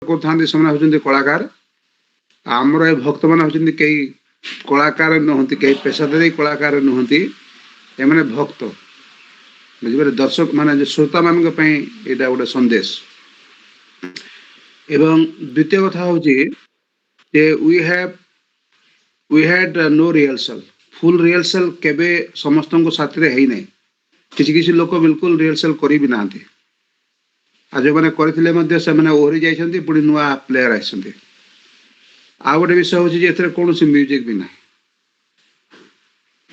करथांती समय होचंती कलाकार आमर ए भक्त मान होचंती कई कलाकार नहंती कई पेशादारी कलाकार नहंती ए माने भक्त बुझिबारे दर्शक माने जो श्रोता मान पई एटा गोटे संदेश एवं द्वितीय कथा होची जे we had no rehearsal full rehearsal केबे समस्त को साथी रे हेई नै किसी किसी लोक बिल्कुल रिहर्सल करी भी नांती आ जो मैंने करथिले मध्ये से माने ओहरी जाइछंती पुडी नुआ प्लेयर आइछंती आ गोटे विषय होची जे एथरे कोनोसी म्यूजिक भी नाही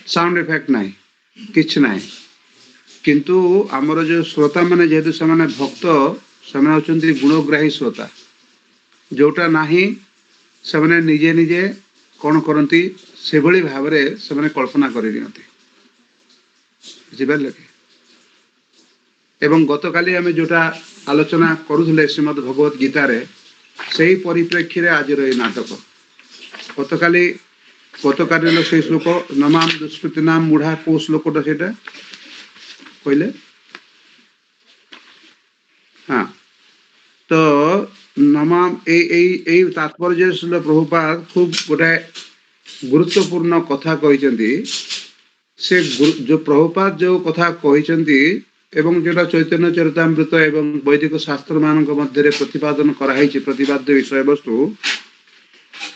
साउंड इफेक्ट नाही किछ नाही किंतु आमर जो श्रोता माने जेहेतु से माने भक्त से माने होचंती गुणग्राही श्रोता जोटा नाही से माने निजे निजे कौन करती से भली भावरे से माने कल्पना करि दियंती बुझिपारले कि एवं गतकाली आम जोटा आलोचना करुले श्रीमद भगवत गीतार से परिप्रेक्षी आज नाटक गतकाली से श्लोक नमाम दुष्कृति नाम मूढ़ा को श्लोकटा से कहले हाँ तो नमाम तात्पर्य श्रील प्रभुपाद खूब गोटे गुरुत्वपूर्ण कथा कहते से जो प्रभुपाद जो कथा कहते एवं जोटा चैतन्य चरितामृत एवं वैदिक शास्त्र मान मध्य प्रतिपादन कराई प्रतिपाद्य विषय वस्तु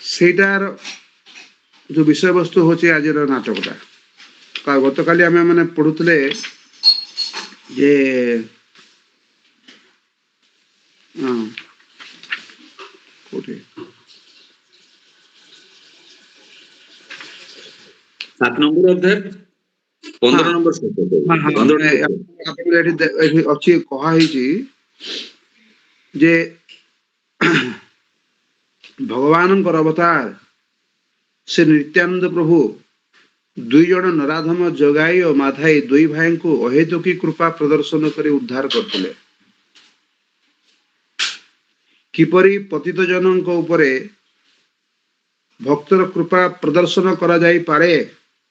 सेटार जो विषय वस्तु होचे आज नाटकटा गतकाली आम मैंने पढ़ुले जे 7 नंबर अध्याय 15 नंबर अच्छी कहा जे भगवान अवतार से नित्यानंद प्रभु दुई जन नराधम जगाई और माधाई दुई भाई को अहेतुकी कृपा प्रदर्शन कर उद्धार करते किपरि पतित जनों उपरे भक्तर कृपा प्रदर्शन करा जाई पारे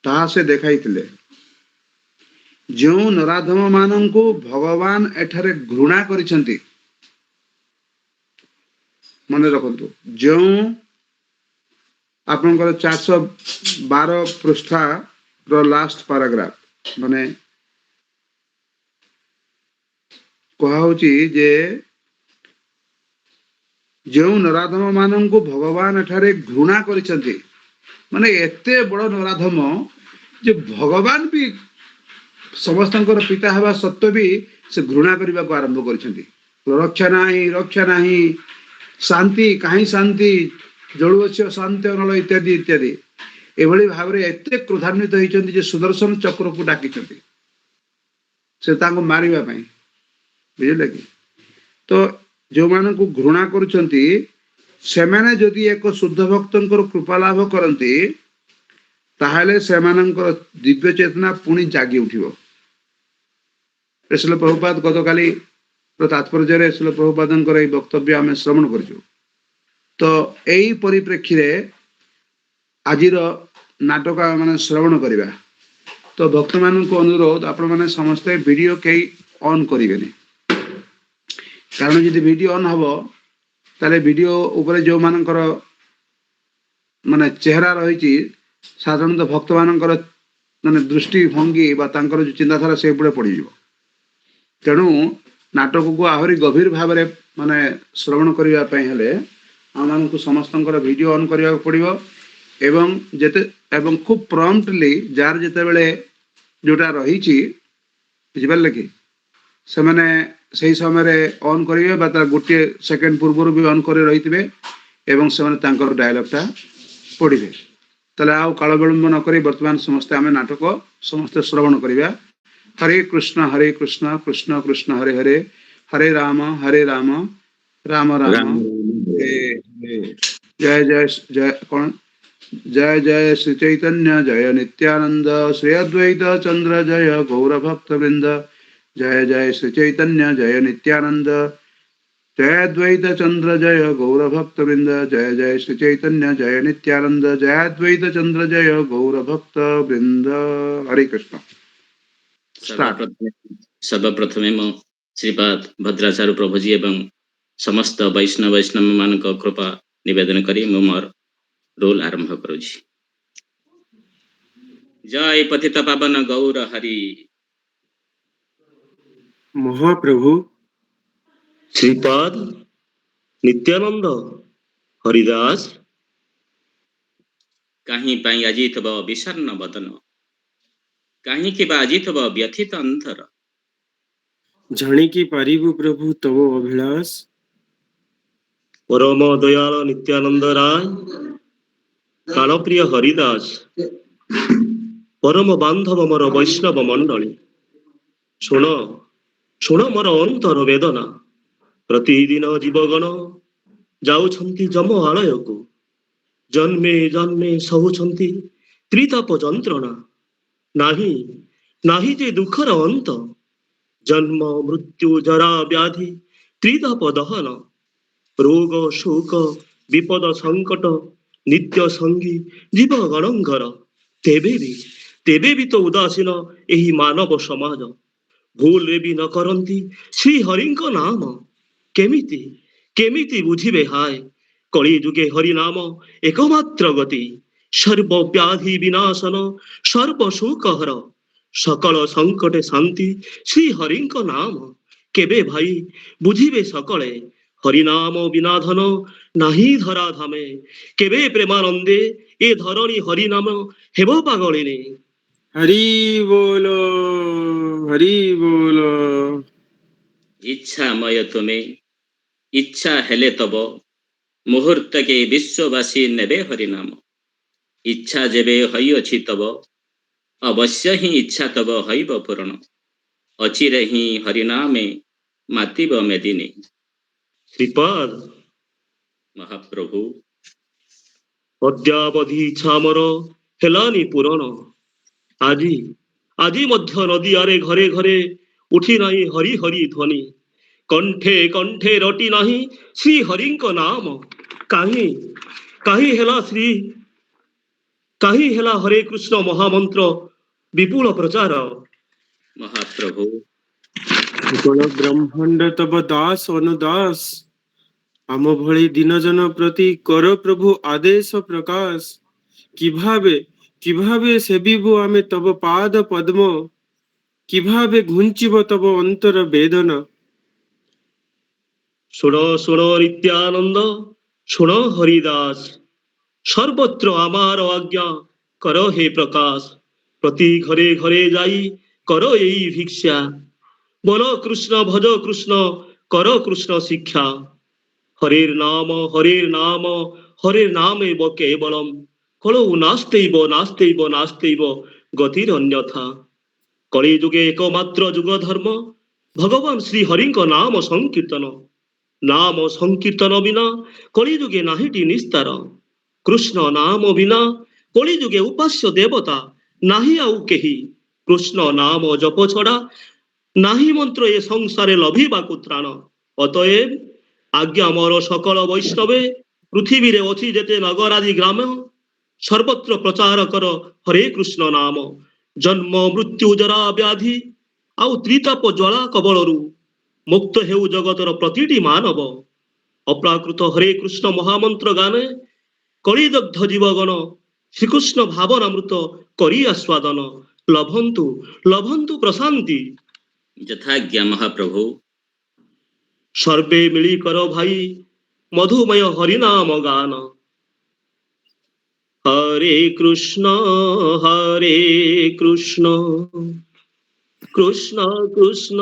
ताहा से देखाई जो नराधम मानन को भगवान एठारे घृणा करिसेंती मन रखंतु जो आपनकर 412 पृष्ठा रो लास्ट पैराग्राफ माने कहा होची जे जो नराधम मानन को भगवान एठारे घृणा करिसेंती माने एते बड़ नराधम जे भगवान भी समस्त पिता हवा सत्व भी से घृणा करने को आरंभ रक्षा नाही शांति कहीं शांति जलुअस्य शांति अनल इत्यादि इत्यादि एभली भाव में एत क्रोधान्वित होती सुदर्शन चक्र को डाकी से मारिबा पई बुझिले कि तो जो मान को घृणा करुछंती सेमाने जदि एक शुद्ध भक्तंकर कृपा लाभ करती ताहले सेमानंकर दिव्य चेतना पुणी जागी उठिबो श्रील प्रभुपाद गतकाली तात्पर्य श्रील प्रभुपादंकर এই বক্তব্য आम श्रवण करछु तो यही परिप्रेक्षी रे आजिर नाटक माने श्रवण करिबा तो भक्त मान को अनुरोध आपण माने समस्त वीडियो कई ऑन करिवेनी कारण यदि वीडियो ऑन हबो ताले वीडियो ऊपर जो मानकर माने चेहरा रही साधारणतः भक्त मानकर माने दृष्टि भंगी बा तांकर जो चिंताधारा से पड़े पड़ तेणु नाटक को आहरी गभीर भाव में माने श्रवण करने आम को समस्त वीडियो ऑन करने पड़ो एवं जेते एवं खूब प्रॉम्प्टली जार जिते बड़े जोटा रही बुझिपारे कि से मैंने सही समय ऑन करेंगे गोटे सेकेंड पूर्व भी ऑन कर रही एवं से डायलॉगटा पढ़े ताले आउ काल विलंब नक बर्तमान समस्ते आम नाटक समस्ते श्रवण करवा हरे कृष्ण कृष्ण कृष्ण हरे हरे हरे राम राम राम जय जय जय कौन जय जय श्री चैतन्य जय नित्यानंद श्री अद्वैत चंद्र जय गौर भक्त वृंद जय जय श्री चैतन्य जय नित्यानंद जय अद्वैत चंद्र जय गौर भक्त वृंद जय जय श्री चैतन्य जय नित्यानंद जय अद्वैत चंद्र जय गौर भक्त वृंद हरे कृष्ण सर्वप्रथमे मो श्रीपाद भद्राचार्य प्रभुजी एवं समस्त वैष्णव मान कृपा निवेदन करी मु मोर रोल आरंभ करुछि। जय पतित पावन गौर हरि। महाप्रभु श्रीपाद नित्यानंद हरिदास कहीं पाई आजी थब विषण्ण बदन, कहीं कि आजी थब व्यथित अंतर। जाणिकी पारिबु प्रभु तव अभिलाष, परम दयाल नित्यानंद राय प्राणप्रिय हरिदास परम बांधव मोर वैष्णव मंडली शुण शुण मोर अंतर वेदना प्रतिदिन जीवगण जाउछंती जम आलय को जन्मे जन्मे सहुछंती त्रिताप जंत्रणा नाही नाही जे दुखर अंत जन्म मृत्यु जरा व्याधि त्रिताप दहन रोग शोक विपद संकट नित्य संगी जीव गणंगर तेबे भी तो उदासीन एही मानव समाज भूल रे भी न करंती श्री हरिंक नाम केमिति केमिति बुझिबे हाय कଳି जुगे हरि नाम एकमात्र गति सर्व व्याधि विनाशन सर्व शोक हर सकल संकटे शांति श्री हरिंक नाम केबे भाई बुझिबे सकले हरिनाम बिनाधन नाही धरा धामे केबे प्रेमानंदे ए धरणी हरिनाम हेब पागलिने हरि बोलो हरि बोलो। इच्छा मय तुमे इच्छा हेले तब मुहूर्त के विश्ववासी नेबे हरिनाम। इच्छा जेबे हई अछि तब अवश्य ही इच्छा तब हईब पूर्ण। अचिरे ही हरिनामे मातिब मेदिनी। श्रीपाद महाप्रभु अद्यावधि इच्छा मोर हेलानि पूरण आजी आजी मध्य नदियारे घरे घरे उठी नाही हरि हरि ध्वनि कंठे कंठे रटी नाही श्री हरिंक नाम काहे काहे हेला श्री काहे हेला हरे कृष्ण महामंत्र विपुल प्रचार महाप्रभु सकल ब्रह्मांड तब दास अनुदास, आम भଳି दीन जन प्रति कर प्रभु आदेश प्रकाश। किभाबे किभाबे सेबिबु आमे तब पाद पद्म, किभाबे घुंचिब तब अंतर वेदना। शुण शुण नित्यानंद शुण हरिदास सर्वत्र आमार आज्ञा कर हे प्रकाश प्रति घरे घरे जाई कर एई भिक्षा बोल कृष्ण भज कृष्ण कर कृष्ण शिक्षा हरेर नाम हरेर नाम एव केवलम कलौ नास्तेव नास्तेव नास्तेव गतिर अन्यथा कଳି जुगे एकमात्र जुग धर्म भगवान श्री हरिंक नाम संकीर्तन नाम संकीर्तन बिना कଳି जुगे नाहिटी निस्तार कृष्ण नाम बिना कଳି जुगे उपास्य देवता नाही आउ केही कृष्ण नाम जप छड़ा नाही मंत्र ए संसारे लभिबाकु त्राण अतएव आज्ञा मोर सकल वैष्णवे पृथ्वी रे अछि जेते नगर आदि ग्राम सर्वत्र प्रचार कर हरे कृष्ण नाम जन्म मृत्यु जरा व्याधि आउ त्रिताप ज्वाला कबलरू मुक्त हेउ जगतर प्रतिटी मानव अप्राकृत हरे कृष्ण महामंत्र गाने कलिदग्ध जीवगण श्रीकृष्ण भावनामृत करी आस्वादन लभन्तु लभन्तु प्रशांति यथाज्ञा महाप्रभु। सर्वे मिली कर भाई मधुमय हरिनाम गान हरे कृष्ण कृष्ण कृष्ण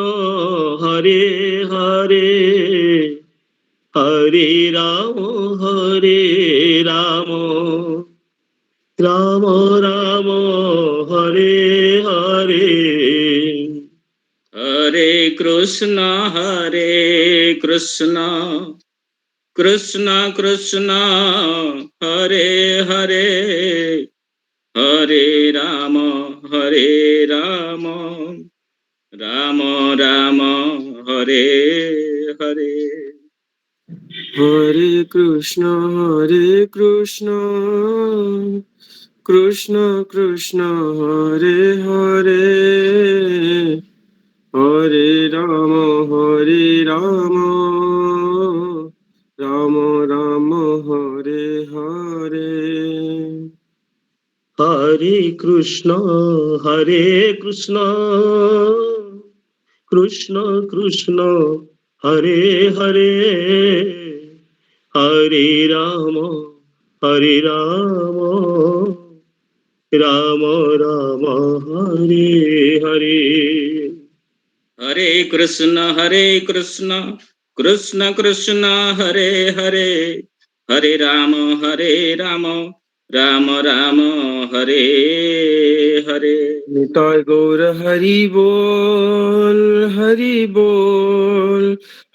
हरे हरे हरे राम राम राम हरे हरे हरे कृष्ण कृष्ण कृष्ण हरे हरे हरे राम राम राम हरे हरे। हरे कृष्ण कृष्ण कृष्ण हरे हरे, हरे राम রাম রাম হরে হরে হরে কৃষ্ণ কৃষ্ণ কৃষ্ণ কৃষ্ণ হরে হরে হরে রাম রাম রাম হরে হরে हरे कृष्ण कृष्ण कृष्ण हरे हरे हरे राम राम राम हरे हरे নিতাই গৌর হরি বল হরি বল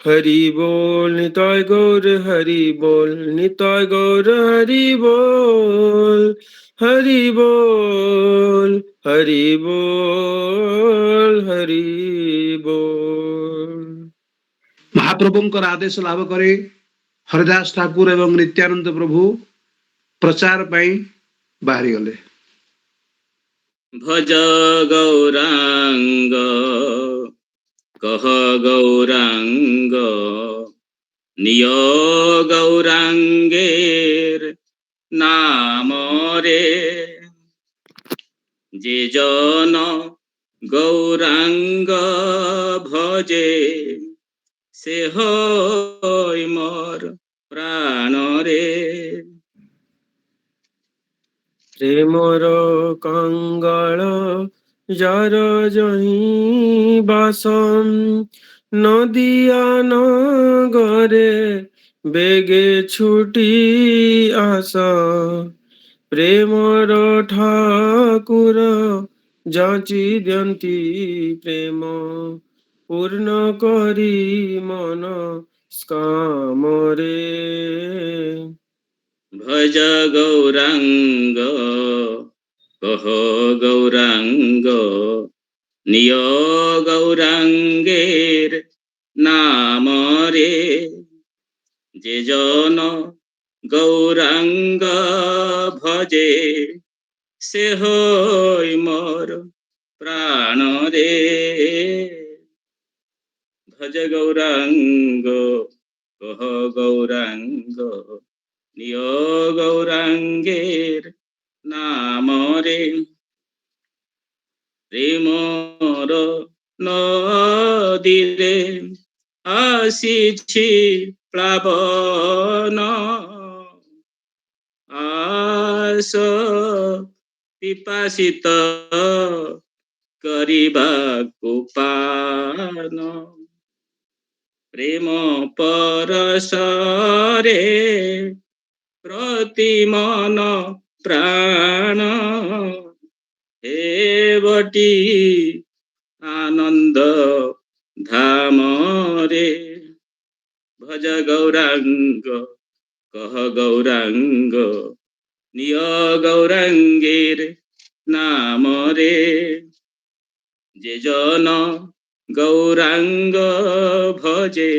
হরি বল নিতাই গৌর হরি বল নিতাই গৌর হরি বল হরি বল হরি বল হরি বল। ମହାପ୍ରଭୁଙ୍କର ଆଦେଶ ଲାଭ କରି ହରିଦାସ ଠାକୁର ଏବଂ ନିତ୍ୟାନନ୍ଦ ପ୍ରଭୁ ପ୍ରଚାର ପାଇଁ ବାହାରିଗଲେ। भज गौरांग कह गौरांग निय गौरांगेर नाम रे जे जन गौरांग भजे से होय मोर प्राण रे। প্রেমর কাঙ্গাল যার জহি বাসম নদিয়া নগরে বেগে ছুটি আস প্রেমর ঠাকুর যাচি দিয়ন্তি প্রেম পূর্ণ করি মন স্কামরে। भज गौरांग कह गौरांग निय गौरांगेर नाम रे जे जन गौरांग भजे से होय मोर प्राण रे। भज गौरांग कह गौरांग निय गौरांगेर नाम रे প্রেমর নদীরে আসিছি প্লাবন আস পিপাসিত କରିବାକୁ ପାନ ପ୍ରେମ ପରଶରେ ପ୍ରତି ମନ ପ୍ରାଣ ହେବଟି ଆନନ୍ଦ ଧାମରେ। ଭଜ ଗୌରାଙ୍ଗ କହ ଗୌରାଙ୍ଗ ନିୟ ଗୌରାଙ୍ଗୀର ନାମରେ ଯେ ଜନ ଗୌରାଙ୍ଗ ଭଜେ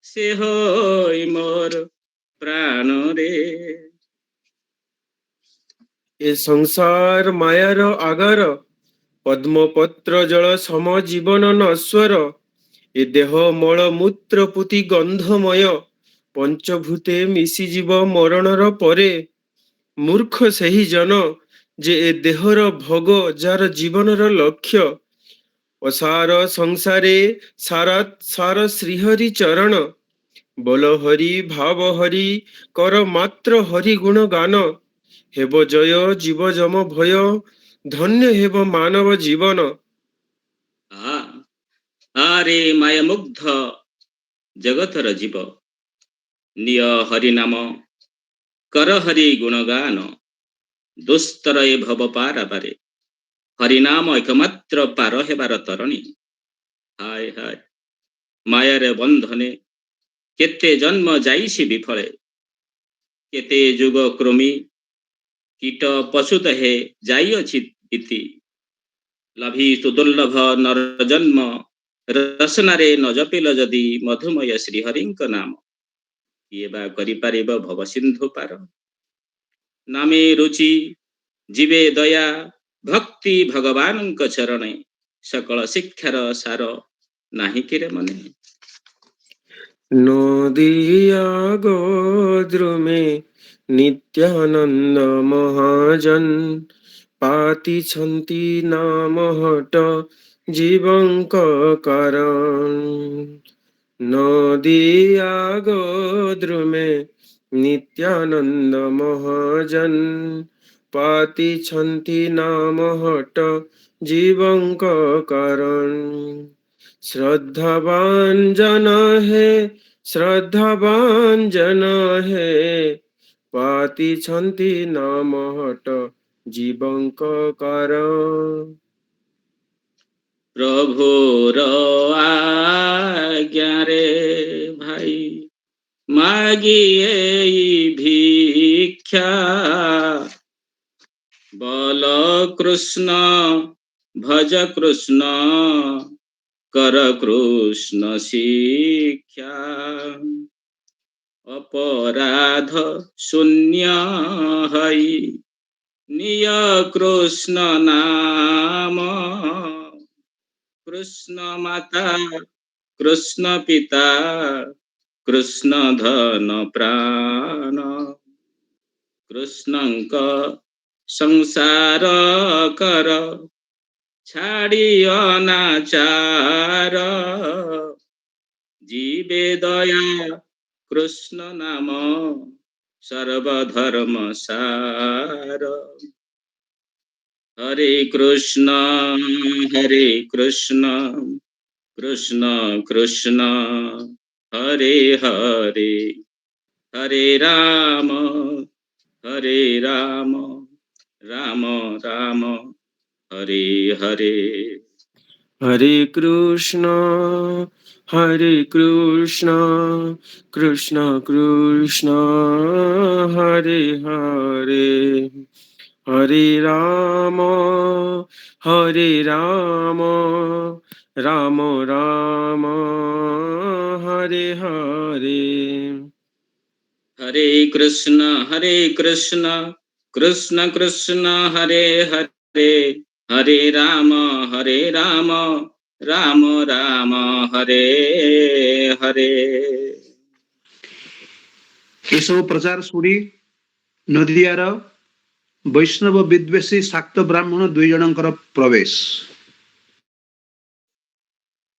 ସେ ହୋଇ ମୋର ପ୍ରାଣରେ। এ সংসার মায়ার আগার পদ্মপত্র জল সম জীবন নশ্বর এ দেহ মଳ মূত্র পুতি গন্ধমୟ পঞ্চভূতে ମିଶିଯିବ ମରଣର ପରେ। ମୂର୍ଖ ସେହି ଜନ ଯେ ଏ ଦେହର ଭୋଗ ଯାର ଜୀବନର ଲକ୍ଷ୍ୟ ଅସାର ସଂସାରେ ସାର ଶ୍ରୀହରି ଚରଣ ବୋଲ ହରି ଭାବ ହରି କର ମାତ୍ର ହରି ଗୁଣ ଗାନ ହେବ ଜୟ ଜୀବ ଯମ ଭୟ ଧନ୍ୟ ହେବ ମାନବ ଜୀବନ। ଆରେ ମାୟା ମୁଗ୍ଧ ଜଗତର ଜୀବ ନିୟ ହରି ନାମ କର ହରି ଗୁଣଗାନ ଦୁସ୍ତର ଏ ଭବ ପାରାବାରେ ହରି ନାମ ଏକମାତ୍ର ପାର ହେବାର ତରଣୀ। ହାୟ ହାୟ ମାୟାରେ ବନ୍ଧନେ କେତେ ଜନ୍ମ ଯାଇଛି ବିଫଳେ କେତେ ଯୁଗ କୃମି କୀଟ ପଶୁ ଦେହେ ଯାଇଅଛି ଇତି ଲଭି ସୁଦୁର୍ଲଭ ନର ଜନ୍ମ ରସନାରେ ନ ଜପିଲ ଯଦି ମଧୁମୟ ଶ୍ରୀହରିଙ୍କ ନାମ କିଏ ବା କରିପାରିବ ଭବ ସିନ୍ଧୁ ପାର। ନାମେ ରୁଚି ଜୀବେ ଦୟା ଭକ୍ତି ଭଗବାନଙ୍କ ଚରଣେ ସକଳ ଶିକ୍ଷାର ସାର ନାହିଁ କିରେ ମନେ। নদিয়া গোদ্রুমে নিত্যানন্দ মহাজন পাতিছন্তি নামহট জীবঙ্ক কারণ। নদিয়া গোদ্রুমে নিত্যানন্দ মহাজন পাতিছন্তি নামহট জীবঙ্ক কারণ। শ্রদ্ধাবান জন হে, শ্রদ্ধাবান জন হে, পাতিছন্তি নামহট জীবঙ্ক কারণ। প্রভুর আজ্ঞারে ভাই মাগি এই ভিক্ষা, বল কৃষ্ণ ভজ কৃষ্ণ কর কৃষ্ণ শিক্ষা। অপরাধ শূন্য হই নিয় কৃষ্ণ নাম, কৃষ্ণ মাতা কৃষ্ণ পিতা কৃষ্ণ ধন প্রাণ। কৃষ্ণଙ୍କ ସଂସାର କର ଛାଡ଼ି ଅନାଚାର, জীবে দয়া কৃষ্ণ নাম সর্বধর্ম সার। হরে কৃষ্ণ কৃষ্ণ কৃষ্ণ হরে হরে, হরে রাম রাম রাম হরে হরে। হরে কৃষ্ণ কৃষ্ণ কৃষ্ণ হরে হরে, হরে রাম রাম রাম হরে হরে। হরে কৃষ্ণ কৃষ্ণ কৃষ্ণ হরে হরে, হরে রাম রাম রাম হরে হরে। ଏସବୁ ପ୍ରଚାର ଶୁଣି ନଦିଆର ବୈଷ୍ଣବ ବିଦ୍ୱେଷୀ ଶାକ୍ତ ବ୍ରାହ୍ମଣ 2 ଜଣଙ୍କର ପ୍ରବେଶ।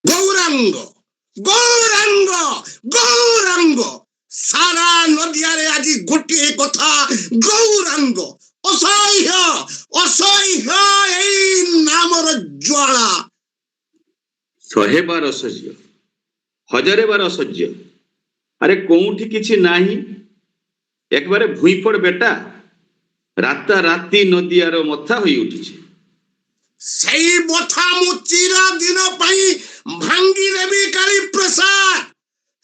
ଗୌରାଙ୍ଗ ଗୌରାଙ୍ଗ ଗୌରାଙ୍ଗ, ସାରା ନଦିଆରେ ଆଜି ଗୋଟିଏ କଥା, ଗୌରାଙ୍ଗ। ଅସହ୍ୟ ଅସହ୍ୟ ଏଇ ନାମର ଜ୍ୱାଳା। 100 ବାର ଅସହ୍ୟ, 1000 ବାର ଅସହ୍ୟ। ଆରେ କୋଉଠି କିଛି ନାହିଁ, ଏକବାରେ ଭୁଇଁ ପଡ ବେଟା। ରାତାରାତି ନଦିଆର ମଥା ହୋଇ ଉଠିଛି। ସେଇ ବଥା ମୁଁ ଚିର ଦିନ ପାଇଁ ଭାଙ୍ଗିଦେବି କାଳି ପ୍ରସାଦ।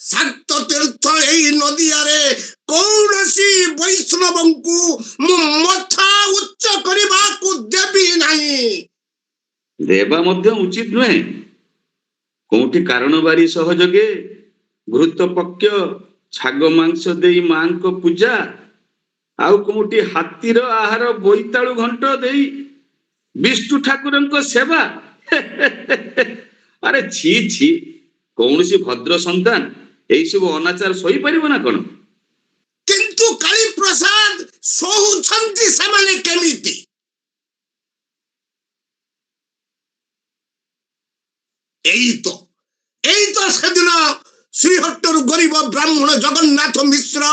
ଶାକ୍ତ ତୀର୍ଥ ଏଇ ନଦିଆରେ କୌଣସି ବୈଷ୍ଣବଙ୍କୁ ମୁଁ ମଥା ଉଚ୍ଚ କରିବାକୁ ଦେବି ନାହିଁ। ଦେବା ମଧ୍ୟ ଉଚିତ ନୁହେଁ। କୋଉଠି କାରଣବାରୀ ସହଯୋଗେ ଘୃତ ପକ୍ଷ ଛାଗ ମାଂସ ଦେଇ ମାଙ୍କ ପୂଜା, ଆଉ କୋଉଠି ହାତୀର ଆହାର ବୋଇତାଳୁ ଘଣ୍ଟ ଦେଇ ବିଷ୍ଣୁ ଠାକୁରଙ୍କ ସେବା। ଆରେ ଛି ଛି, କୌଣସି ଭଦ୍ର ସନ୍ତାନ ଏଇ ସବୁ ଅନାଚାର ସହିପାରିବ ନା କଣ? କିନ୍ତୁ କାଳି ପ୍ରସାଦ ସହୁଛନ୍ତି ସେମାନେ କେମିତି? ଏଇ ତ ସେଦିନ ଶ୍ରୀହଟ୍ଟରୁ ଗରିବ ବ୍ରାହ୍ମଣ ଜଗନ୍ନାଥ ମିଶ୍ର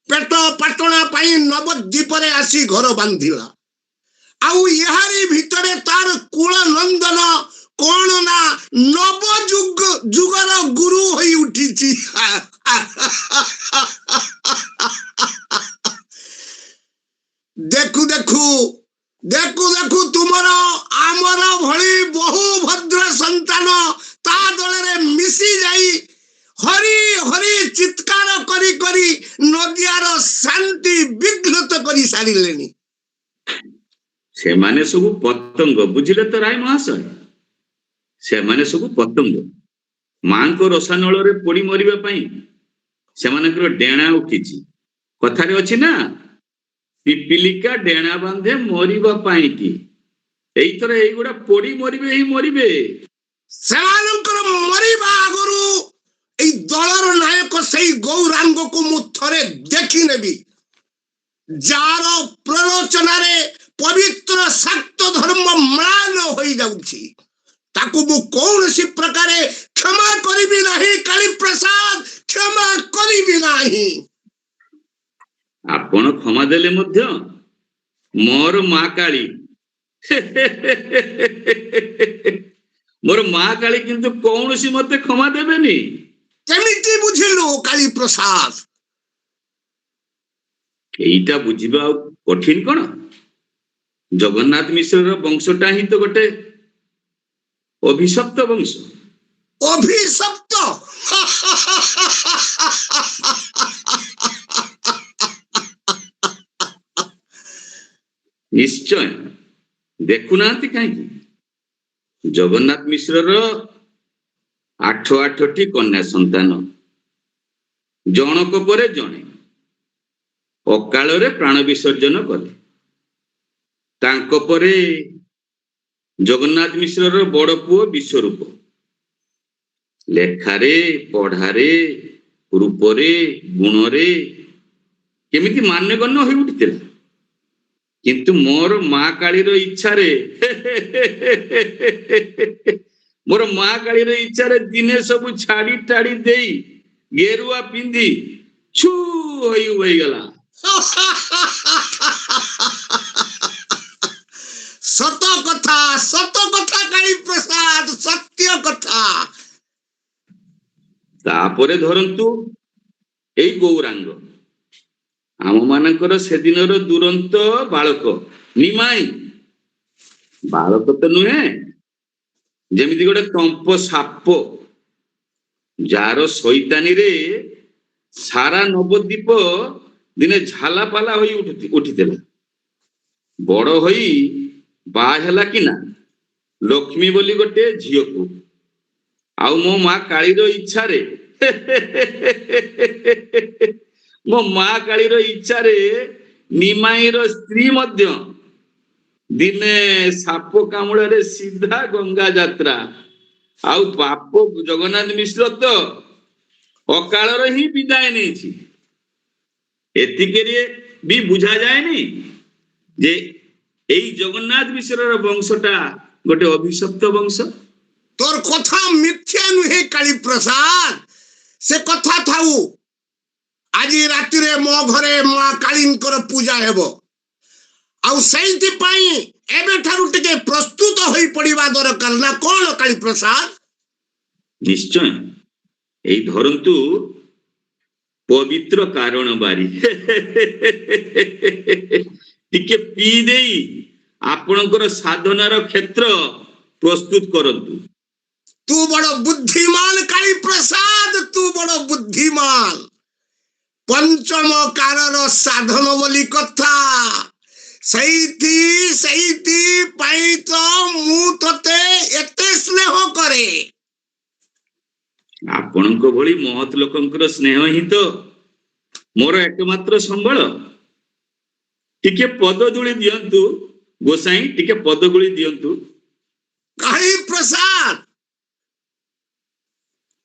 ପେଟ ପାଟଣା ପାଇଁ ନବଦ୍ୱୀପରେ ଆସି ଘର ବାନ୍ଧିଲା। ଆଉ ଏହାରି ଭିତରେ ତାର କୁଳ ନନ୍ଦନ କଣ ନା ନବ ଯୁଗର ଗୁରୁ ହୋଇ ଉଠିଛି। ଦେଖୁ ଦେଖୁ ଦେଖୁ ଦେଖୁ ତୁମର ଆମର ଭଳି ବହୁ ଭଦ୍ର ସନ୍ତାନ ତା ଦଳରେ ମିଶି ଯାଇ ହରି ହରି ଚିତ୍କାର କରି କରି ନଦିଆର ଶାନ୍ତି ବିଘ୍ନିତ କରି ସାରିଲେଣି। ସେମାନେ ସବୁ ପତଙ୍ଗ, ବୁଝିଲେ ତ ରାୟ ମହାଶୟ? ସେମାନେ ସବୁ ପତଙ୍ଗ। ମାଙ୍କ ରସାନଳରେ ପୋଡି ମରିବା ପାଇଁ ସେମାନଙ୍କର ଡେଣା ଉଠିଛି। କଥାରେ ଅଛି ନା, ପିପିଲିକା ଡେଣା ବାନ୍ଧେ ମରିବା ପାଇଁ କି। ଏଇଥର ଏଇଗୁଡା ପୋଡି ମରିବେ ହିଁ ମରିବେ। ସେମାନଙ୍କର ମରିବା ଆଗରୁ এই দলর নায়ক সেই গৌরাঙ্গକୁ ମୁଁ ଥରେ ଦେଖି ନେବି যার প্ররোচনারে পবিত্র শাক্ত ধর্ম ম্লান হয়ে যাଉଛି তাକୁ ମୁଁ କୌଣସି ପ୍ରକାରେ କ୍ଷମା କରିବି ନାହିଁ କାଳୀ ପ୍ରସାଦ କ୍ଷମା କରିବି ନାହିଁ। ଆପଣ କ୍ଷମା ଦେଲେ ମଧ୍ୟ ମୋର ମା କାଳୀ ମୋର ମା କାଳୀ କିନ୍ତୁ କୌଣସି ମତେ କ୍ଷମା ଦେବେନି। କେମିତି ବୁଝିଲୁ କାଳୀ ପ୍ରସାଦ? এইটা ବୁଝିବା ଆଉ କଠିନ କଣ? ଜଗନ୍ନାଥ ମିଶ୍ରର ବଂଶଟା ହିଁ ତ ଗୋଟେ ଅଭିଶପ୍ତ ବଂଶ। অভিশপ্ত ନିଶ୍ଚୟ ଦେଖୁନାହାନ୍ତି କାହିଁକି? ଜଗନ୍ନାଥ ମିଶ୍ରର 8ଟି କନ୍ୟା ସନ୍ତାନ, ଜଣକ ପରେ ଜଣେ ଅକାଳରେ ପ୍ରାଣ ବିସର୍ଜନ କଲେ। ତାଙ୍କ ପରେ ଜଗନ୍ନାଥ ମିଶ୍ରର ବଡ ପୁଅ ବିଶ୍ୱରୂପ ଲେଖାରେ ପଢାରେ ରୂପରେ ଗୁଣରେ କେମିତି ମାନ୍ୟଗଣ୍ୟ ହୋଇ ଉଠିଥିଲା। କିନ୍ତୁ ମୋର ମା କାଳୀର ଇଚ୍ଛାରେ ମୋର ମା କାଳୀର ଇଚ୍ଛାରେ ଦିନେ ସବୁ ଛାଡି ଟାଡି ଦେଇ ଗେରୁଆ ପିନ୍ଧି ଛୁ ହୋଇଗଲା। ସତ କଥା କାଳୀ ପ୍ରସାଦ, ସତ୍ୟ କଥା। ତାପରେ ଧରନ୍ତୁ ଏଇ ଗୌରାଙ୍ଗ, ଆମ ମାନଙ୍କର ସେଦିନର ଦୁରନ୍ତ ବାଳକ ନିମାଇ, ବାଳକ ତ ନୁହେଁ, ଯେମିତି ଗୋଟେ ତମ୍ପ ସାପ ଯାହାର ଶୈତାନୀରେ ସାରା ନବଦ୍ୱୀପ ଦିନେ ଝାଲାପାଲା ହୋଇ ଉଠିଥିଲା। ବଡ ହୋଇ ବାହା ହେଲା କି ନା ଲକ୍ଷ୍ମୀ ବୋଲି ଗୋଟେ ଝିଅକୁ। ଆଉ ମୋ ମା କାଳୀର ଇଚ୍ଛାରେ ମୋ ମା କାଳୀର ଇଚ୍ଛାରେ ନିମାଇର ସ୍ତ୍ରୀ ମଧ୍ୟ ଦିନେ ସାପ କାମୁଡ଼ାରେ ସିଧା ଗଙ୍ଗା ଯାତ୍ରା। ଆଉ ବାପ ଜଗନ୍ନାଥ ମିଶ୍ର ତ ଅକାଳର ହିଁ ବିଦାୟ ନେଇଛି। ଏତିକିରେ ବି ବୁଝା ଯାଏନି ଯେ ଏଇ ଜଗନ୍ନାଥ ମିଶ୍ରର ବଂଶଟା ଗୋଟେ ଅଭିଶପ୍ତ ବଂଶ। তোর কথা মিথ্যা নুহে কালী প্রসাদ, সে কথা থাউ। আজি রাতিরে মো ঘরে মা কালীঙ্কর পূজা হেব, ଆଉ ସେଇଥିପାଇଁ ଏବେଠାରୁ ଟିକେ ପ୍ରସ୍ତୁତ ହୋଇ ପଡିବା ଦରକାର ନା କଣ କାଳୀ ପ୍ରସାଦ? ନିଶ୍ଚୟ ଏଇ ଧରନ୍ତୁ ପବିତ୍ର କାରଣ ବାରି ଟିକେ ପିଇ ଦେଇ ଆପଣଙ୍କର ସାଧନାର କ୍ଷେତ୍ର ପ୍ରସ୍ତୁତ କରନ୍ତୁ। ତୁ ବଡ ବୁଦ୍ଧିମାନ କାଳୀ ପ୍ରସାଦ, ତୁ ବଡ ବୁଦ୍ଧିମାନ। ପଞ୍ଚମ କାଳର ସାଧନ ବୋଲି କଥା। ସେଇଥି ପାଇଁ ତ ମୁଁ ତତେ ଏତେ ସ୍ନେହ କରେ। ଆପଣଙ୍କ ଭଳି ମହତ ଲୋକଙ୍କର ସ୍ନେହ ହିଁ ତ ମୋର ଏକମାତ୍ର ସମ୍ବଳ। ଟିକେ ପଦଧୂଳି ଦିଅନ୍ତୁ ଗୋସାଇଁ, ଟିକେ ପଦଧୂଳି ଦିଅନ୍ତୁ। କାଳୀ ପ୍ରସାଦ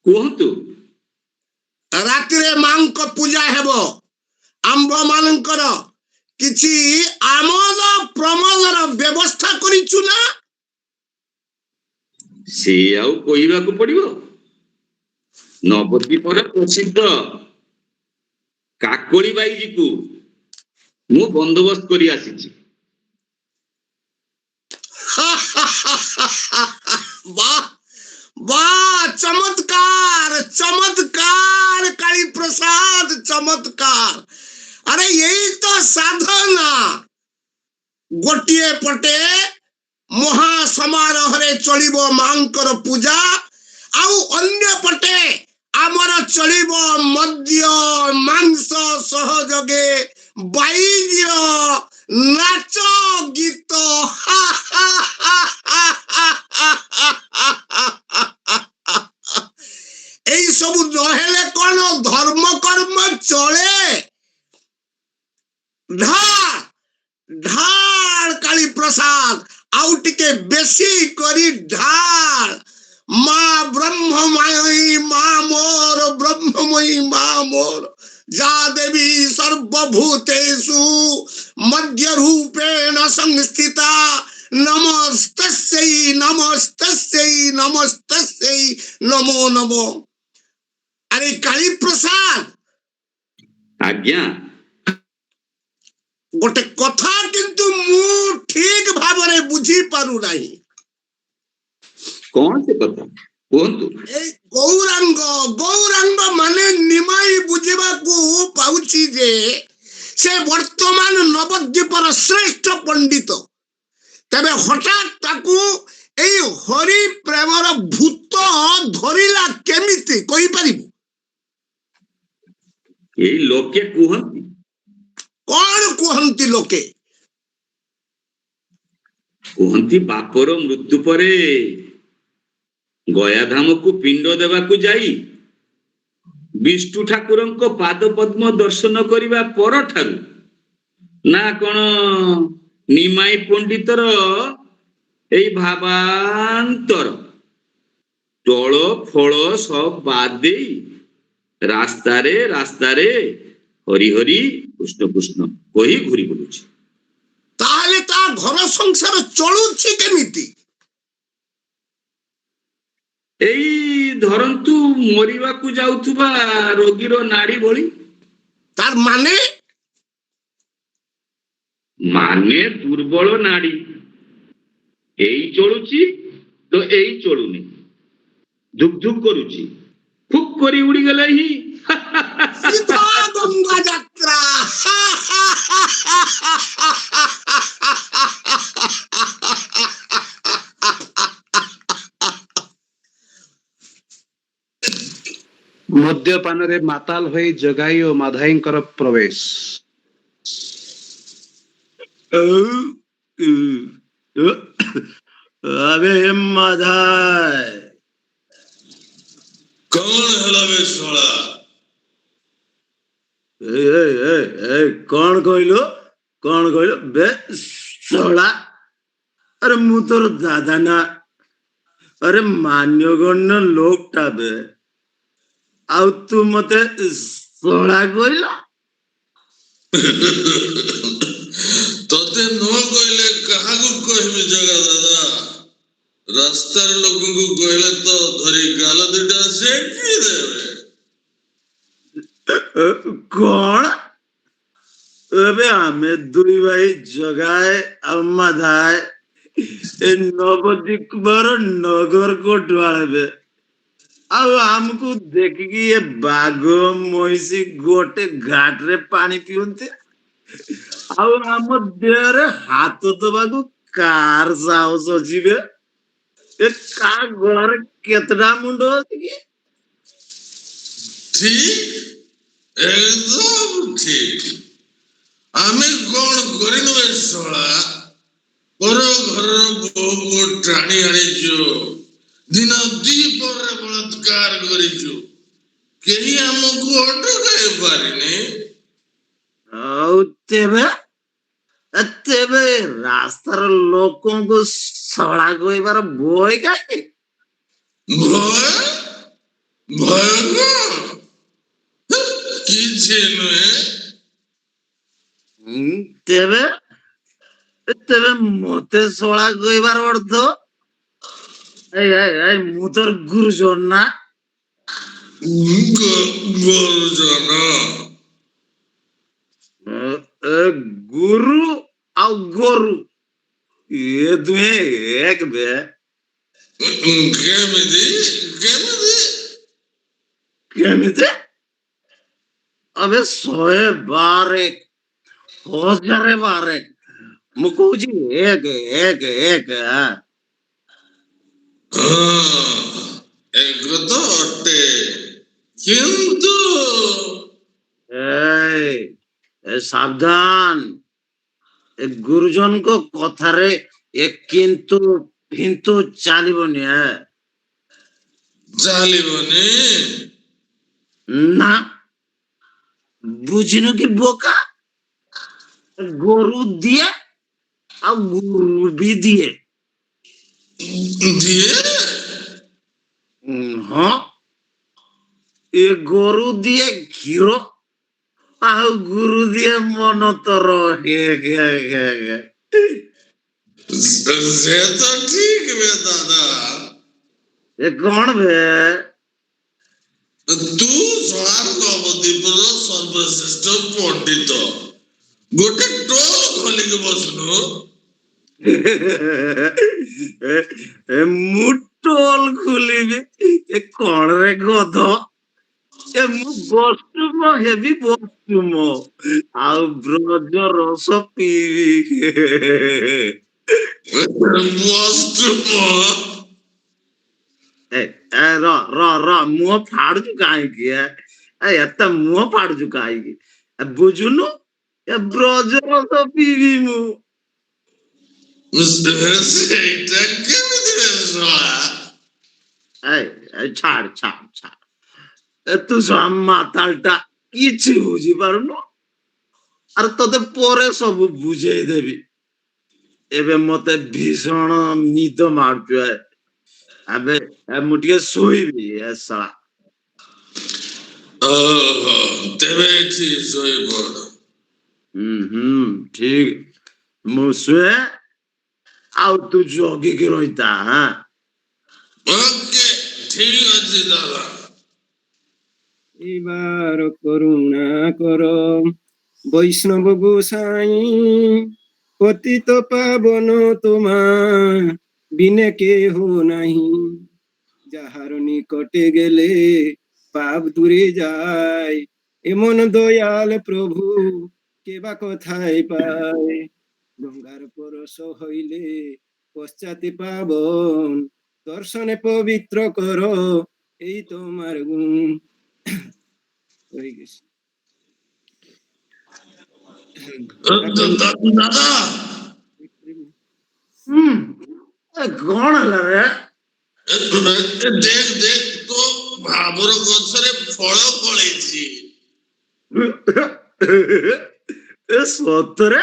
କୁହନ୍ତୁ। ରାତିରେ ମାଙ୍କ ପୂଜା ହେବ, ଆମ୍ଭ ମାନଙ୍କର କିଛି ଆମୋଦ ପ୍ରମୋଦର ବ୍ୟବସ୍ଥା କରିଛୁ ନା? ସେ ଆଉ କହିବାକୁ ପଡିବ। ନବଦ୍ୱୀପର ପ୍ରସିଦ୍ଧ କାକଳି ବାଇଜିକୁ ମୁଁ ବନ୍ଦୋବସ୍ତ କରି ଆସିଛି। বাহ, চমৎকার চমৎকার কালী প্রসাদ, চমৎকার। আরে এই তো সাধনা। গোটিয়ে পটে মহা সমারোহরে চলিব মাঙ্কর পূজা, ଆଉ ଅନ୍ୟ ପଟେ ଆମର ଚଳିବ ମଦ୍ୟ ମାଂସ ସହଯୋଗେ ବାଇଜ୍ୟ ନାଚ ଗୀତ। এই ସବୁ ନହେଲେ କଣ ଧର୍ମ କର୍ମ ଚଳେ? ଢାଳ କାଳୀ ପ୍ରସାଦ, ଆଉ ଟିକେ ବେଶୀ କରି ଢାଳ। মা ব্রহ্মময়ী মা মোর, ব্রহ্মময়ী মা মোর, যা দেবী সর্বভূতেষু মধ্য রূপেণ সংস্থিতা, নমস্তস্যৈ নমস্তস্যৈ নমস্তস্যৈ নমো নমো। আরে কালী প্রসাদ, ଆଜ୍ଞା গোটে কথা কিন্তু মু ঠিক ভাବରେ বুঝি পারু নাই। କଣ ସେ କଥା କୁହନ୍ତୁ। এই গৌরাঙ্গ গৌরাঙ্গ মানে নিমাই বুঝিବାକୁ পাউছি যে সে বর্তমান নবদ্বীপর শ্রেষ্ঠ পণ্ডিত। তবে হঠাৎ তাকু এই হরি প্রেমর ভূত ধরিলা কেমিতি কইপারিবু? ଏଇ ଲୋକେ କୁହନ୍ତି କଣ କୁହନ୍ତି ଲୋକେ? କୁହନ୍ତି ବାପର ମୃତ୍ୟୁ ପରେ ଗୟାଧାମକୁ ପିଣ୍ଡ ଦେବାକୁ ଯାଇ ବିଷ୍ଣୁ ଠାକୁରଙ୍କ ପାଦ ପଦ୍ମ ଦର୍ଶନ କରିବା ପରଠାରୁ ନା କଣ ନିମାଇ ପଣ୍ଡିତର ଏଇ ଭାବାନ୍ତର ଟଳ ଫଳ ସବ ବାଦ ଦେଇ ରାସ୍ତାରେ ରାସ୍ତାରେ ହରି ହରି କୃଷ୍ଣ କୃଷ୍ଣ କହି ଘୁରି ବୁଲୁଛି। ତାହେଲେ ତା ଘର ସଂସାର ଚଳୁଛି କେମିତି? ଏଇ ଧରନ୍ତୁ ମରିବାକୁ ଯାଉଥିବା ରୋଗୀର ନାଡି ଭଳି। ତାର ମାନେ ମାନେ ଦୁର୍ବଳ ନାଡି, ଏଇ ଚଳୁଛି ତ ଏଇ ଚଳୁନି, ଧୁକ୍ ଧୁକ୍ କରୁଛି, ଫୁକ୍ କରି ଉଡିଗଲେ ହିଁ ସିଧା ଗଙ୍ଗା ଯାତ୍ରା। ମଦ୍ୟପାନରେ ମାତାଲ ହୋଇ ଜଗାଇ ଓ ମାଧାଇଙ୍କର ପ୍ରବେଶ। अबे माधाय कौन है बे सोला? कौन कहलो बे सोला? अरे मु तोर दादा ना, अरे मान्यगण्य लोकटा बे, आउ तू मते सोला कहला? तोते नो कहले काहाकू कहबे जगा दादा? रास्तार लोकଙ୍କୁ कहले तो धरी गाल दुटा सेकी देबे। कौन? अबे आमे दुई भाई जगाए और माधाय ए नवद्वीपर नगर कोट वाले ଆଉ ଆମକୁ ଦେଖିକି ଏ ବାଘ ମଇଁଷି ଗୋଟେ ଘାଟରେ ପାଣି ପିଅନ୍ତି, ଆଉ ଆମ ଦେହରେ ହାତ ଦବାକୁ କାର ସାହସ ଅଛି ବେ? ଏ କା ଗଳାରେ କେତେଟା ମୁଣ୍ଡ ଅଛି କି? ठीक एकदम ठीक। आमे कौन करिनु बे सोला? पर घर बहु टाणी आनिजो, दिन दीपरे बलात्कार करिजो, केही हमको अटकाई पारिने। ଆଉ ତେବେ ତେବେ ରାସ୍ତାର ଲୋକଙ୍କୁ ଶଳା କହିବାର ଭୟ କାହିଁକି? भय भय किसी नुहे। ତେବେ ତେବେ ମତେ ଶଳା କହିବାର ଅର୍ଥ? ମୁଁ ତୋର ଗୁରୁଜନ ନା? गुरुजन गुरु ଆଉ ଗୋରୁ ଏ ଦୁହେଁ ଏକ ବେ। केमिति केमिति କେମିତି? अबे 112 1012 ମୁଁ କହୁଛି ଏକ ଏକ ଏକ। एक तो अटे किंतु ଏ ସାବଧାନ, ଏ ଗୁରୁଜନଙ୍କ କଥାରେ ଏ କିନ୍ତୁ କିନ୍ତୁ ଚାଲିବନି। ଚାଲିବନି ନା ବୁଝିନୁ କି ବୋକା? ଗୋରୁ ଦିଏ ଆଉ ଗୁରୁ ବି ଦିଏ। ଦିଏ ହଁ ଏ ଗୋରୁ ଦିଏ କ୍ଷୀର ଆଉ ଗୁରୁ ଦିଏ ମନ ତୋର ହେ ହେ ହେ ହେ ସେ ତ ଠିକ ବେ ଦାଦା ଏ କଣ ବେ ତୁ ଶଳା ନବଦ୍ୱୀପର ସର୍ବଶ୍ରେଷ୍ଠ ପଣ୍ଡିତ ଗୋଟେ ଟୋଲ ଖୋଲିକି ବସୁନୁ ମୁଁ ଟୋଲ ଖୋଲିବି ଏ କଣ ରେ ଗଧ ଏ ମୁଁ ବସୁମ ହେବି ବସୁମ ଆଉ ବ୍ରଜ ରସ ପିଇବି ବସ୍ତୁ ର ମୁହଁ ଫାଡୁଛୁ କାହିଁକି ଏତେ ମୁହଁ ଫାଡୁଛୁ କାହିଁକି ବୁଝୁନୁ ଏ ବ୍ରଜ ରସ ପିଇବି ମୁଁ ସେଇଟା କେମିତି ବେ ଶଳା ଛାଡ ଛାଡ ଛାଡ ତୁ ମାତାଲଟା କିଛି ବୁଝିପାରୁନୁ ଆରେ ତତେ ପରେ ସବୁ ବୁଝେଇ ଦେବି ଏବେ ମତେ ଭୀଷଣ ନିଦ ମାରୁଛୁ ଏବେ ମୁଁ ଟିକେ ଶୋଇବି ଏ ଶଳା ଓହୋ ତେବେ ଏଠି ଶୋଇପଡ ଠିକ ମୁଁ ଶୁଏ ଆଉ ତୁ ଜଗିକି ରହିଥା ଓକେ ଠିକ ଅଛି ଦାଦା ଏବାର କରୁଣା କର ବୈଷ୍ଣବ ଗୋସାଇଁ ପତିତ ପାବନ তোমা বিনে কেহ নাহি যাহার নিকটে গেলে পাপ দূরে যায় এমন দয়াল প্রভু কেবা কথায় পায় গঙ্গার পরশ হইলে পশ্চাতে পাবন দর্শনে পবিত্র কর এই তোমার গুণ হয়ে গেছে ଦାଦା କଣ ହେଲା ରେ ଦେଖ ଦେଖ ତୋ ଭାବର ଗଛରେ ଫଳ ଫଳେଇଛି ଏ ସତରେ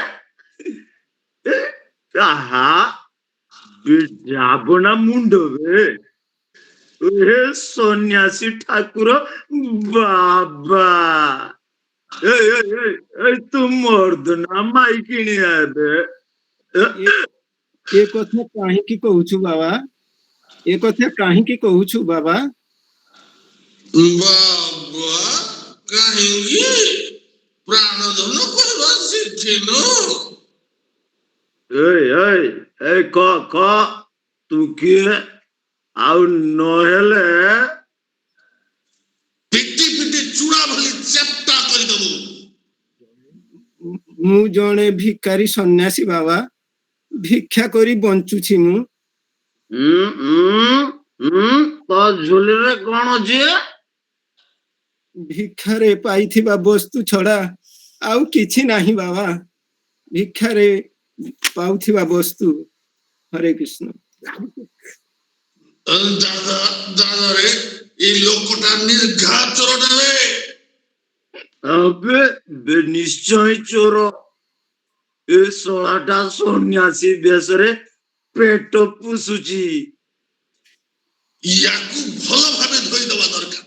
ଆହା ଯାବନା ମୁଣ୍ଡ ବେ ଏ ସନ୍ୟାସୀ ଠାକୁର ବାବା ତୁ ମର୍ଦ ନା ମାଇକିଣି ଏବେ ଏ କଥା କାହିଁକି କହୁଛୁ ବାବା ଏ କଥା କାହିଁକି କହୁଛୁ ବାବା ବାବା କାହିଁକି ପ୍ରାଣଧନ କହିବା ଶିଖିନୁ କ ତୁ କିଏ ଆଉ ନହେଲେ ପିଟି ପିଟି ଚୂଡା ଭଳି ଚେପ୍ଟା କରିଦବୁ ମୁଁ ଜଣେ ଭିକାରୀ ସନ୍ନ୍ୟାସୀ ବାବା ଭିକ୍ଷା କରି ବଞ୍ଚୁଛି ମୁଁ ତ ଝୁଲିରେ କଣ ଅଛି ଭିକ୍ଷାରେ ପାଇଥିବା ବସ୍ତୁ ଛଡା ଆଉ କିଛି ନାହିଁ ବାବା ଭିକ୍ଷାରେ ପାଉଥିବା ବସ୍ତୁ ହରେ କୃଷ୍ଣ ଦାଦାରେ ଏଇ ଲୋକଟା ନିର୍ଘାତର ଏବେ ନିଶ୍ଚୟ ଚୋର ଏ ଶଳାଟା ସନ୍ୟାସୀ ବେଶରେ ପେଟ ପୋଷୁଛି ୟାକୁ ଭଲ ଭାବେ ଧୋଇଦବା ଦରକାର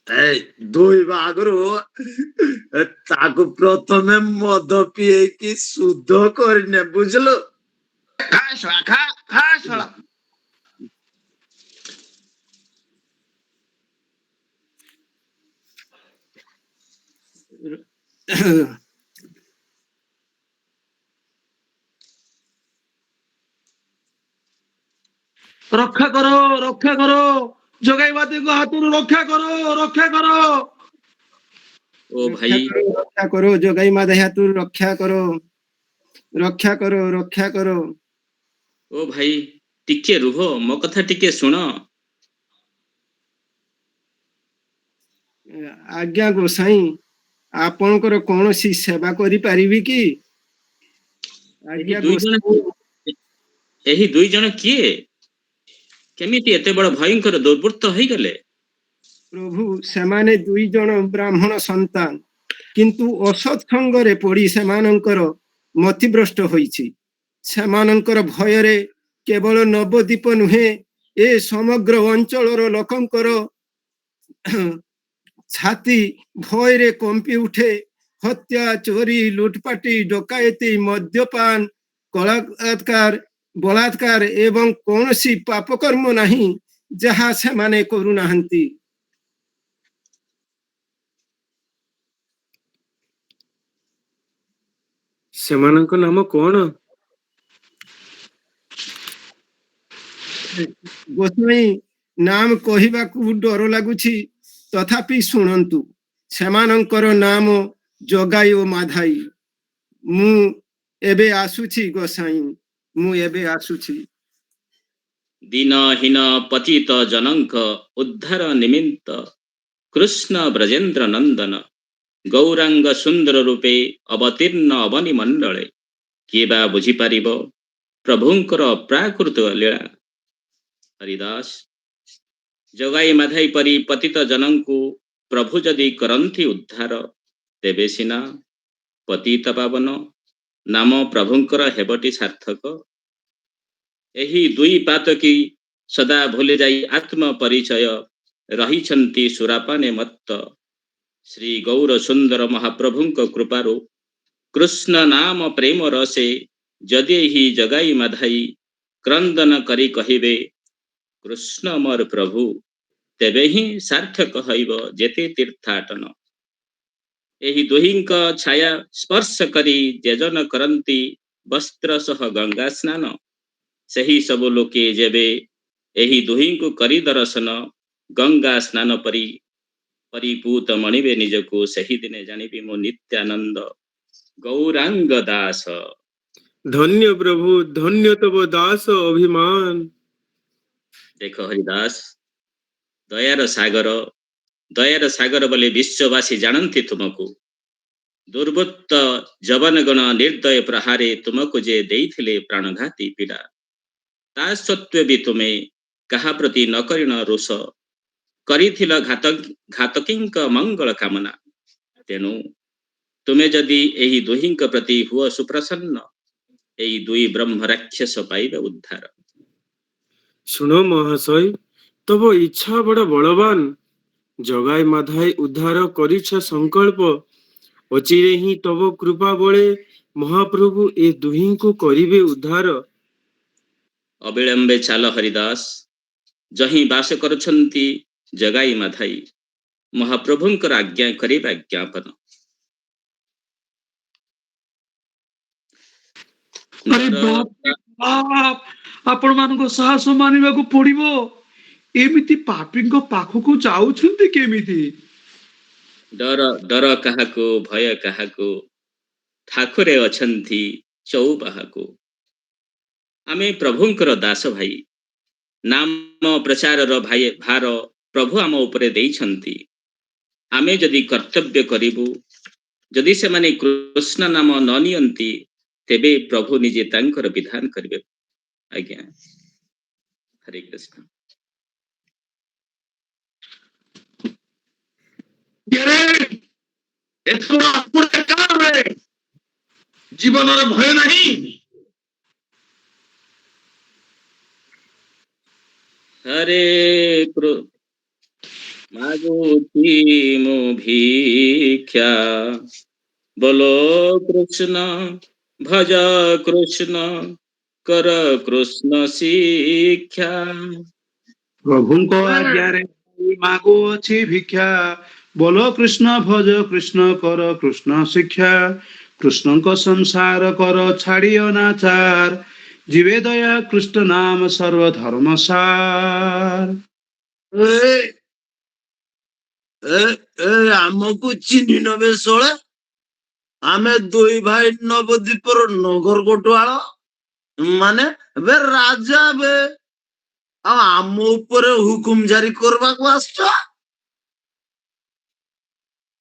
ଧୋଇବା ଆଗରୁ ତାକୁ ପ୍ରଥମେ ମଦ ପିଏଇକି ଶୁଦ୍ଧ କରିନେ ବୁଝିଲୁ ଖା ଶଳା ଖା ଶଳା ରକ୍ଷା କର ଜଗାଇବାଦୀଙ୍କ ହାତରୁ ରକ୍ଷା କର ଓ ଭାଇ ରକ୍ଷା କର ଜଗାଇ ମାଦା ହାତରୁ ରକ୍ଷା କର ଓ ଭାଇ ଟିକେ ରୁହ ମୋ କଥା ଟିକେ ଶୁଣ ଆଜ୍ଞା ଗୋସାଇଁ ଆପଣଙ୍କର କୌଣସି ସେବା କରିପାରିବି କି ଆଜ୍ଞା ଏହି ଦୁଇ ଜଣ କିଏ କେମିତି ଏତେ ବଡ ଭୟଙ୍କର ଦୁର୍ବୃତ୍ତ ହେଇଗଲେ ପ୍ରଭୁ ସେମାନେ ଦୁଇ ଜଣ ବ୍ରାହ୍ମଣ ସନ୍ତାନ କିନ୍ତୁ ଅସତ୍ ସଙ୍ଗରେ ପଡି ସେମାନଙ୍କର ମତିଭ୍ରଷ୍ଟ ହୋଇଛି ସେମାନଙ୍କର ଭୟରେ କେବଳ ନବଦ୍ୱୀପ ନୁହେଁ ଏ ସମଗ୍ର ଅଞ୍ଚଳର ଲୋକଙ୍କର ଛାତି ଭୟରେ କମ୍ପି ଉଠେ। ହତ୍ୟା, ଚୋରି, ଲୁଟପାଟି, ଡକାୟତି, ମଦ୍ୟପାନ, ବଳାତ୍କାର ଏବଂ କୌଣସି ପାପକର୍ମ ନାହିଁ ଯାହା ସେମାନେ କରୁନାହାନ୍ତି। ସେମାନଙ୍କ ନାମ କଣ? ଗୋସାଇଁ ନାମ କହିବାକୁ ଡର ଲାଗୁଛି, ତଥାପି ଶୁଣନ୍ତୁ। ସେମାନଙ୍କର ନାମ ଜଗାଇ ଓ ମାଧାଇ। ମୁଁ ଏବେ ଆସୁଛି ଗୋସାଇଁ, ମୁଁ ଏବେ ଆସୁଛି। ଦୀନହୀନ ପତିତ ଜନଙ୍କ ଉଦ୍ଧାର ନିମିତ୍ତ କୃଷ୍ଣ ବ୍ରଜେନ୍ଦ୍ର ନନ୍ଦନ ଗୌରାଙ୍ଗ ସୁନ୍ଦର ରୂପେ ଅବତୀର୍ଣ୍ଣ ଅବନୀ ମଣ୍ଡଳେ। କିଏ ବା ବୁଝିପାରିବ ପ୍ରଭୁଙ୍କର ପ୍ରାକୃତ ଲୀଳା। ହରିଦାସ, ଜଗାଇ ମାଧାଇ ପରି ପତିତ ଜନଙ୍କୁ ପ୍ରଭୁ ଯଦି କରନ୍ତି ଉଦ୍ଧାର, ତେବେ ସିନା ପତିତ ପାବନ ନାମ ପ୍ରଭୁଙ୍କର ହେବଟି ସାର୍ଥକ। ଏହି ଦୁଇ ପାତକୀ ସଦା ଭୁଲି ଯାଇ ଆତ୍ମ ପରିଚୟ ରହିଛନ୍ତି ସୁରାପାନେ ମତ୍ତ। ଶ୍ରୀ ଗୌର ସୁନ୍ଦର ମହାପ୍ରଭୁଙ୍କ କୃପାରୁ କୃଷ୍ଣ ନାମ ପ୍ରେମ ରସେ ଯଦି ଏହି ଜଗାଇ ମାଧାଇ କ୍ରନ୍ଦନ କରି କହିବେ କୃଷ୍ଣ ମୋର ପ୍ରଭୁ, ତେବେ ହିଁ ସାର୍ଥକ ହଇବ ଯେତେ ତୀର୍ଥାଟନ। ଏହି ଦୁହିଁଙ୍କ ଛାୟା ସ୍ପର୍ଶ କରି ଯେଜନ କରନ୍ତି ବସ୍ତ୍ର ସହ ଗଙ୍ଗା ସ୍ନାନ। ସେହି ସବୁ ଲୋକେ ଯେବେ ଏହି ଦୁହିଁଙ୍କୁ କରି ଦର୍ଶନ, ଗଙ୍ଗା ସ୍ନାନ ପରିପୂତ ମଣିବେ ନିଜକୁ। ସେହି ଦିନେ ଜାଣିବି ମୁଁ ନିତ୍ୟାନନ୍ଦ ଗୌରାଙ୍ଗ ଦାସ। ଧନ୍ୟ ପ୍ରଭୁ, ଧନ୍ୟ ତବ ଦାସ ଅଭିମାନ। ଦେଖ ହରିଦାସ, ଦୟାର ସାଗର ବୋଲି ବିଶ୍ୱବାସୀ ଜାଣନ୍ତି ତୁମକୁ। ଦୁର୍ବୃତ୍ତ ଯବନଗଣ ନିର୍ଦ୍ଦୟ ପ୍ରହାରେ ତୁମକୁ ଯେ ଦେଇଥିଲେ ପ୍ରାଣଘାତୀ ପୀଡ଼ା, ତା ସତ୍ତ୍ୱେ ବି ତୁମେ କାହା ପ୍ରତି ନ କରିନ ରୋଷ, କରିଥିଲ ଘାତକୀଙ୍କ ମଙ୍ଗଳ କାମନା। ତେଣୁ ତୁମେ ଯଦି ଏହି ଦୁହିଁଙ୍କ ପ୍ରତି ହୁଅ ସୁପ୍ରସନ୍ନ, ଏହି ଦୁଇ ବ୍ରହ୍ମ ରାକ୍ଷସ ପାଇବେ ଉଦ୍ଧାର। ଶୁଣ ମହାଶୟ, ତବ ଇଚ୍ଛା ବଡ଼ ବଳବାନ। ଜଗାଇ ମାଧାଇ ଉଦ୍ଧାର କରିଛ ସଂକଳ୍ପ, ଅଚିରେ ହିଁ ତବ କୃପା ବଳେ ମହାପ୍ରଭୁ ଏ ଦୁହିଁଙ୍କୁ କରିବେ ଉଦ୍ଧାର। ଅବିଳମ୍ବେ ଚାଲ ହରିଦାସ, ଯହିଁ ବାସ କରୁଛନ୍ତି ଜଗାଇ ମାଧାଇ, ମହାପ୍ରଭୁଙ୍କର ଆଜ୍ଞା କରିବା ଜ୍ଞାପନ। ଆପଣ ମାନଙ୍କ ସାହସ ମାନିବାକୁ ପଡିବ। ଏମିତି ପାପୀଙ୍କ ପାଖକୁ ଯାଉଛନ୍ତି କେମିତି? ଡର କାହାକୁ, ଭୟ କାହାକୁ, ଠାକୁରେ ଅଛନ୍ତି ଚଉପାହାକୁ। ଆମେ ପ୍ରଭୁଙ୍କର ଦାସ ଭାଇ, ନାମ ପ୍ରଚାରର ଭାର ପ୍ରଭୁ ଆମ ଉପରେ ଦେଇଛନ୍ତି। ଆମେ ଯଦି କର୍ତ୍ତବ୍ୟ କରିବୁ, ଯଦି ସେମାନେ କୃଷ୍ଣ ନାମ ନ ନିଅନ୍ତି, ତେବେ ପ୍ରଭୁ ନିଜେ ତାଙ୍କର ବିଧାନ କରିବେ। ଆଜ୍ଞା, ହରେ କୃଷ୍ଣ। ଜୀବନର ଭୟ ନାହିଁ। ହରେ ମାଗୁଛି ମୁଁ ଭିକ୍ଷା, ବୋଲୋ କୃଷ୍ଣ ଭଜ କୃଷ୍ଣ କର କୃଷ୍ଣ ଶିକ୍ଷା। ପ୍ରଭୁଙ୍କ ଆଜ୍ଞାରେ ମାଗୁଅଛି ଭିକ୍ଷା, ବୋଲ କୃଷ୍ଣ ଭଜ କୃଷ୍ଣ କର କୃଷ୍ଣ ଶିକ୍ଷା। କୃଷ୍ଣଙ୍କ ସଂସାର କର ଛାଡ଼ି ଅନାଚାର, ଯିବେ ଦୟା କୃଷ୍ଣ ନାମ ସର୍ବଧର୍ମ ସାର। ଆମକୁ ଚିହ୍ନି ନବେ ଶୋଳେ। ଆମେ ଦୁଇ ଭାଇ ନବଦ୍ୱୀପର ନଗର କୋଟୁଆଳ, ମାନେ ଏବେ ରାଜା ବେ, ଆଉ ଆମ ଉପରେ ହୁକୁମ ଜାରି କରିବାକୁ ଆସିଛ।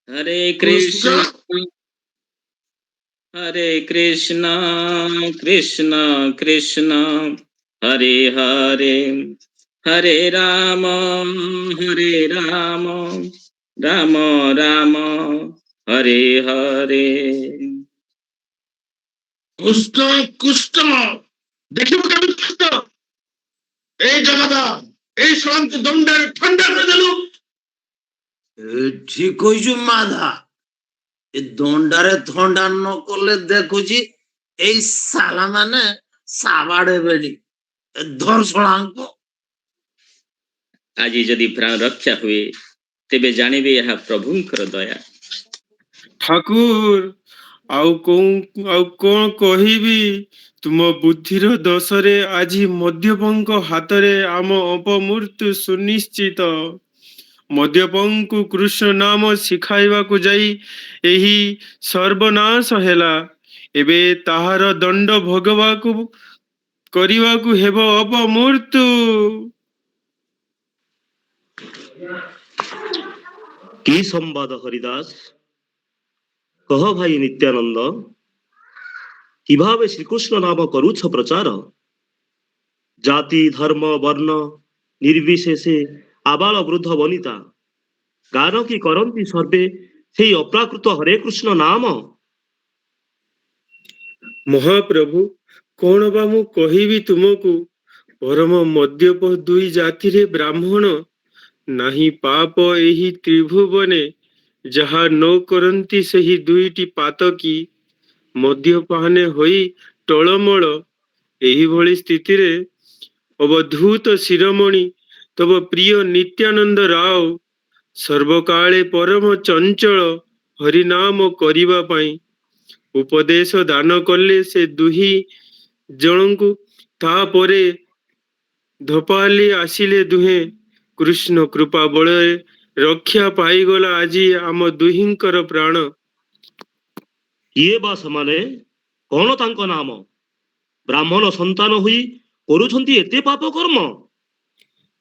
ହରେ କୃଷ୍ଣ ହରେ କୃଷ୍ଣ କୃଷ୍ଣ କୃଷ୍ଣ ହରେ ହରେ, ହରେ ରାମ ରାମ ରାମ ହରେ ହରେ। କୃଷ୍ଣ କୃଷ୍ଣ ଦେଖିବୁ କେମିତି କୃଷ୍ଣ? এই জগাদা এই সরান্ত দণ্ডের ঠান্ডা করে দেলু। ঠিক কইছু মাধা, এ দণ্ডারে থন্ডা ন করলে দেখুছি এই সালা মানে সাবাড়ে বেড়ি ধর্ষণাঙ্ক। ଆଜି ଯଦି ପ୍ରାଣ ରକ୍ଷା ହୁଏ ତେବେ ଜାଣିବେ ଏହା ପ୍ରଭୁଙ୍କର ଦୟା। ଠାକୁର ଆଉ କଣ କହିବି, ତୁମ ବୁଦ୍ଧିର ଦୋଷରେ ଆଜି ମଦ୍ୟପଙ୍କ ହାତରେ ଆମ ଅପମୃତ୍ୟୁ ସୁନିଶ୍ଚିତ। ମଦ୍ୟପଙ୍କୁ କୃଷ୍ଣ ନାମ ଶିଖାଇବାକୁ ଯାଇ ଏହି ସର୍ବନାଶ ହେଲା। ଏବେ ତାହାର ଦଣ୍ଡ ଭୋଗବାକୁ କରିବାକୁ ହେବ ଅପମୃତ୍ୟୁ। কি সম্বাদ হরিদাস? কহ ভাই নিত্যানন্দ, কিভাবে শ্রীকৃষ্ণ নাম করুছ প্রচার? জাতি ধর্ম বর্ণ নির্বিশেষে আবাল বৃদ্ধ বনিতা গান কি করନ୍ତି সর্বে সেই অপ্রাকৃত হরে কৃষ্ণ নাম। ମହାପ୍ରଭୁ, କଣ ବା ମୁଁ କହିବି ତୁମକୁ? ପରମ ମଦ୍ୟପ ଦୁଇ ଜାତିରେ ବ୍ରାହ୍ମଣ ନାହିଁ ପାପ ଏହି ତ୍ରିଭୁବନେ। ଯାହା ନ କରନ୍ତି ସେହି ଦୁଇଟି ପାତକୀ ମଦ୍ୟପାନେ ହୋଇ ଟଳମଳ। ଏହିଭଳି ସ୍ଥିତିରେ ଅବଧୂତ ଶିରୋମଣି ତବ ପ୍ରିୟ ନିତ୍ୟାନନ୍ଦ ରାଓ ସର୍ବକାଳେ ପରମ ଚଞ୍ଚଳ ହରିନାମ କରିବା ପାଇଁ ଉପଦେଶ ଦାନ କଲେ ସେ ଦୁହିଁ ଜଣଙ୍କୁ। ତାପରେ ଧପାଲି ଆସିଲେ ଦୁହେଁ। କୃଷ୍ଣ କୃପା ବଳରେ ରକ୍ଷା ପାଇଗଲା ଆଜି ଆମ ଦୁହିଁଙ୍କର ପ୍ରାଣ। କିଏ ବା ସେମାନେ? କଣ ତାଙ୍କ ନାମ? ବ୍ରାହ୍ମଣ ସନ୍ତାନ ହୋଇ କରୁଛନ୍ତି ଏତେ ପାପ କର୍ମ?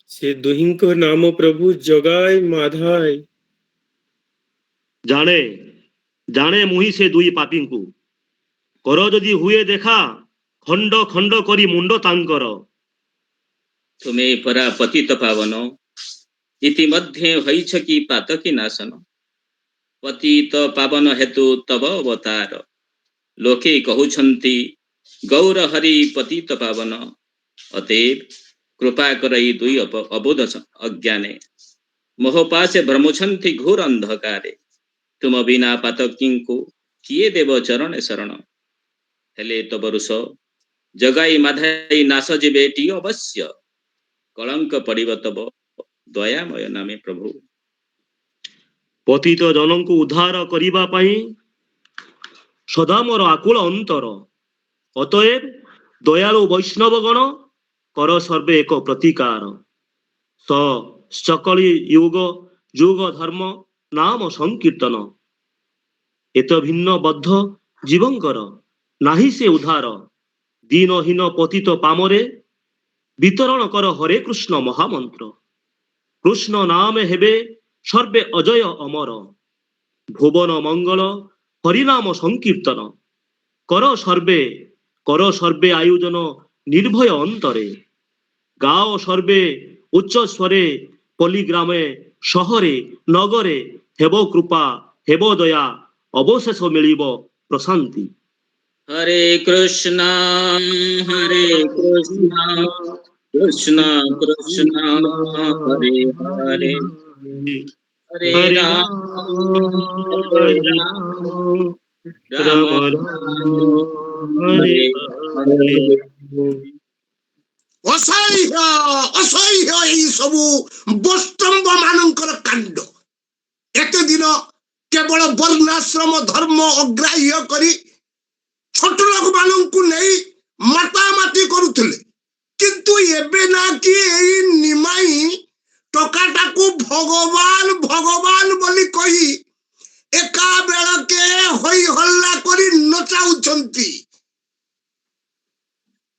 ସେ ଦୁହିଁଙ୍କ ନାମ ପ୍ରଭୁ ଜଗାଇ ମାଧାଇ। ଜାଣେ ଜାଣେ ମୁହିଁ ସେ ଦୁଇ ପାପୀଙ୍କୁ। କର ଯଦି ହୁଏ ଦେଖା, ଖଣ୍ଡ ଖଣ୍ଡ କରି ମୁଣ୍ଡ ତାଙ୍କର। ତୁମେ ପରା ପତିତ ପାବନ, ଇତିମଧ୍ୟ ହୋଇଛ କି ପାତକୀ ନାଶନ। ପତିତ ପାବନ ହେତୁ ତବ ଅବତାର, ଲୋକେ କହୁଛନ୍ତି ଗୌର ହରି ପତିତ ପାବନ। ଅତଏବ କୃପା କରଇ ଦୁଇ ଅବୋଧ ଅଜ୍ଞାନେ, ମୋହ ପାଶେ ଭ୍ରମୁଛନ୍ତି ଘୋର ଅନ୍ଧକାରେ। ତୁମ ବିନା ପାତକୀଙ୍କୁ କିଏ ଦେବ ଚରଣେ ଶରଣ। ହେଲେ ତବ ରୁଷ ଜଗାଇ ମାଧାଇ ନାଶ ଯିବେ ଟି ଅବଶ୍ୟ। କଳଙ୍କ ପଡ଼ିବ ତବ ଦୟାମୟ ନାମେ ପ୍ରଭୁ। ପତିତ ଜନଙ୍କୁ ଉଦ୍ଧାର କରିବା ପାଇଁ ସଦା ମୋର ଆକୁଳ ଅନ୍ତର। ଅତଏବ ଦୟାଳୁ ବୈଷ୍ଣବ ଗଣ କର ସର୍ବେ ଏକ ପ୍ରତିକାର। ସକଳି ଯୁଗ ଯୁଗ ଧର୍ମ ନାମ ସଂକୀର୍ତ୍ତନ। ଏତ ଭିନ୍ନ ବଦ୍ଧ ଜୀବଙ୍କର ନାହିଁ ସେ ଉଦ୍ଧାର। ଦୀନହୀନ ପତିତ ପାମରେ ବିତରଣ କର ହରେ କୃଷ୍ଣ ମହାମନ୍ତ୍ର। କୃଷ୍ଣ ନାମେ ହେବେ ସର୍ବେ ଅଜୟ ଅମର। ଭୁବନ ମଙ୍ଗଳ ହରିନାମ ସଂକୀର୍ତ୍ତନ। କର ସର୍ବେ ଆয়োଜନ ନିର୍ଭୟ ଅନ୍ତରେ। ଗାଓ ସର୍ବେ ଉଚ୍ଚ ସ୍ୱରେ ପଲ୍ଲୀଗ୍ରାମେ ସହରେ ନଗରେ। ହେବ କୃପା ହେବ ଦୟା ଅବଶେଷ ମିଳିବ ପ୍ରଶାନ୍ତି। ହରେ କୃଷ୍ଣ କୃଷ୍ଣ କୃଷ୍ଣ ହରେ ହରେ, ହରେ ରାମ ରାମ ହରେ ହରେ। ଅସହ୍ୟ ଅସହ୍ୟ ଏଇ ସବୁ ବୈଷ୍ଣବ ମାନଙ୍କର କାଣ୍ଡ। ଏତେ ଦିନ କେବଳ ବର୍ଣ୍ଣାଶ୍ରମ ଧର୍ମ ଅଗ୍ରାହ୍ୟ କରି ଛୋଟ ଲୋକମାନଙ୍କୁ ନେଇ ମାତାମାତି କରୁଥିଲେ, କିନ୍ତୁ ଏବେ ନା କି ଏଇ ନିମାଇ ଟକାଟାକୁ ଭଗବାନ ଭଗବାନ ବୋଲି କହି ଏକା ବେଳକେ ହୋଇ ହଲ୍ଲା କରି ନଚାଉଛନ୍ତି।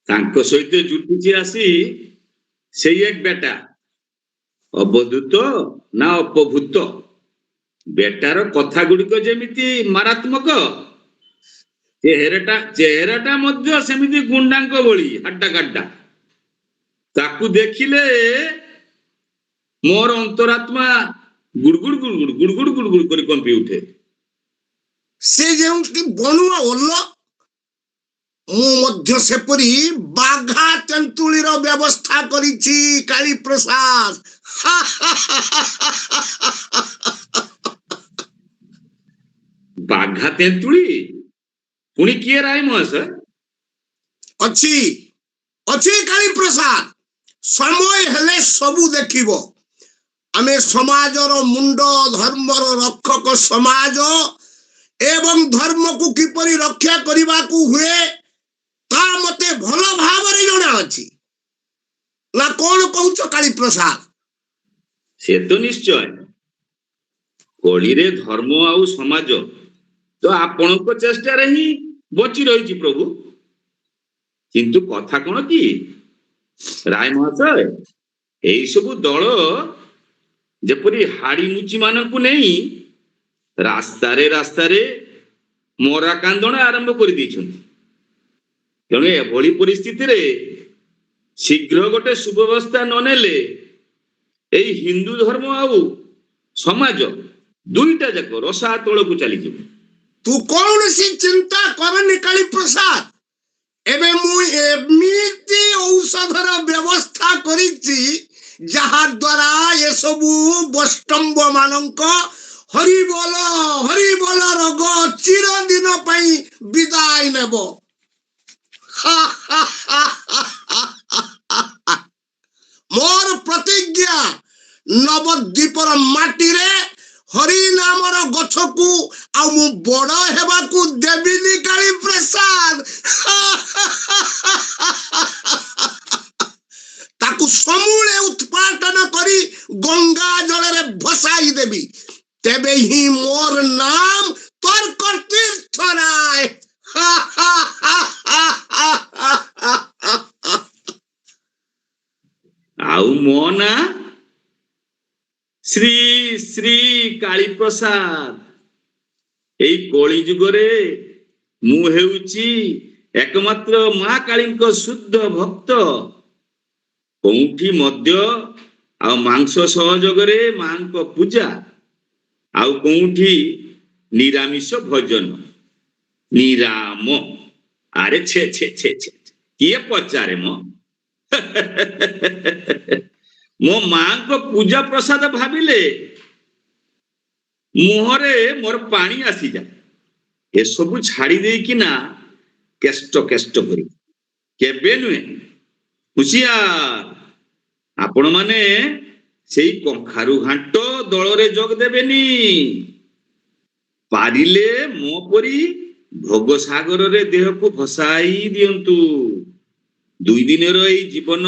ତାଙ୍କ ସହିତ ଜୁଟିଛି ଆସି ସେଇ ଏକ ବେଟା, ଅବଧୂତ ନା ଅପଭୂତ। ବେଟାର କଥା ଗୁଡିକ ଯେମିତି ମାରାତ୍ମକ, ଚେହେରାଟା ମଧ୍ୟ ସେମିତି ଗୁଣ୍ଡାଙ୍କ ଭଳି ହାଡ୍ଡା କାଡ୍ଡା। ତାକୁ ଦେଖିଲେ ମୋର ଅନ୍ତରାତ୍ମା ଗୁଡଗୁଡ ଗୁଡଗୁଡ ଗୁଡଗୁଡ ଗୁଡଗୁଡ କରି କମ୍ପି ଉଠେ। ସେ ଯେଉଁଠି ବଣୁଆ ଓଲ ମୁଁ ମଧ୍ୟ ସେପରି ବାଘା ତେନ୍ତୁଳିର ବ୍ୟବସ୍ଥା କରିଛି କାଳୀ ପ୍ରସାଦ। ବାଘା ତେନ୍ତୁଳି ପୁଣି କିଏ ରାୟ ମହାଶୟ? ଅଛି ଅଛି କାଳୀ ପ୍ରସାଦ, ସମୟ ହେଲେ ସବୁ ଦେଖିବ। ଆମେ ସମାଜର ମୁଣ୍ଡ, ଧର୍ମର ରକ୍ଷକ ସମାଜ ଏବଂ ଧର୍ମକୁ କିପରି ରକ୍ଷା କରିବାକୁ ହୁଏ ତା ମତେ ଭଲ ଭାବରେ ଜଣା ଅଛି। ନା କଣ କହୁଛ କାଳୀ ପ୍ରସାଦ? ସେ ତ ନିଶ୍ଚୟ। କଳିରେ ଧର୍ମ ଆଉ ସମାଜ ତ ଆପଣଙ୍କ ଚେଷ୍ଟାରେ ହିଁ ବଞ୍ଚି ରହିଛି ପ୍ରଭୁ। କିନ୍ତୁ କଥା କଣ କି ରାୟ ମହାଶୟ, ଏଇ ସବୁ ଦଳ ଯେପରି ହାଡି ମୁଚି ମାନଙ୍କୁ ନେଇ ରାସ୍ତାରେ ରାସ୍ତାରେ ମରା କାନ୍ଦଣ ଆରମ୍ଭ କରିଦେଇଛନ୍ତି। ତେଣୁ ଏଭଳି ପରିସ୍ଥିତିରେ ଶୀଘ୍ର ଗୋଟେ ସୁବ୍ୟବସ୍ଥା ନ ନେଲେ ଏଇ ହିନ୍ଦୁ ଧର୍ମ ଆଉ ସମାଜ ଦୁଇଟା ଯାକ ରସା ତଳକୁ ଚାଲିଯିବ। ତୁ କୌଣସି ଚିନ୍ତା କରନି କାଳୀ ପ୍ରସାଦ। ଏବେ ମୁଁ ଏମିତି ଔଷଧର ବ୍ୟବସ୍ଥା କରିଛି ଯାହା ଦ୍ୱାରା ଏସବୁ ବୈଷ୍ଣବ ମାନଙ୍କ ହରିବୋଲ ରୋଗ ଚିରଦିନ ପାଇଁ ବିଦାୟ ନେବ। ମୋର ପ୍ରତିଜ୍ଞା, ନବଦ୍ୱୀପର ମାଟିରେ ହରି ନାମର ଗଛକୁ ଆଉ ମୁଁ ବଡ ହେବାକୁ ଦେବିନି କାଳୀ ପ୍ରସାଦ। ତାକୁ ସମୂଳେ ଉତ୍ପାଟନ କରି ଗଙ୍ଗା ଜଳରେ ଭସାଇ ଦେବି। ତେବେ ହିଁ ମୋର ନାମ ତର୍କ ତୀର୍ଥ ରାୟ। ଆଉ ମୋ ନା ଶ୍ରୀ ଶ୍ରୀ କାଳୀ ପ୍ରସାଦ। ଏଇ କଳି ଯୁଗରେ ମୁଁ ହେଉଛି ଏକମାତ୍ର ମା କାଳୀଙ୍କ ଶୁଦ୍ଧ ଭକ୍ତ। କୋଉଠି ମଦ୍ୟ ଆଉ ମାଂସ ସହଯୋଗରେ ମାଙ୍କ ପୂଜା, ଆଉ କୋଉଠି ନିରାମିଷ ଭୋଜନ। ନିରାମ ଆରେ ଛେ ଛେ ଛେ ଛେ କିଏ ପଚାରେ ମୋ ମୋ ମାଙ୍କ ପୂଜା ପ୍ରସାଦ ଭାବିଲେ ମୁହଁରେ ମୋର ପାଣି ଆସିଯାଏ। ଏସବୁ ଛାଡି ଦେଇକିନା କେଷ୍ଟ କେଷ୍ଟ କରି କେବେ ନୁହେଁ। ହୁସିଆର, ଆପଣ ମାନେ ସେଇ କଖାରୁ ଘାଣ୍ଟ ଦଳରେ ଯୋଗ ଦେବେନି। ପାରିଲେ ମୋ ପରି ଭୋଗ ସାଗରରେ ଦେହକୁ ଭସାଇ ଦିଅନ୍ତୁ। 2 ଦିନର ଏଇ ଜୀବନ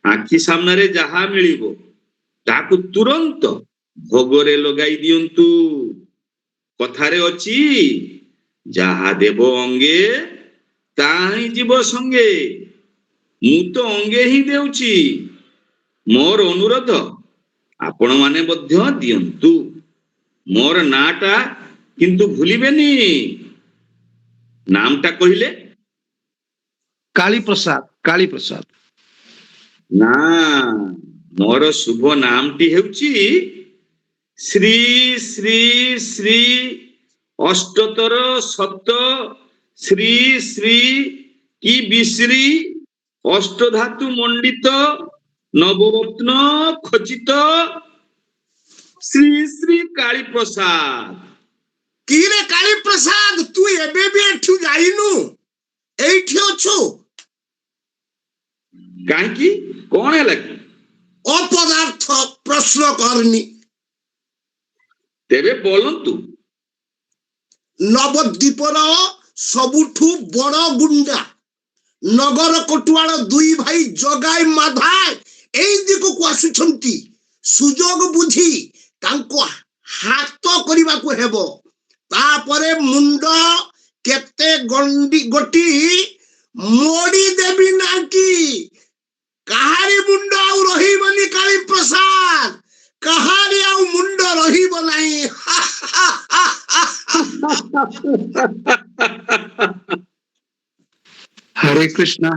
ଆଖି ସାମ୍ନାରେ ଯାହା ମିଳିବ ତାକୁ ତୁରନ୍ତ ଭୋଗରେ ଲଗାଇ ଦିଅନ୍ତୁ। କଥାରେ ଅଛି, ଯାହା ଦେବ ଅଙ୍ଗେ ତାହା ହିଁ ଯିବ ସଙ୍ଗେ। ମୁଁ ତ ଅଙ୍ଗେ ହିଁ ଦେଉଛି। ମୋର ଅନୁରୋଧ ଆପଣ ମାନେ ମଧ୍ୟ ଦିଅନ୍ତୁ। ମୋର ନାଁଟା କିନ୍ତୁ ଭୁଲିବେନି। ନାମଟା କହିଲେ? କାଳୀ ପ୍ରସାଦ, କାଳୀ ପ୍ରସାଦ। ନା, ମୋର ଶୁଭ ନାମଟି ହେଉଛି ଶ୍ରୀ ଶ୍ରୀ ଶ୍ରୀ ଅଷ୍ଟତର ସତ ଶ୍ରୀ ଶ୍ରୀ କି ବିଶ୍ରୀ ଅଷ୍ଟଧାତୁ ମଣ୍ଡିତ ନବରତ୍ନ ଖଚିତ ଶ୍ରୀ ଶ୍ରୀ କାଳୀ ପ୍ରସାଦ। କିରେ କାଳୀ ପ୍ରସାଦ, ତୁ ଏବେ ବି ଏଠୁ ଯାଇନୁ? ଏଇଠି ଅଛୁ? କାହିଁକି, କଣ ହେଲା କି? ଅପଦାର୍ଥ ପ୍ରଶ୍ନ କରନି। ତେବେ ବୋଲନ୍ତୁ। ନବଦ୍ୱୀପର ସବୁଠୁ ବଡ ଗୁଣ୍ଡା ନଗର କୋଟୁଆଳ 2 ଭାଇ ଜଗାଇ ମାଧାଇ ଏଇ ଦିଗକୁ ଆସୁଛନ୍ତି। ସୁଯୋଗ ବୁଝି ତାଙ୍କୁ ହାତ କରିବାକୁ ହେବ। ତାପରେ ମୁଣ୍ଡ କେତେ ଗୋଟି ମୋଡି ଦେବି ନା କି? କାହାରି ମୁଣ୍ଡ ଆଉ ରହିବନି କାଳୀ ପ୍ରସାଦ, କାହାରି ଆଉ ମୁଣ୍ଡ ରହିବ ନାହିଁ। हरे कृष्णा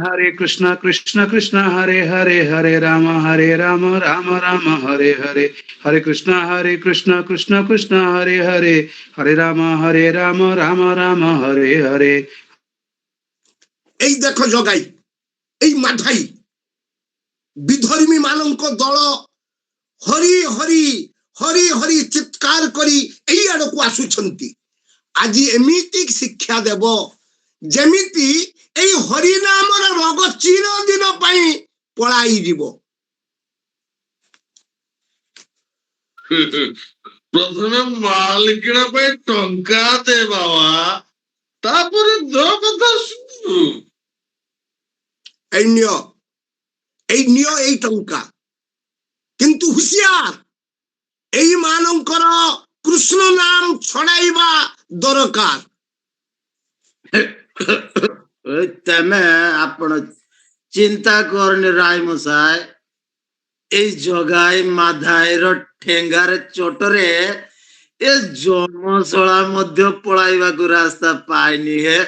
कृष्ण कृष्ण हरे हरे, हरे राम राम राम हरे हरे। हरे कृष्णा कृष्ण कृष्ण हरे हरे, हरे राम राम राम हरे हरे। এই দেখো জগাই এই মাধাই বিধর্মী ମାନଙ୍କ ଦଳ ହରି ହରି ହରି ହରି ଚିତ୍କାର କରି ଏଇ ଆଡକୁ ଆସୁଛନ୍ତି। ଆଜି ଏମିତି ଶିକ୍ଷା ଦେବ ଯେମିତି ଏଇ ହରିନାମର ରୋଗ ଚିରଦିନ ପାଇଁ ପଳାଇ ଯିବ। ପ୍ରଥମେ ମାଲ କିଣା ପାଇଁ ଟଙ୍କା ଦେ ବାବା, ତାପରେ ଦୋ କଥା ଶୁଣୁ। ଏଇ ନିଅ ଏଇ ଟଙ୍କା, କିନ୍ତୁ ହୁସିଆର ଏଇ ମାନଙ୍କର କୃଷ୍ଣ ନାମ ଛଡାଇବା ଦରକାର। ତେମେ ଆପଣ ଚିନ୍ତା କରନି ରାୟ ମଶାଇ, ଏଇ ଜଗାଇ ମାଧାଇର ଠେଙ୍ଗାରେ ଚୋଟରେ ଏ ଜନ୍ମଶଳା ମଧ୍ୟ ପଳାଇବାକୁ ରାସ୍ତା ପାଇନି ହେ।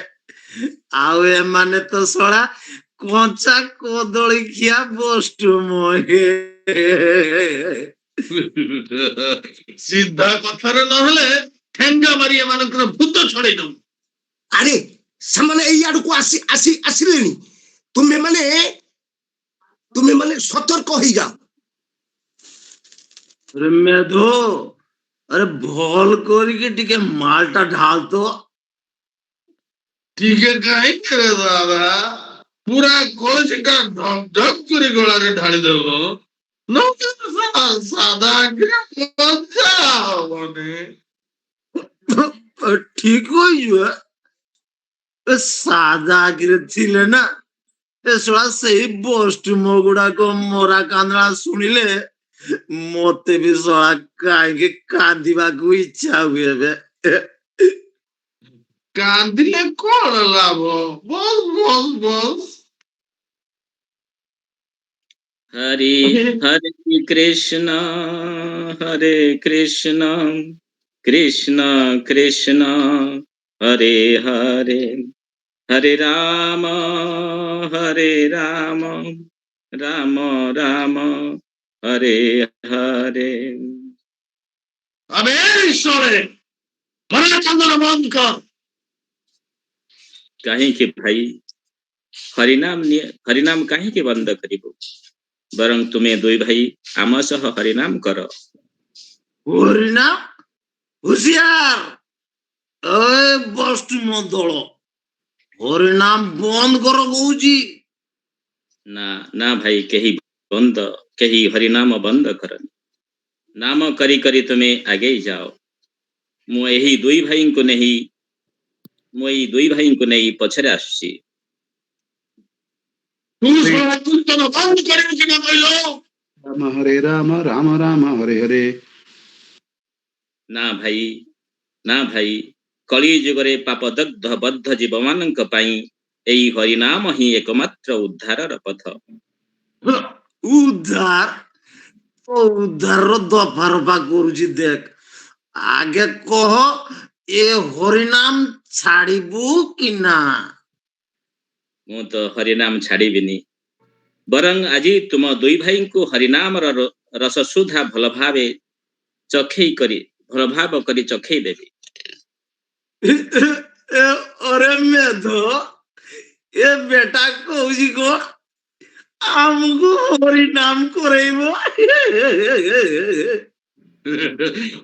ଆଉ ଏମାନେ ତ ଶଳା କଞ୍ଚା କଦଳୀ ଖିଆ ବଷ୍ଟୁ ମହେ। ସିଧା କଥାରେ ନହେଲେ ଠେଙ୍ଗା ମାରି ଏମାନଙ୍କର ଭୂତ ଛଡେଇ ଦଉ। ଆରେ ସେମାନେ ଏଇ ଆଡକୁ ଆସିଲେଣି। ତୁମେ ମାନେ ସତର୍କ ହେଇଯାଅ। अरे मेधो, अरे भल करके टिके मालटा ढाल तो। ଟିକେ କାହିଁକି ରେ ଦାଦା, ପୁରା କଳସିଟା ଢକ୍ ଢକ୍ କରି ଗଳାରେ ଢାଳି ଦେବ, ସାଦା ଆଖିରେ ମଜା ହବନି। ठीक हो सादा आखिरे थिले ना ए शଳା ସେଇ ବଷ୍ଟ ମଗୁଡାକ ମରା କାନ୍ଦଣା ଶୁଣିଲେ ମତେ ବି ଶଳା କାହିଁକି କାନ୍ଦିବାକୁ ଇଚ୍ଛା ହୁଏ ବେ। କାନ୍ଦିଲେ କଣ ଲାଭ? ବସ୍ ବସ୍ ବସ୍। हरे हरे कृष्ण हरे कृष्ण कृष्ण कृष्ण हरे हरे हरे राम राम राम हरे हरे। अबे ईश्वरे, मरा कांदना बंद कर। काहेकि भाई हरिनाम काहेकि बंद करिबो, बरं तुमे दुई भाई आम सह हरिनाम कर। ହରିନା ହୁସିଆର, ଏ ବଷ୍ଟ ମୋ ଦଳ ହରିନାମ ବନ୍ଦ କର କହୁଛି। ना ना भाई कही हरिनाम बंद करन, नाम करी करी तुमे आगे जाओ। मु एही दुई भाई को नहीं पछरे आसुची। तू शଳा कीर्ତ୍ତन बंद କରିବୁ କି ନା କହିଲ? ରାମ ହରେ ରାମ ରାମ ରାମ ହରେ ହରେ। ना भाई कली जुगरे पाप दग्ध बद्ध जीव मानक पाई एई हरिनाम ही एकमात्र उद्धारर पथ। ଉଦ୍ଧାର ଉଦ୍ଧାରର ଦଫା ରଫା କରୁଛି ଦେଖ। ଆଗେ କହ ଏ ହରିନାମ ଛାଡିବୁ କି ନା? मु तो हरिनाम छाड़ीबिनी, बरं आजी तुम दुई भाई को हरिनाम रस सुधा भल भाव करी चखई देवी। अरे मेध, ए बेटा कହୁଛି କଣ ଆମକୁ ହରିନାମ କରେଇବ?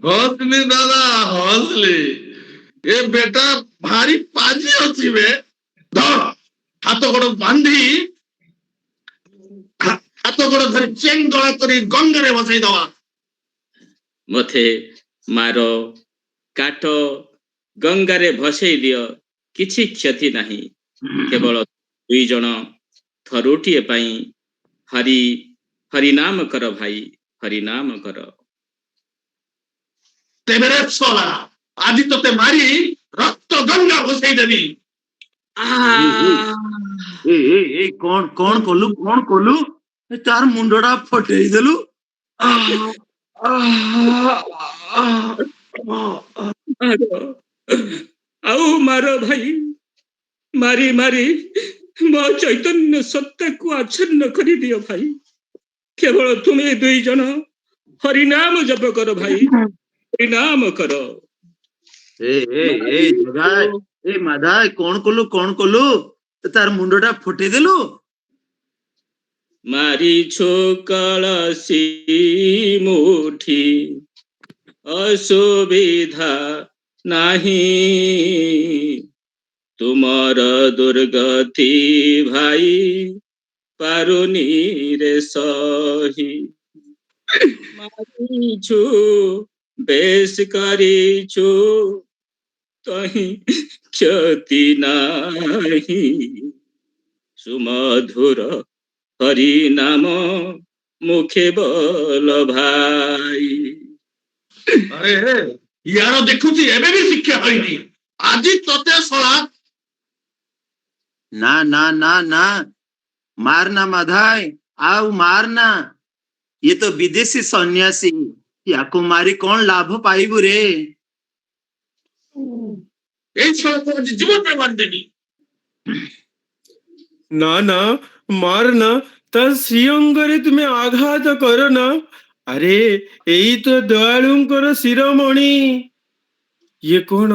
ହସଲି ଦାଦା ହସଲି, ଏ ବେଟା ଭାରି ପାଜି ଅଛି ବେ। ଧର ହାତ ଗୋଡ ବାନ୍ଧି ହାତ ଗୋଡ ଧରି ଚେଙ୍ଗ ଦଳା କରି ଗଙ୍ଗାରେ ବସେଇ ଦବା। मथे मारो काट गंगारे भसई दियो, किछि क्षति नहीं। केवल दुई जन थरुटिए पाई हरिनाम कर भाई, हरिनाम कर। ତେବେ ରେ ଶଳା, ଆଜି ତତେ ମାରି ରକ୍ତ ଗଙ୍ଗା ଭସେଇ ଦେବି। କଣ କଣ କଲୁ କଣ କଲୁ? ତାର ମୁଣ୍ଡଟା ଫଟେଇ ଦେଲୁ। आओ मारो भाई, मारी मारी मो चैतन्य सत्ता को आच्छन्न कर दियो भाई। केवल तुम्हें दुई जन हरिनाम जप करो भाई, हरिनाम करो। ଏ ଜଗାଇ, ଏ ମାଧାଇ କଣ କଲୁ କଣ କଲୁ? ତାର ମୁଣ୍ଡଟା ଫୁଟେଇ ଦେଲୁ। ମାରିଛୁ କଳସି ମୁଠି ଅସୁବିଧା ନାହିଁ ତୁମର ଦୁର୍ଗତି ଭାଇ ପାରୁନି ରେ ସହି ମାରିଛୁ ବେଶ କରିଛୁ ତହିଁ କ୍ଷତି ନାହିଁ ସୁମଧୁର ହରି ନାମ মুখে বল ভাই। ଆରେ ୟାର ଦେଖୁଛି ଏବେ ବି ଶିକ୍ଷା ହୋଇନି ଆଜି ତତେ ଶଳା ନା ନା ନା ନା, ମାରନା ମାଧାଇ, ଆଉ ମାରନା। ଇଏ ତ ବିଦେଶୀ ସନ୍ନ୍ୟାସୀ, ୟାକୁ ମାରି କଣ ଲାଭ ପାଇବୁ ରେ? এই শଳାକୁ ଆଜି ଜୀବନ ପାଇଁ ମାରିଦେବି। না না, মার না, তার শ্রীঅঙ্গরে তুমি আঘাত করো না। আরে এই তো দয়াଳୁଙ୍କର ଶିରୋମଣି। ଇଏ କଣ,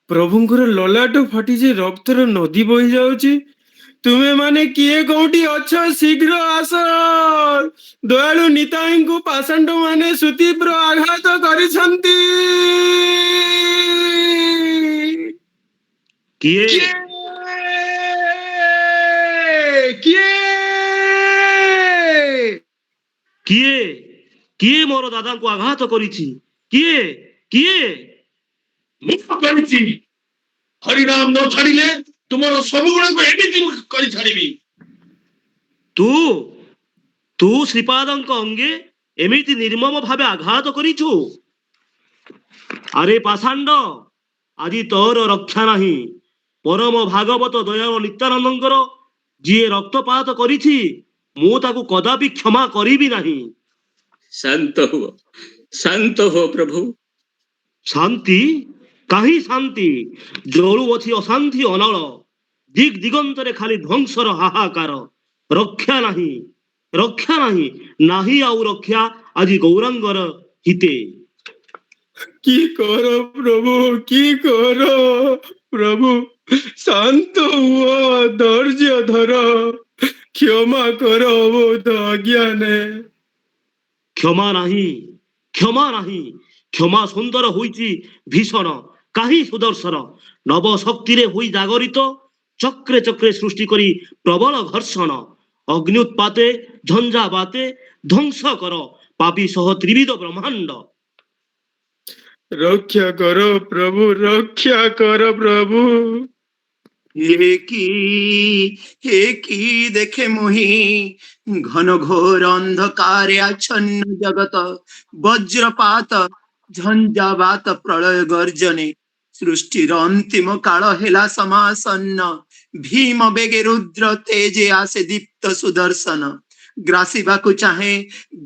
ପ୍ରଭୁଙ୍କର ଲଲାଟ ଫାଟିଛି, ରକ୍ତର ନଦୀ ବହି ଯାଉଛି। ତୁମେ ମାନେ କିଏ କୋଉଠି ଅଛ, ଶୀଘ୍ର ଆସ। ଦୟାଳୁ ନିତାଇଙ୍କୁ ପାଷଣ୍ଡ ମାନେ ସୁତୀବ୍ର ଆଘାତ କରିଛନ୍ତି। କିଏ କିଏ କିଏ କିଏ ମୋର ଦାଦାଙ୍କୁ ଆଘାତ କରିଛି? କିଏ କିଏ? ମୁଁ କରିଛି। ହରିନାମ ନ ଛାଡ଼ିଲେ ତୁମର ସବୁ ଗୁଣକୁ ଏମିତି କରି ଛାଡ଼ିବି। ତୁ ତୁ ଶ୍ରୀପାଦଙ୍କ ଅଙ୍ଗେ ଏମିତି ନିର୍ମମ ଭାବେ ଆଘାତ କରିଛୁ? ଆରେ ପାଷାଣ୍ଡ, ଆଜି ତୋର ରକ୍ଷା ନାହିଁ। ପରମ ଭାଗବତ ଦୟାଳ ନିତ୍ୟାନନ୍ଦଙ୍କର ଯିଏ ରକ୍ତପାତ କରିଛି, ମୁଁ ତାକୁ କଦାପି କ୍ଷମା କରିବି ନାହିଁ। ଶାନ୍ତ ହୁଅ ପ୍ରଭୁ। ଶାନ୍ତି? କାହିଁ ଶାନ୍ତି? ଜଳୁଅଛି ଅଶାନ୍ତି ଅନଳ। ଦିଗ ଦିଗନ୍ତରେ ଖାଲି ଧ୍ୱଂସର ହାହାକାର। ରକ୍ଷା ନାହିଁ, ରକ୍ଷା ନାହିଁ, ନାହିଁ ଆଉ ରକ୍ଷା ଆଜି ଗୌରାଙ୍ଗର ହିତେ। কি করো প্রভু, কি করো প্রভু? শান্ত হুয়া, ধৈর্য ধরো, ক্ষমা করো বোধ অজ্ঞানে। କ୍ଷମା ନାହିଁ, କ୍ଷମା ନାହିଁ। କ୍ଷମା ସୁନ୍ଦର ହୋଇଛି ଭୀଷଣ, କାହିଁ ସୁଦର୍ଶନ। ନବ ଶକ୍ତିରେ ହୋଇ ଜାଗରିତ, ଚକ୍ରେ ଚକ୍ରେ ସୃଷ୍ଟି କରି ପ୍ରବଳ ଘର୍ଷଣ। ଅଗ୍ନି ଉତ୍ପାତେ ଝଞ୍ଝା ବାତେ, ଧ୍ୱଂସ କର ପାପୀ ସହ ତ୍ରିବିଧ ବ୍ରହ୍ମାଣ୍ଡ। রক্ষা করো প্রভু, রক্ষা করো প্রভু। হে কি দেখে মোহি, ঘন ঘোর অন্ধকারে আচ্ছন্ন জগত। বজ্রপাত ঝঞ্ঝাবাত প্রলয় গর্জনে, সৃষ্টির অন্তিম কাଳ ହେଲା ସମାସନ୍ନ। ଭୀମ ବେଗେ ରୁଦ୍ର ତେଜେ ଆସେ ଦୀପ୍ତ ସୁଦର୍ଶନ।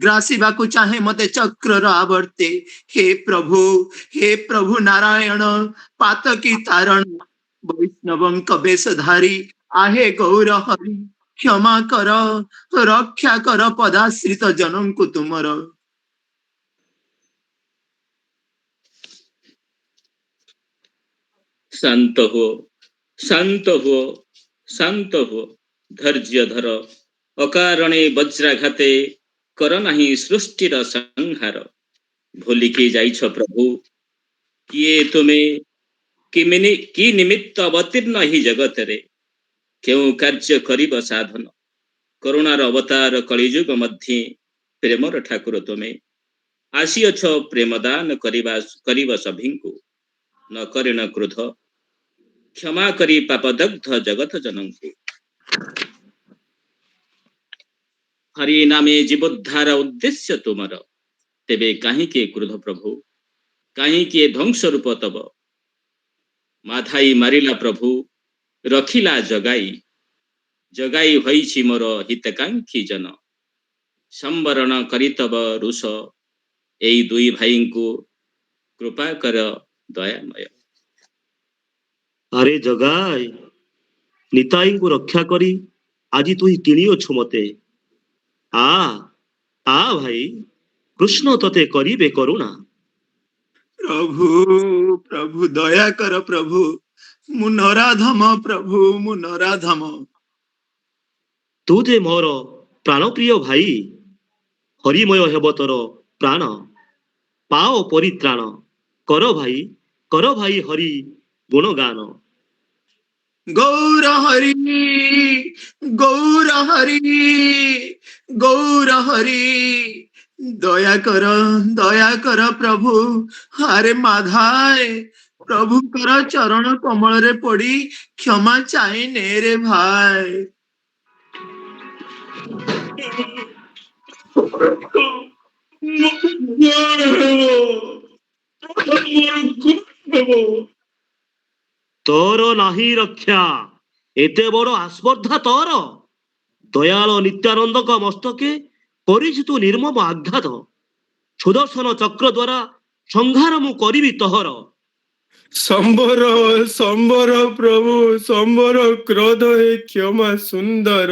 ଗ୍ରାସିବାକୁ ଚାହେଁ ମତେ ଚକ୍ରର ଆବର୍ତ୍ତେ। ହେ ପ୍ରଭୁ ନାରାୟଣ, ପାତକୀ ତାରଣ। ବୈଷ୍ଣବଙ୍କ ବେଶଧାରୀ ଆହେ ଗୌର ହରି। କ୍ଷମା କର, ରକ୍ଷା କର ପଦାଶ୍ରିତ ଜନଙ୍କୁ ତୁମର। ଶାନ୍ତ ହୁଅ, ଶାନ୍ତ ହୁଅ, ଶାନ୍ତ ହୁଅ, ଧୈର୍ଯ୍ୟ ଧର। ଅକାରଣେ ବଜ୍ରାଘାତେ କର ନାହିଁ ସୃଷ୍ଟିର ସଂହାର। ଭୁଲିକି ଯାଇଛ ପ୍ରଭୁ, କିଏ ତୁମେ, କି ନିମିତ୍ତ ଅବତୀର୍ଣ୍ଣ ଏହି ଜଗତରେ। କେଉଁ କାର୍ଯ୍ୟ କରିବ ସାଧନ, କରୁଣାର ଅବତାର କଳିଯୁଗ ମଧ୍ୟେ ପ୍ରେମର ଠାକୁର ତୁମେ। ଆସିଅଛ ପ୍ରେମ ଦାନ କରିବ ସଭିଙ୍କୁ, ନ କରିଣ କ୍ରୋଧ, କ୍ଷମା କରି ପାପଦଗ୍ଧ ଜଗତ ଜନଙ୍କୁ। ହରି ନାମେ ଜୀବୋଦ୍ଧାର ଉଦ୍ଦେଶ୍ୟ ତୁମର, ତେବେ କାହିଁକି କ୍ରୋଧ ପ୍ରଭୁ, କାହିଁକି ଧ୍ୱଂସ ରୂପ ତବ। ମାଧାଇ ମାରିଲା ପ୍ରଭୁ, ରଖିଲା ଜଗାଇ, ଜଗାଇ ହୋଇଛି ମୋର ହିତକାଂକ୍ଷୀ ଜନ। ସମ୍ବରଣ କରିତବ ରୁଷ, ଏଇ ଦୁଇ ଭାଇଙ୍କୁ କୃପା କର ଦୟାମୟ। ଆରେ ଜଗାଇ, ନିତାଇଙ୍କୁ ରକ୍ଷା କରି ଆଜି ତୁଇ କିଣିଅଛୁ ମତେ। ଆ ଆ ଭାଇ, କୃଷ୍ଣ ତତେ କରିବେ କରୁଣା। ପ୍ରଭୁ ପ୍ରଭୁ ଦୟା କର ପ୍ରଭୁ, ମୁଁ ନରାଧମ ପ୍ରଭୁ, ମୁଁ ନରାଧମ। ତୁ ଯେ ମୋର ପ୍ରାଣପ୍ରିୟ ଭାଇ, ହରିମୟ ହେବ ତୋର ପ୍ରାଣ। ପାଅ ପରିତ୍ରାଣ, କର ଭାଇ ହରି ଗୁଣଗାନ। ଗୌର ହରି, ଗୌର ହରି, ଗୌର ହରି, ଦୟା କର ପ୍ରଭୁ। ହାରେ ମାଧାଏ, ପ୍ରଭୁଙ୍କର ଚରଣ କମଳରେ ପଡି କ୍ଷମା ଚାହିଁ ନେ ରେ ଭାଇ। ତୋର ନାହିଁ ରକ୍ଷା, ଏତେ ବଡ ଆସ୍ପର୍ଦ୍ଧା ତୋର। ଦୟାଳ ନିତ୍ୟାନନ୍ଦଙ୍କ ମସ୍ତକେ କରିଛୁ ତୁ ନିର୍ମମ ଆଘାତ। ସୁଦର୍ଶନ ଚକ୍ର ଦ୍ୱାରା ସଂହାର ମୁଁ କରିବି ତୋହର। ସମ୍ବର ସମ୍ବର ପ୍ରଭୁ ସମ୍ବର, କ୍ରୋଧ ହେ କ୍ଷମା ସୁନ୍ଦର।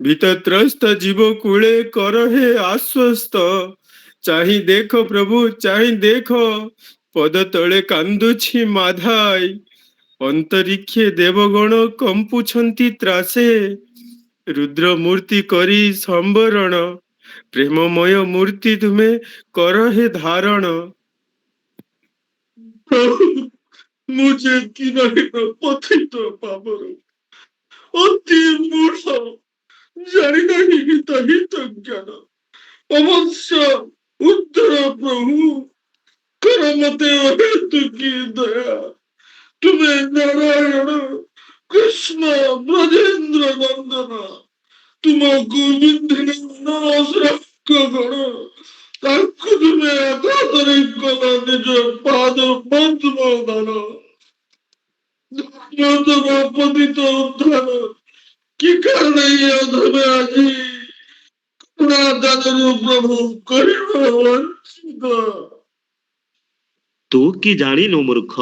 ଭୀତତ୍ରସ୍ତ ଜୀବ କୂଳେ କର ହେ ଆଶ୍ୱସ୍ତ। ଚାହିଁ ଦେଖ ପ୍ରଭୁ ଚାହିଁ ଦେଖ, ପଦ ତଳେ କାନ୍ଦୁଛି ମାଧାଇ। ଅନ୍ତରିକ୍ଷେ ଦେବଗଣ କମ୍ପୁଛନ୍ତି ତ୍ରାସେ, ରୁଦ୍ର ମୂର୍ତ୍ତି କରି ସମ୍ବରଣ। ପ୍ରେମମୟ ମୂର୍ତ୍ତି ତୁମେ କର ହେ ଧାରଣ। ମୁଁ ଯେ କି ନାହିଁ ପଥିତ ପାବର, ଅତି ମୂଢ, ଜାଣି ନାହିଁ ହିତ ଜ୍ଞାନ। ଅବଶ୍ୟ ଉତ୍ତର ପ୍ରଭୁ, କର ମତେ ଅହେତୁକି ଦୟା। ତୁମେ ନାରାୟଣ କୃଷ୍ଣ ବ୍ରଜେନ୍ଦ୍ର ନନ୍ଦନ, ତୁମକୁ ବିନ୍ଧିନ ଶ୍ରକ ଗଣ। ତାଙ୍କୁ ତୁମେ ଆଘାତରେ କଲ ନିଜ ପାଦ ପଦ୍ମ ଦାନ। ତମ ପତିତ ଉଦ୍ଧାର, କି କାରଣ ଏ ଅଧମେ ଆଜି କରୁଣା ଦାନରୁ ପ୍ରଭୁ କରିବ ବଞ୍ଚିତ। ତୁ କି ଜାଣିନୁ ମୂର୍ଖ,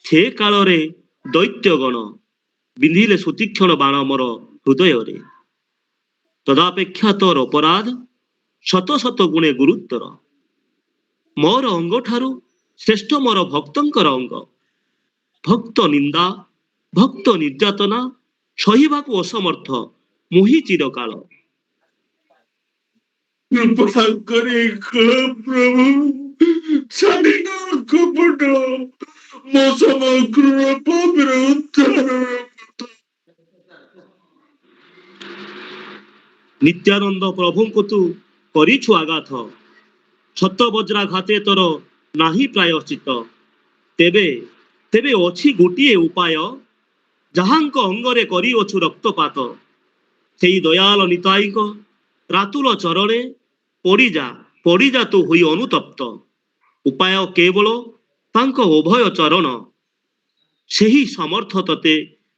ସେ କାଳରେ ଦୈତ୍ୟଗଣ ବିନ୍ଧିଲେ ସୁତୀକ୍ଷଣ ବାଣ ମୋର ହୃଦୟରେ। ତଦାପେକ୍ଷା ତୋର ଅପରାଧ ଶତ ଶତ ଗୁଣେ ଗୁରୁତର। ମୋର ଅଙ୍ଗଠାରୁ ଶ୍ରେଷ୍ଠ ମୋର ଭକ୍ତଙ୍କର ଅଙ୍ଗ। ଭକ୍ତ ନିନ୍ଦା, ଭକ୍ତ ନିର୍ଯାତନା ସହିବାକୁ ଅସମର୍ଥ ମୁହିଁ ଚିରକାଳ। କୃପା କରି କହ ପ୍ରଭୁ, ଛାଡ଼ିନ କପଟ, ମୋ ସମଗ୍ର ପାପର ଉଦ୍ଧାର। ନିତ୍ୟାନନ୍ଦ ପ୍ରଭୁଙ୍କୁ ତୁ କରିଛୁ ଆଘାତ, ଛତ ବଜ୍ରାଘାତେ ତୋର ନାହିଁ ପ୍ରାୟଶ୍ଚିତ। ତେବେ ତେବେ ଅଛି ଗୋଟିଏ ଉପାୟ, ଯାହାଙ୍କ ଅଙ୍ଗରେ କରିଅଛୁ ରକ୍ତପାତ। ସେଇ ଦୟାଳ ନିତାଇଙ୍କ ରାତୁଲ ଚରଣେ ପଡ଼ିଯା ତୁ ହୋଇ ଅନୁତପ୍ତ। ଉପାୟ କେବଳ ତାଙ୍କ ଉଭୟ ଚରଣ, ସେହି ସମର୍ଥ ତତେ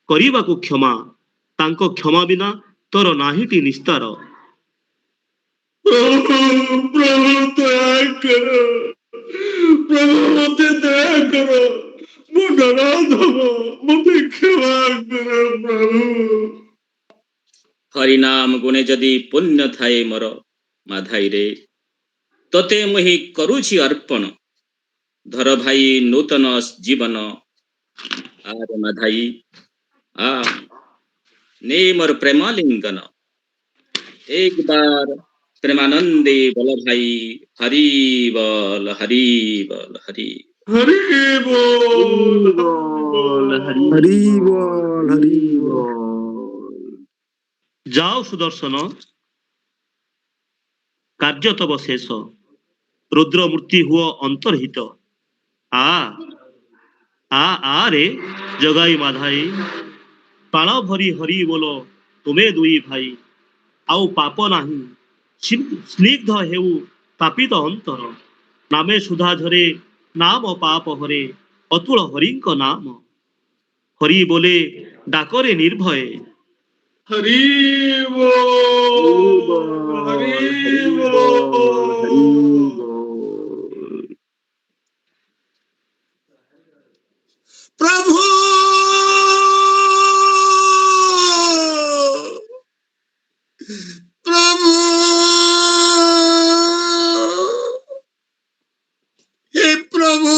କରିବାକୁ କ୍ଷମା। ତାଙ୍କ କ୍ଷମା ବିନା ତୋର ନାହିଁଟି ନିସ୍ତାର। ପ୍ରଭୁ ପ୍ରଭୁ ଦୟା କର, ପ୍ରଭୁ ମତେ ଦୟା କର, ମୁଁ ନରାଧମ, ମତେ କ୍ଷମା କର ପ୍ରଭୁ। ହରିନାମ ଗୁଣେ ଯଦି ପୁଣ୍ୟ ଥାଏ ମୋର ମାଧାଇରେ, ତତେ ମୁହିଁ କରୁଛି ଅର୍ପଣ। ଧର ଭାଇ ନୂତନ ଜୀବନ, ଆରେ ମାଧାଇ ଆ ନେ ମୋର ପ୍ରେମ লিঙ্গন। एक बार प्रेमानंदे बोल भाई, हरि बोल हरि बोल हरि। হরি বল হরি বল, হরি বল। যাও সুদর্শন, କାର୍ଯ୍ୟ ତବ ଶେଷ। ରୁଦ୍ର ମୂର୍ତ୍ତି ହୁଅ ଅନ୍ତର୍ହିତ। ରେ ଜଗାଇ ମାଧାଇ, ପ୍ରାଣ ଭରି ହରି ବୋଲ ତୁମେ ଦୁଇ ଭାଇ। ଆଉ ପାପ ନାହିଁ, ସ୍ନିଗ୍ଧ ହେଉ ତାପିତ ଅନ୍ତର। ନାମେ ସୁଧା ଝରେ ନାମ ପାପ ହରେ, ଅତୁଳ ହରିଙ୍କ ନାମ। ହରି ବୋଲେ ଡାକରେ ନିର୍ଭୟ। হরি হরি বল বল, হরি হরি বল, হরি বল। বল। প্রভু প্রভু, হে প্রভু,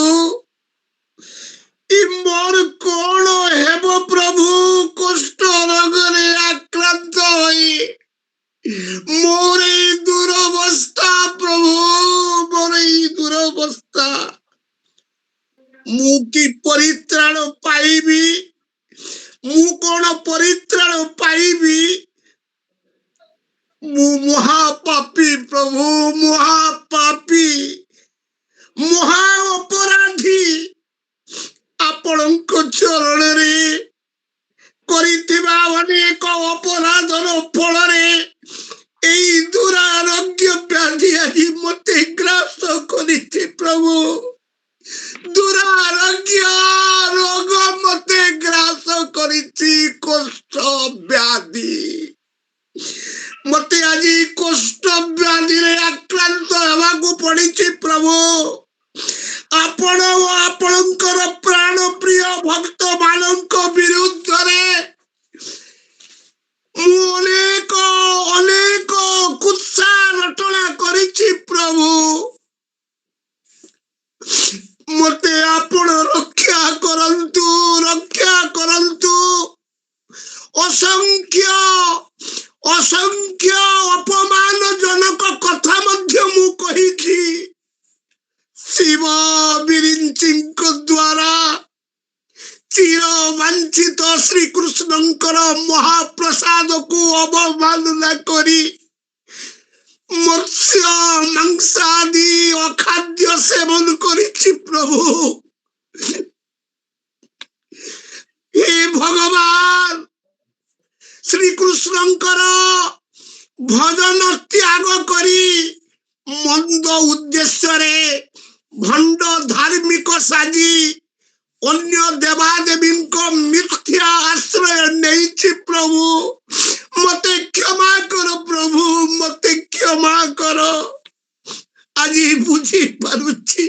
ପାଇବି? ମୁଁ କଣ ପରିତ୍ରାଣ ପାଇବି? ମୁଁ ମହାପାପୀ ପ୍ରଭୁ, ମହାପାପୀ, ମହା ଅପରାଧୀ। ଆପଣଙ୍କ ଚରଣରେ କରିଥିବା ଅନେକ ଅପରାଧର ଫଳରେ ଏଇ ଦୁରାରୋଗ୍ୟ ବ୍ୟାଧି ଆଜି ମତେ ଗ୍ରାସ କରିଛି ପ୍ରଭୁ। ଦୁରାରୋଗ୍ୟ ରୋଗ ମତେ ଗ୍ରାସ କରିଛି, କଷ୍ଟ ବ୍ୟାଧି। ମତେ ଆଜି କଷ୍ଟ ବ୍ୟାଧିରେ ଆକ୍ରାନ୍ତ ହେବାକୁ ପଡିଛି ପ୍ରଭୁ। ଆପଣ ଓ ଆପଣଙ୍କର ପ୍ରାଣ ପ୍ରିୟ ଭକ୍ତ ମାନଙ୍କ ବିରୁଦ୍ଧରେ ମୁଁ ଅନେକ ଅନେକ କୁତ୍ସା ରଟଣା କରିଛି ପ୍ରଭୁ। ମତେ ଆପଣ ରକ୍ଷା କରନ୍ତୁ, ରକ୍ଷା କରନ୍ତୁ। ଅସଂଖ୍ୟ ଅସଂଖ୍ୟ ଅପମାନଜନକ କଥା ମଧ୍ୟ ମୁଁ କହିଛି। ଶିବ ବିରିଞ୍ଚିଙ୍କ ଦ୍ୱାରା ଚିର ବାଞ୍ଛିତ ଶ୍ରୀକୃଷ୍ଣଙ୍କର ମହାପ୍ରସାଦକୁ ଅବମାନନା କରି ମତ୍ସ୍ୟ ମାଂସାଦି ଅଖାଦ୍ୟ ସେବନ କରିଛି ପ୍ରଭୁ। ହେ ଭଗବାନ, ଶ୍ରୀକୃଷ୍ଣଙ୍କର ଭଜନ ତ୍ୟାଗ କରି ମନ୍ଦ ଉଦ୍ଦେଶ୍ୟରେ ଭଣ୍ଡ ଧାର୍ମିକ ସାଜି ଅନ୍ୟ ଦେବାଦେବୀଙ୍କ ମିଥ୍ୟା ଆଶ୍ରୟ ନେଇଛି ପ୍ରଭୁ। ମତେ କ୍ଷମା କର ପ୍ରଭୁ, ମତେ କ୍ଷମା କର। ଆଜି ବୁଝିପାରୁଛି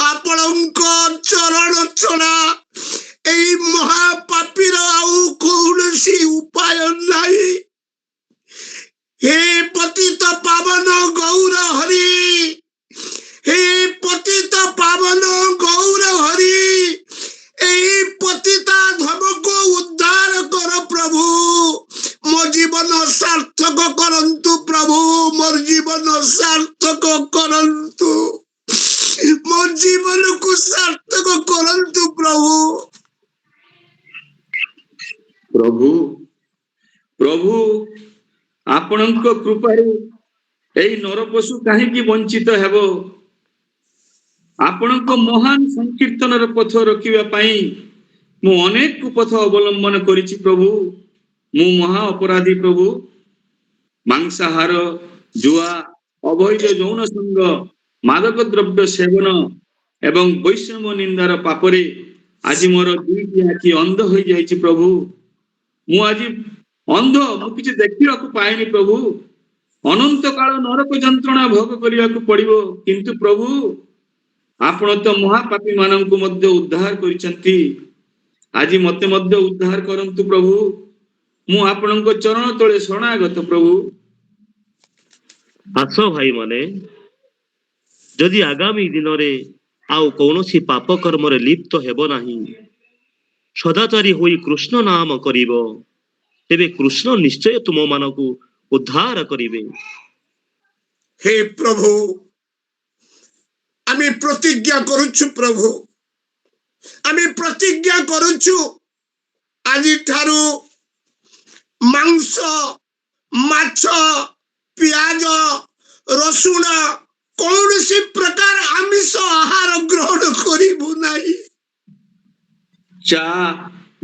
ଆପଣଙ୍କ ଚରଣ ଛଡ଼ା ଏଇ ମହାପାପୀର ଆଉ କୌଣସି ଉପାୟ ନାହିଁ। ହେ ପତିତ ପାବନ ଗୌର ହରି, ହେ ପତିତ ପାବନ ଗୌର ହରି, এই পতিতা ধমକୁ উদ্ধার কর প্রভু। ମୋ ଜୀବନ ସାର୍ଥକ କରନ୍ତୁ ପ୍ରଭୁ, ମୋର ଜୀବନ ସାର୍ଥକ କରନ୍ତୁ, ମୋ ଜୀବନକୁ ସାର୍ଥକ କରନ୍ତୁ ପ୍ରଭୁ। ପ୍ରଭୁ ପ୍ରଭୁ ଆପଣଙ୍କ କୃପାରୁ ଏଇ ନରପଶୁ କାହିଁକି ବଞ୍ଚିତ ହେବ? ଆପଣଙ୍କ ମହାନ ସଂକୀର୍ତ୍ତନର ପଥ ରଖିବା ପାଇଁ ମୁଁ ଅନେକ ପଥ ଅବଲମ୍ବନ କରିଛି ପ୍ରଭୁ। ମୁଁ ମହା ଅପରାଧୀ ପ୍ରଭୁ। ମାଂସାହାର, ଜୁଆ, ଅବୈଧ ଯୌନ ସଙ୍ଗ, ମାଦକ ଦ୍ରବ୍ୟ ସେବନ ଏବଂ ବୈଷମ୍ୟ ନିନ୍ଦାର ପାପରେ ଆଜି ମୋର ଦୁଇଟି ଆଖି ଅନ୍ଧ ହୋଇଯାଇଛି ପ୍ରଭୁ। ମୁଁ ଆଜି ଅନ୍ଧ, ମୁଁ କିଛି ଦେଖିବାକୁ ପାଏନି ପ୍ରଭୁ। ଅନନ୍ତ କାଳ ନରକ ଯନ୍ତ୍ରଣା ଭୋଗ କରିବାକୁ ପଡିବ। କିନ୍ତୁ ପ୍ରଭୁ ଆପଣ ତ ମହାପାପୀ ମାନଙ୍କୁ ମଧ୍ୟ ଉଦ୍ଧାର କରିଛନ୍ତି। ଆଜି ମତେ ମଧ୍ୟ ଉଦ୍ଧାର କରନ୍ତୁ ପ୍ରଭୁ। ମୁଁ ଆପଣଙ୍କ ଚରଣ ତଳେ ଶରଣାଗତ ପ୍ରଭୁ। ଆସ ଭାଇମାନେ, ଯଦି ଆଗାମୀ ଦିନରେ ଆଉ କୌଣସି ପାପ କର୍ମରେ ଲିପ୍ତ ହେବ ନାହିଁ, ସଦାଚାରୀ ହୋଇ କୃଷ୍ଣ ନାମ କରିବ, ତେବେ କୃଷ୍ଣ ନିଶ୍ଚୟ ତୁମମାନଙ୍କୁ ଉଦ୍ଧାର କରିବେ। হে প্রভু, আমি প্রতিজ্ঞা করুଛୁ প্রভু, আমি প্রতিজ্ঞা করুଛୁ আজিଠାରୁ ମାଂସ, ମାଛ, ପିଆଜ, ରସୁଣ କୌଣସି ପ୍ରକାର ଆମିଷ ଆହାର ଗ୍ରହଣ କରିବୁ ନାହିଁ। ଚା,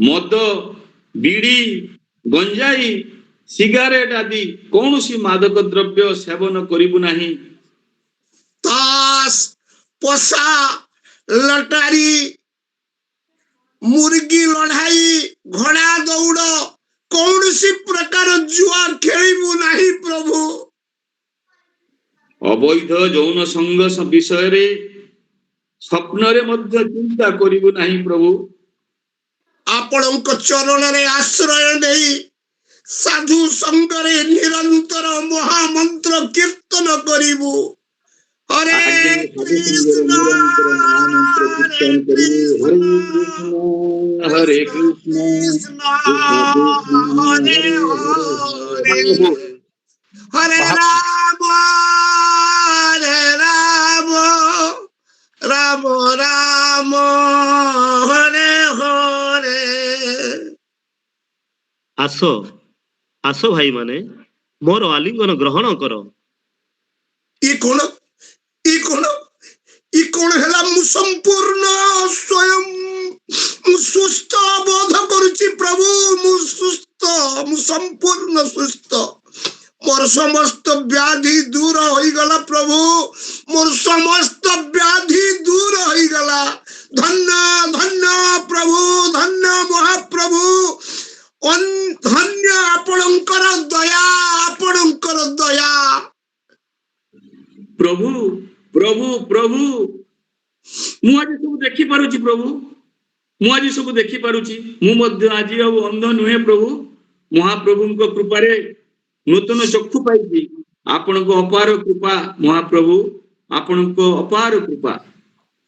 ମଦ, ବିଡ଼ି, ଗଞ୍ଜାଇ, ସିଗାରେଟ ଆଦି କୌଣସି ମାଦକ ଦ୍ରବ୍ୟ ସେବନ କରିବୁ ନାହିଁ। ତାସ, ପଶା, ଲଟାରୀ, ମୁର୍ଗୀ ଲଢାଇ, ଘୋଡ଼ା ଦୌଡ଼ କୌଣସି ପ୍ରକାର ଜୁଆ ଖେଳିବୁ ନାହିଁ ପ୍ରଭୁ। ଅବୈଧ ଯୌନ ସଙ୍ଗ ବିଷୟରେ ସ୍ୱପ୍ନରେ ମଧ୍ୟ ଚିନ୍ତା କରିବୁ ନାହିଁ ପ୍ରଭୁ। ଆପଣଙ୍କ ଚରଣରେ ଆଶ୍ରୟ ନେଇ ସାଧୁ ସଙ୍ଗରେ ନିରନ୍ତର ମହାମନ୍ତ୍ର କୀର୍ତ୍ତନ କରିବୁ। ହରେ କୃଷ୍ଣ ହରେ କୃଷ୍ଣ ହରେ କୃଷ୍ଣ କୃଷ୍ଣ କୃଷ୍ଣ ହରେ ହରେ, ହରେ ରାମ ରାମ ରାମ ଆସ ଆସ ଭାଇମାନେ, ମୋର ଆଲିଙ୍ଗନ ଗ୍ରହଣ କର। ଇ କଣ ହେଲା? ମୁଁ ସମ୍ପୂର୍ଣ୍ଣ ସ୍ୱୟଂ ମୁଁ ସୁସ୍ଥ ବୋଧ କରୁଛି ପ୍ରଭୁ। ମୁଁ ସମ୍ପୂର୍ଣ୍ଣ ସୁସ୍ଥ। ମୋର ସମସ୍ତ ବ୍ୟାଧି ଦୂର ହୋଇଗଲା ପ୍ରଭୁ। ମୋର ସମସ୍ତ ବ୍ୟାଧି ଦୂର ହୋଇଗଲା। ଧନ୍ୟ ଧନ୍ୟ ପ୍ରଭୁ, ଧନ୍ୟ ମହାପ୍ରଭୁ, ଧନ୍ୟ ଆପଣଙ୍କର ଦୟା, ଆପଣଙ୍କର ଦୟା। ପ୍ରଭୁ ପ୍ରଭୁ ପ୍ରଭୁ, ମୁଁ ଆଜି ସବୁ ଦେଖିପାରୁଛି ପ୍ରଭୁ, ମୁଁ ଆଜି ସବୁ ଦେଖିପାରୁଛି। ମୁଁ ମଧ୍ୟ ଆଜି ଆଉ ଅନ୍ଧ ନୁହେଁ ପ୍ରଭୁ। ମହାପ୍ରଭୁଙ୍କ କୃପାରେ ନୂତନ ଚକ୍ଷୁ ପାଇଛି। ଆପଣଙ୍କ ଅପାର କୃପା ମହାପ୍ରଭୁ, ଆପଣଙ୍କ ଅପାର କୃପା।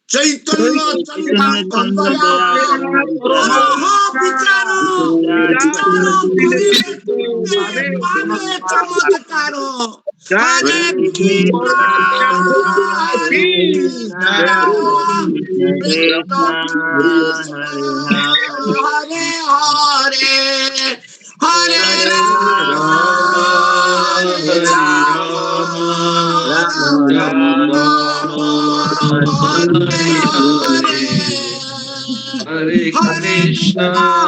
ଚୈତନ୍ୟ ଚନ୍ଦ୍ରଙ୍କ ଦୟା, ମହାବିଚାର କରିଲେ କେତେ ମାନେ ଚମତ୍କାର। ହରେ କୃଷ୍ଣ ହରେ କୃଷ୍ଣ କୃଷ୍ଣ କୃଷ୍ଣ ହରେ ହରେ, হরে রাম হরে রাম রাম রাম হরে হরে, হরে কৃষ্ণ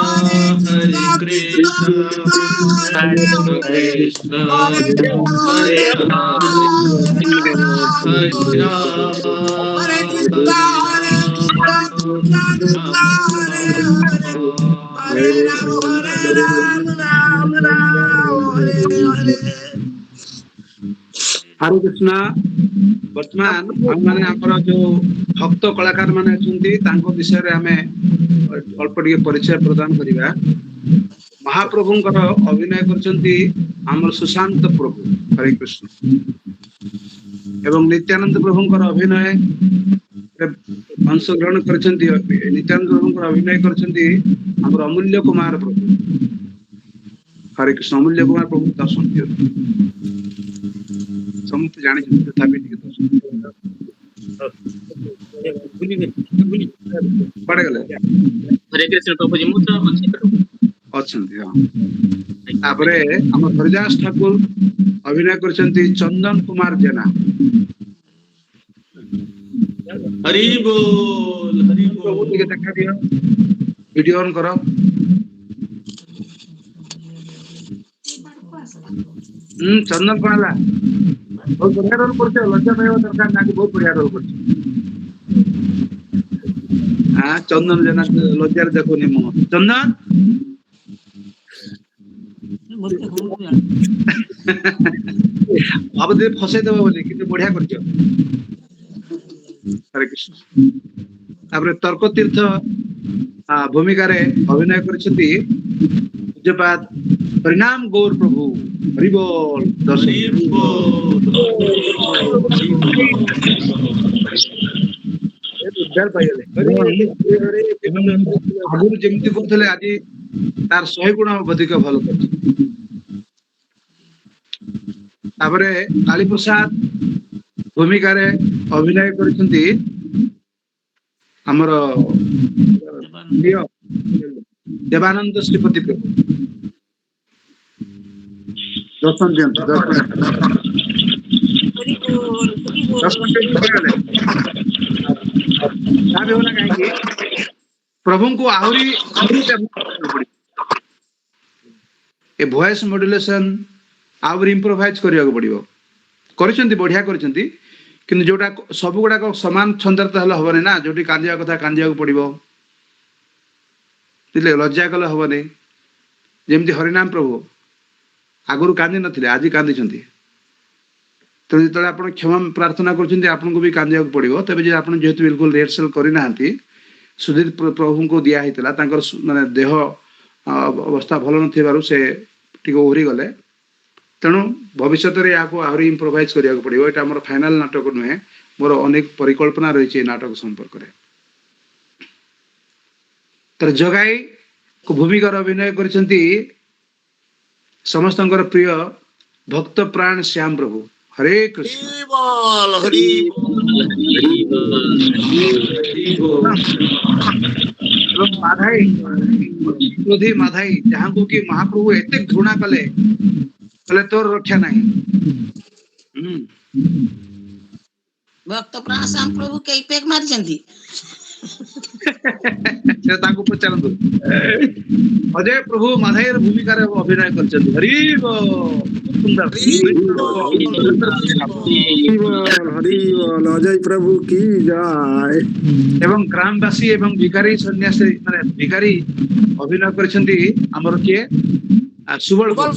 হরে হরে কৃষ্ণ কৃষ্ণ হরে কৃষ্ণ হরে হরে রাম হরে হরে রাম হরে কৃষ্ণ হরে কৃষ্ণ কৃষ্ণ হরে হরে, হরে রাম রাম রাম হরে হরে। হরে কৃষ্ণ। ବର୍ତ୍ତମାନ ଆମମାନେ ଆମର ଯୋଉ ଭକ୍ତ କଳାକାର ମାନେ ଅଛନ୍ତି ତାଙ୍କ ବିଷୟରେ ଆମେ ଅଳ୍ପ ଟିକେ ପରିଚୟ ପ୍ରଦାନ କରିବା। ମହାପ୍ରଭୁଙ୍କର ଅଭିନୟ କରିଛନ୍ତି ଆମର ସୁଶାନ୍ତ ପ୍ରଭୁ, ହରେ କୃଷ୍ଣ, ଏବଂ ନିତ୍ୟାନନ୍ଦ ପ୍ରଭୁଙ୍କର ଅଭିନୟ ଅଂଶଗ୍ରହଣ କରିଛନ୍ତି। ନିତ୍ୟାନନ୍ଦ ପ୍ରଭୁଙ୍କର ଅଭିନୟ କରିଛନ୍ତି ଆମର ଅମୂଲ୍ୟ କୁମାର ପ୍ରଭୁ, ହରେ କୃଷ୍ଣ। ଅମୂଲ୍ୟ କୁମାର ପ୍ରଭୁ ଦର୍ଶନ ଦିଅନ୍ତି, ସମସ୍ତେ ଜାଣିଛନ୍ତି, ତଥାପି ଟିକେ ଦର୍ଶନ କୁଆଡେ ଗଲେ ହରେ କୃଷ୍ଣ ପ୍ରଭୁଜୀ, ମୁଁ ତ ଅଛି ପ୍ରଭୁ। ଅଛନ୍ତି। ହଁ, ତାପରେ ଆମ ହରିଦାସ ଠାକୁର ଅଭିନୟ କରିଛନ୍ତି ଚନ୍ଦନ କୁମାର ଜେନା। हरि बोल हरि ପ୍ରଭୁ बोल। ଟିକେ ଦେଖା ଦିଅ, ଭିଡିଓ ଅନ୍ କର। ଚନ୍ଦନ କଣ ହେଲା? ବହୁତ ବଢିଆ ରୋଲ କରୁଛ, ଲଜ୍ଜା ପାଇବା ଦରକାର ନାହିଁ, ବହୁତ ବଢିଆ ରୋଲ କରୁଛ। ଚନ୍ଦନ ଜେନା ଲଜ୍ଜାରେ ଦେଖୁନି ମୁଁ। ଚନ୍ଦନ ଭାବୁଥିଲି ଫସେଇ ଦେବ ବୋଲି, କିନ୍ତୁ ବଢିଆ କରିଛ। ହରେ କୃଷ୍ଣ। ତାପରେ ତର୍କ ତୀର୍ଥ ଭୂମିକାରେ ଅଭିନୟ କରିଛନ୍ତି ପୂଜ୍ୟପାଦ ହରିନାମ ଗୌର ପ୍ରଭୁ, ହରିବୋଲ ଦର୍ଶନ। हरि बोल ଉଦ୍ଧାର ପାଇଗଲେ। ଆଗରୁ ଯେମିତି କହୁଥିଲେ ଆଜି ତାର 100 ଗୁଣ ଅଧିକ ଭଲ କରୁଛି। ତାପରେ କାଳୀପ୍ରସାଦ ଭୂମିକାରେ ଅଭିନୟ କରିଛନ୍ତି ଆମର ପ୍ରିୟ ଦେବାନନ୍ଦ ଶ୍ରୀପତି ପ୍ରଭୁ। ଦର୍ଶନ ଦିଅନ୍ତୁ, ଦର୍ଶନ ଦିଅନ୍ତୁ ପାଇଗଲେ। ଯାହା ବି ହେଲା କାହିଁକି ପ୍ରଭୁଙ୍କୁ ଆହୁରି ଏ ଭଏସ ମଡୁଲେସନ ଆହୁରି ଇମ୍ପ୍ରୋଭାଇଜ କରିବାକୁ ପଡିବ। କରିଛନ୍ତି, ବଢିଆ କରିଛନ୍ତି, କିନ୍ତୁ ଯୋଉଟା ସବୁ ଗୁଡାକ ସମାନ ଛନ୍ଦରେ ତ ହେଲେ ହବନି ନା। ଯୋଉଠି କାନ୍ଦିବା କଥା କାନ୍ଦିବାକୁ ପଡିବ, ବୁଝିଲେ? ଲଜ୍ଜା କଲେ ହବନି। ଯେମିତି ହରିନାମ ପ୍ରଭୁ ଆଗରୁ କାନ୍ଦି ନଥିଲେ, ଆଜି କାନ୍ଦିଛନ୍ତି। ତେଣୁ ଯେତେବେଳେ ଆପଣ କ୍ଷମା ପ୍ରାର୍ଥନା କରୁଛନ୍ତି ଆପଣଙ୍କୁ ବି କାନ୍ଦିବାକୁ ପଡିବ। ତେବେ ଯେ ଆପଣ ଯେହେତୁ ବିଲକୁଲ ରିହର୍ସାଲ କରିନାହାନ୍ତି, ସୁଧୀର ପ୍ରଭୁଙ୍କୁ ଦିଆ ହେଇଥିଲା, ତାଙ୍କର ମାନେ ଦେହ ଅବସ୍ଥା ଭଲ ନଥିବାରୁ ସେ ଟିକେ ଓହରି ଗଲେ। ତେଣୁ ଭବିଷ୍ୟତରେ ଏହାକୁ ଆହୁରି ଇମ୍ପ୍ରୋଭାଇଜ କରିବାକୁ ପଡିବ। ଏଇଟା ଆମର ଫାଇନାଲ ନାଟକ ନୁହେଁ, ମୋର ଅନେକ ପରିକଳ୍ପନା ରହିଛି ଏ ନାଟକ ସମ୍ପର୍କରେ। ତାର ଜଗାଇ ଭୂମିକାର ଅଭିନୟ କରିଛନ୍ତି ସମସ୍ତଙ୍କର ପ୍ରିୟ ଭକ୍ତ ପ୍ରାଣ ଶ୍ୟାମ ପ୍ରଭୁ, ହରେ କୃଷ୍ଣ। ହରି ବୋଲ ହରି ବୋଲ। ଏବଂ ମାଧାଇ ଅତି କ୍ରୋଧୀ ମାଧାଇ ଯାହାଙ୍କୁ କି ମହାପ୍ରଭୁ ଏତେ ଘୃଣା କଲେ ତୋର ରକ୍ଷା ନାହିଁ। ଭକ୍ତ ପ୍ରାଣ ପ୍ରଭୁ କେଇ ପେକ୍ ମାରିଛନ୍ତି? ସେ ତାଙ୍କୁ ପଚାରନ୍ତୁ। ଅଜୟ ପ୍ରଭୁ ମାଧାଇର ଭୂମିକାରେ ଅଭିନୟ କରିଛନ୍ତି। ହରି ବୋଲ। ସୁନ୍ଦର। ଅଜୟ ପ୍ରଭୁ କି ଜୟ। ଏବଂ ଗ୍ରାମବାସୀ ଏବଂ ଭିକାରୀ ସନ୍ନ୍ୟାସୀ ମାନେ ଭିକାରୀ ଅଭିନୟ କରିଛନ୍ତି ଆମର କିଏ ସୁବଳ ପ୍ରଭୁ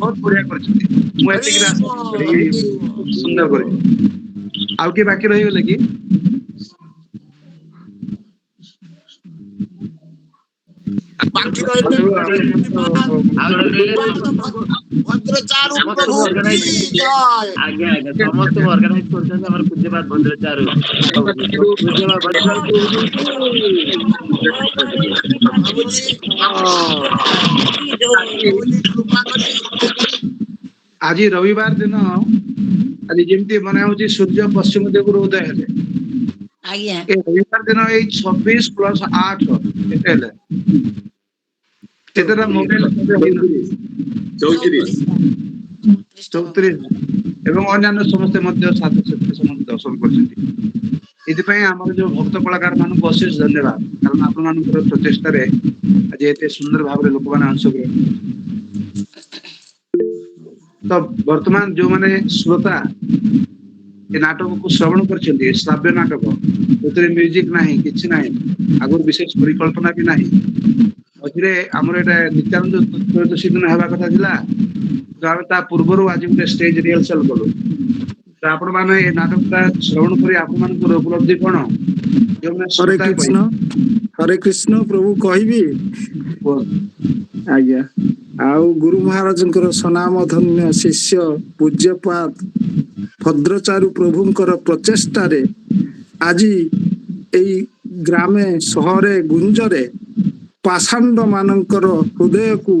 ବହୁତ ବଢିଆ କରିଛନ୍ତି। ମୁଁ ଏତିକି ସୁନ୍ଦର କରିଛି। ଆଉ କିଏ ବାକି ରହିଗଲେ କି? ବାକି ରହିଲେ ଭଦ୍ରଚାରୁ ପ୍ରଭୁ କି ଜୟ। ଆଜ୍ଞା ଆଜ୍ଞା ସମସ୍ତେ ଅର୍ଗାନାଇଜ କରୁଛନ୍ତି ଆମର ପୂଜ୍ୟପାତ ଭଦ୍ରଚାରୁ ପୂଜ୍ୟପାତ କୃପା କରି ଆଜି ରବିବାର ଦିନ ଆଜି ଯେମିତି ମନେ ହଉଛି ସୂର୍ଯ୍ୟ ପଶ୍ଚିମ ଦିଗରୁ ଉଦୟ ହେଲେ ଆଜ୍ଞା ଏ ରବିବାର ଦିନ ଏଇ 26 + 8 କେତେ ହେଲେ? କେତେଟା ମୋବାଇଲ 34 34 ଏବଂ ଅନ୍ୟାନ୍ୟ ସମସ୍ତେ ମଧ୍ୟ ଛାତ୍ରଛାତ୍ରୀ ସମସ୍ତେ ଦର୍ଶନ କରିଛନ୍ତି। ଏଥିପାଇଁ ଆମର ଯୋଉ ଭକ୍ତ କଳାକାର ମାନଙ୍କୁ ଅଶେଷ ଧନ୍ୟବାଦ, କାରଣ ଆପଣମାନଙ୍କର ପ୍ରଚେଷ୍ଟାରେ ଆଜି ଏତେ ସୁନ୍ଦର ଭାବରେ ଲୋକମାନେ ଅଂଶଗ୍ରହଣ। ତ ବର୍ତ୍ତମାନ ଯୋଉମାନେ ଶ୍ରୋତା ଏ ନାଟକକୁ ଶ୍ରବଣ କରିଛନ୍ତି, ଶ୍ରାବ୍ୟ ନାଟକ, ସେଥିରେ ମ୍ୟୁଜିକ ନାହିଁ, କିଛି ନାହିଁ, ଆଗରୁ ବିଶେଷ ପରିକଳ୍ପନା ବି ନାହିଁ। ମଝିରେ ଆମର ଏଇଟା ନିତ୍ୟାନନ୍ଦ ତ୍ରୟୋଦଶୀ ଦିନ ହେବା କଥା ଥିଲା, ତ ଆମେ ତା ପୂର୍ବରୁ ଆଜି ଗୋଟେ ଷ୍ଟେଜ ରିହର୍ସାଲ କଲୁ। ତ ଆପଣମାନେ ଏ ନାଟକଟା ଶ୍ରବଣ କରି ଆପଣମାନଙ୍କର ଉପଲବ୍ଧି କଣ? ଯୋଉମାନେ ଶ୍ରୋତା ହରେ କୃଷ୍ଣ ପ୍ରଭୁ କହିବି କୁହନ୍ତୁ। ଆଜ୍ଞା। ଆଉ ଗୁରୁ ମହାରାଜଙ୍କର ସ୍ୱନାମ ଧନ୍ୟ ଶିଷ୍ୟ ପୂଜ୍ୟପାତ ଭଦ୍ରଚାରୁ ପ୍ରଭୁଙ୍କର ପ୍ରଚେଷ୍ଟାରେ ଆଜି ଏଇ ଗ୍ରାମେ ସହରେ ଗୁଞ୍ଜରେ ପାଷାଣ୍ଡ ମାନଙ୍କର ହୃଦୟକୁ